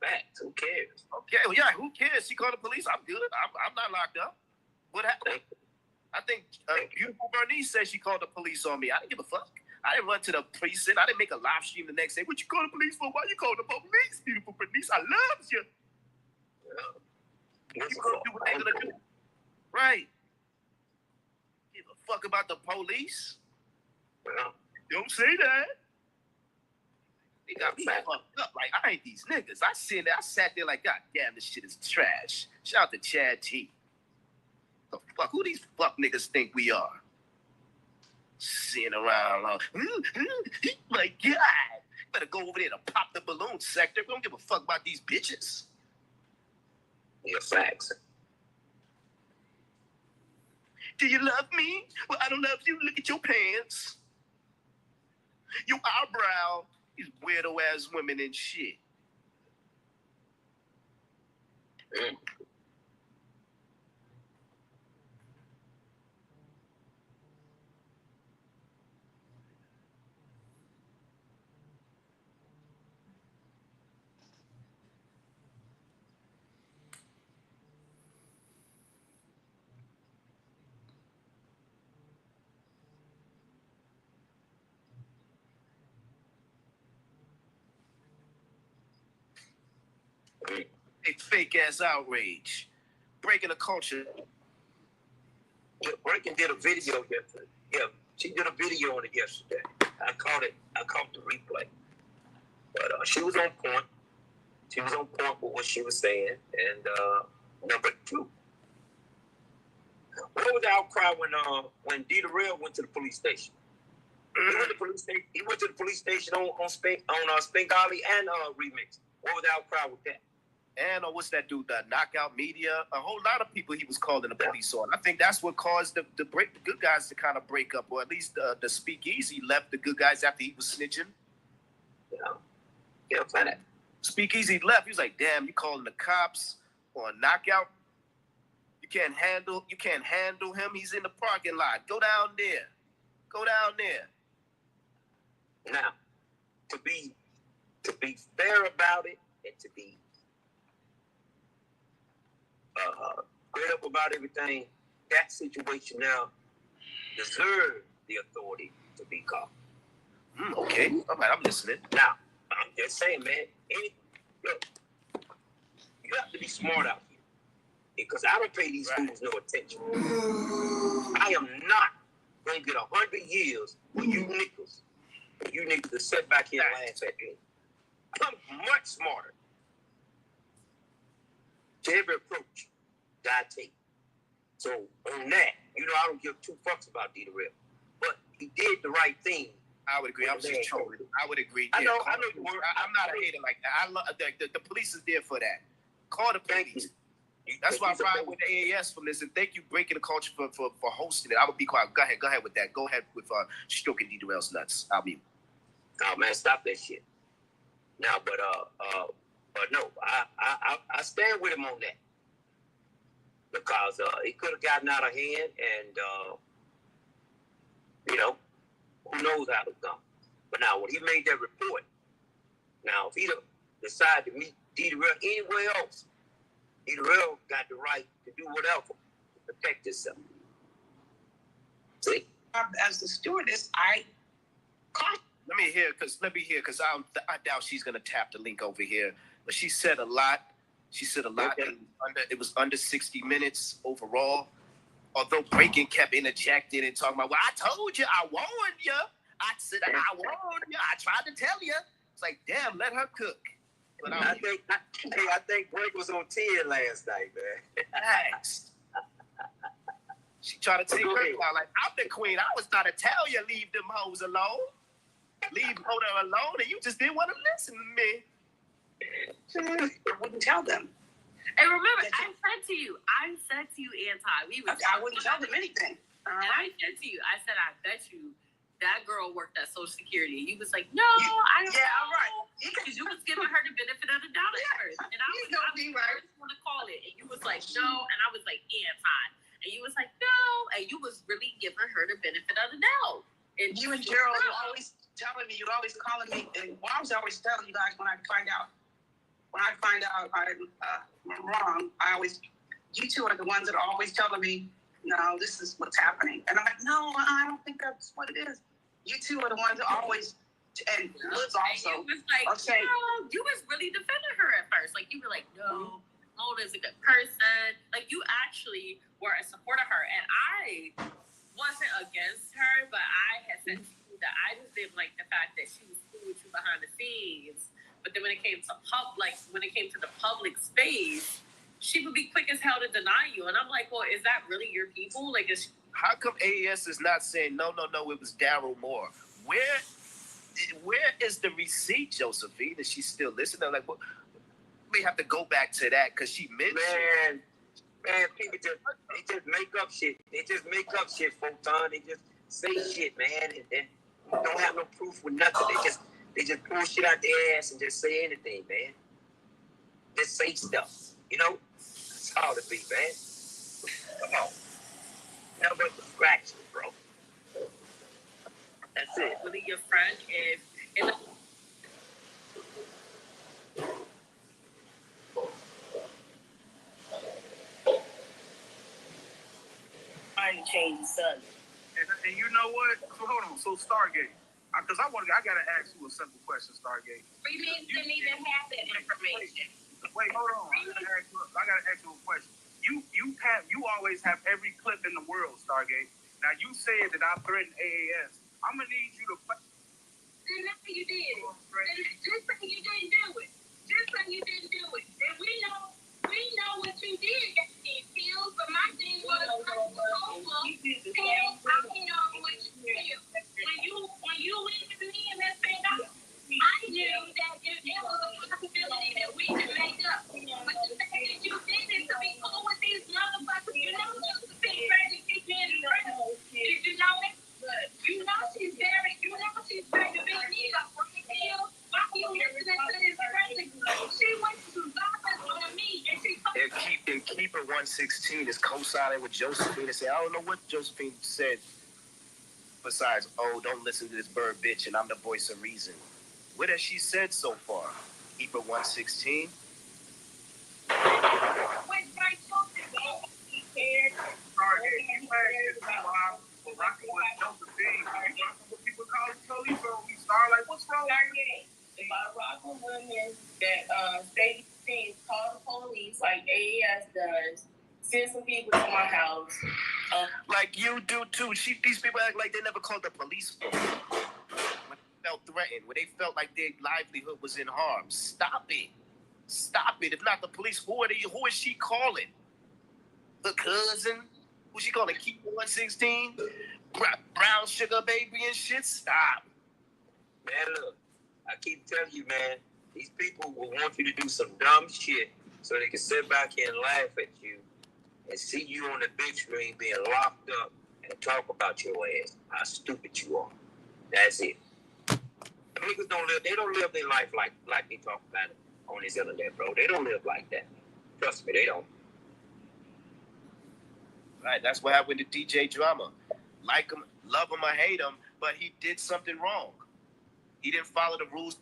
Facts. Who cares? Okay, well, yeah, who cares? She called the police. I'm good. I'm not locked up. What happened? I think Beautiful Bernice said she called the police on me. I didn't give a fuck. I didn't run to the precinct. I didn't make a live stream the next day. What you call the police for? Why you call the police, Beautiful Bernice? I love you. People gonna do what they're gonna do. Right. Give a fuck about the police? Don't say that. They got me fucked up. Like, I ain't these niggas. I sat there like, God damn, this shit is trash. Shout out to Chad T. The fuck? Who these fuck niggas think we are? Sitting around, my God. Better go over there to pop the balloon sector. We don't give a fuck about these bitches. Yeah, facts. Do you love me? Well, I don't love you. Look at your pants. Your eyebrow. These weirdo ass women and shit. Fake ass outrage. Breaking the culture. Yeah, Breaking did a video yesterday. Yeah, she did a video on it yesterday. I caught the replay. But she was on point. She was on point with what she was saying. And number two, what was the outcry when D. Durrell went to the police station? He went to the police station on Spengali and Remix. What was the outcry with that? And what's that dude, the Knockout Media? A whole lot of people he was calling the police on. I think that's what caused the good guys to kind of break up, or at least the Speakeasy left the good guys after he was snitching. Yeah, planet. Speakeasy left. He was like, "Damn, you calling the cops on Knockout? You can't handle him. He's in the parking lot. Go down there. Now, to be fair about it and to be great up about everything, that situation now deserves the authority to be called. Okay, all right, I'm listening. Now, I'm just saying, man, look, you have to be smart out here, because I don't pay these fools no attention. I am not going to get 100 years for you niggas to sit back here and laugh at me. I'm much smarter to every approach that I take. So on that, I don't give two fucks about D. Durrell. But he did the right thing. I would agree. I was just trolling. I would agree. I Yeah, know you were. I'm not a hater like that. I love the police is there for that. Call the police. That's why I'm riding with the AAS from this, and thank you, Breaking the Culture, for hosting it. I would be quiet. Go ahead with that. Go ahead with stroking D. Durrell's nuts. I'll be. Oh man, stop that shit. Now, but no, I stand with him on that. because it could have gotten out of hand, and you know, who knows how it's gone. But now, when he made that report, now if he decided to meet Dee Rail anywhere else, Dee Rail got the right to do whatever to protect himself. See? As the stewardess, Let me hear, because I doubt she's gonna tap the link over here. But she said a lot. Okay. It was under 60 minutes overall. Although Breaking kept interjecting and talking about, well, I told you, I warned you. I said, I warned you. I tried to tell you. It's like, damn, let her cook. But I think Break was on 10 last night, man. Thanks. She tried to take her out like, I'm the queen. I was trying to tell you, leave them hoes alone. Leave Hoda alone, and you just didn't want to listen to me. I wouldn't tell them. And remember, I said to you, Anti, I wouldn't tell them anything. And I said to you, I bet you that girl worked at Social Security. You was like, no, I don't know. Yeah, all right. Because you was giving her the benefit of the doubt at first. And I was first want to call it. And you was like, no. And I was like, Anti. And you was like, no. And you was really giving her the benefit of the doubt. And you and Gerald were always telling me, you're always calling me, and I was always telling you guys when I find out I'm wrong, you two are the ones that are always telling me, no, this is what's happening. And I'm like, no, I don't think that's what it is. You two are the ones that always, and Liz also. It was like, no, you was really defending her at first. Like, you were like, no, Mona's a good person. Like, you actually were a supporter of her. And I wasn't against her, but I had said to you that I just didn't like the fact that she was cool with you behind the scenes. But then when it came to the public space, she would be quick as hell to deny you. And I'm like, well, is that really your people? Like, how come AES is not saying no, it was Daryl Moore? Where is the receipt, Josephine? Is she still listening? I'm like, well, we have to go back to that because she mentioned. Man, people just make up shit. They just make up shit, Photon. They just say shit, man, and don't have no proof with nothing. They just pull shit out their ass and just say anything, man. Just say stuff, you know? That's how it be, man. Come on. Nothing but distraction, bro. That's it. Really your friend is in the trying to change the sun. And you know what? So hold on. So Stargate, because I gotta ask you a simple question, Stargate. We didn't even have that information. Wait, hold on. I gotta ask you a question. You always have every clip in the world, Stargate. Now you said that I threatened AAS. I'm gonna need you to. Then that's what you did. Just say you didn't do it. Just say you didn't do it. And we know what you did. Pills, but my thing was pills. I know what you did. When you went to me and that thing, I knew that there was a possibility that we could make up. But the fact that you did it to be cool with these motherfuckers, you know, just to be ready to kick me in the ground. Did you know it? You know she's very big need of pills. Why you listening to this crazy? She went to violence on me and she And Keeper 116 is co-signing with Josephine and say, I don't know what Josephine said besides, oh, don't listen to this bird bitch and I'm the voice of reason. What has she said so far? Keeper 116? What's wrong? By rocking women that state things, call the police like AES does, send some people to my house. Like you do too. These people act like they never called the police when they felt threatened, when they felt like their livelihood was in harm. Stop it. Stop it. If not the police, who is she calling? The cousin? Who she calling? Keeper 116? Brown sugar baby and shit? Stop. Man, look, I keep telling you, man, these people will want you to do some dumb shit so they can sit back here and laugh at you and see you on the big screen being locked up and talk about your ass, how stupid you are. That's it. Niggas they don't live their life like they talk about it on this internet, bro. They don't live like that. Trust me, they don't. Right, that's what happened to DJ Drama. Like him, love him, or hate him, but he did something wrong. He didn't follow the rules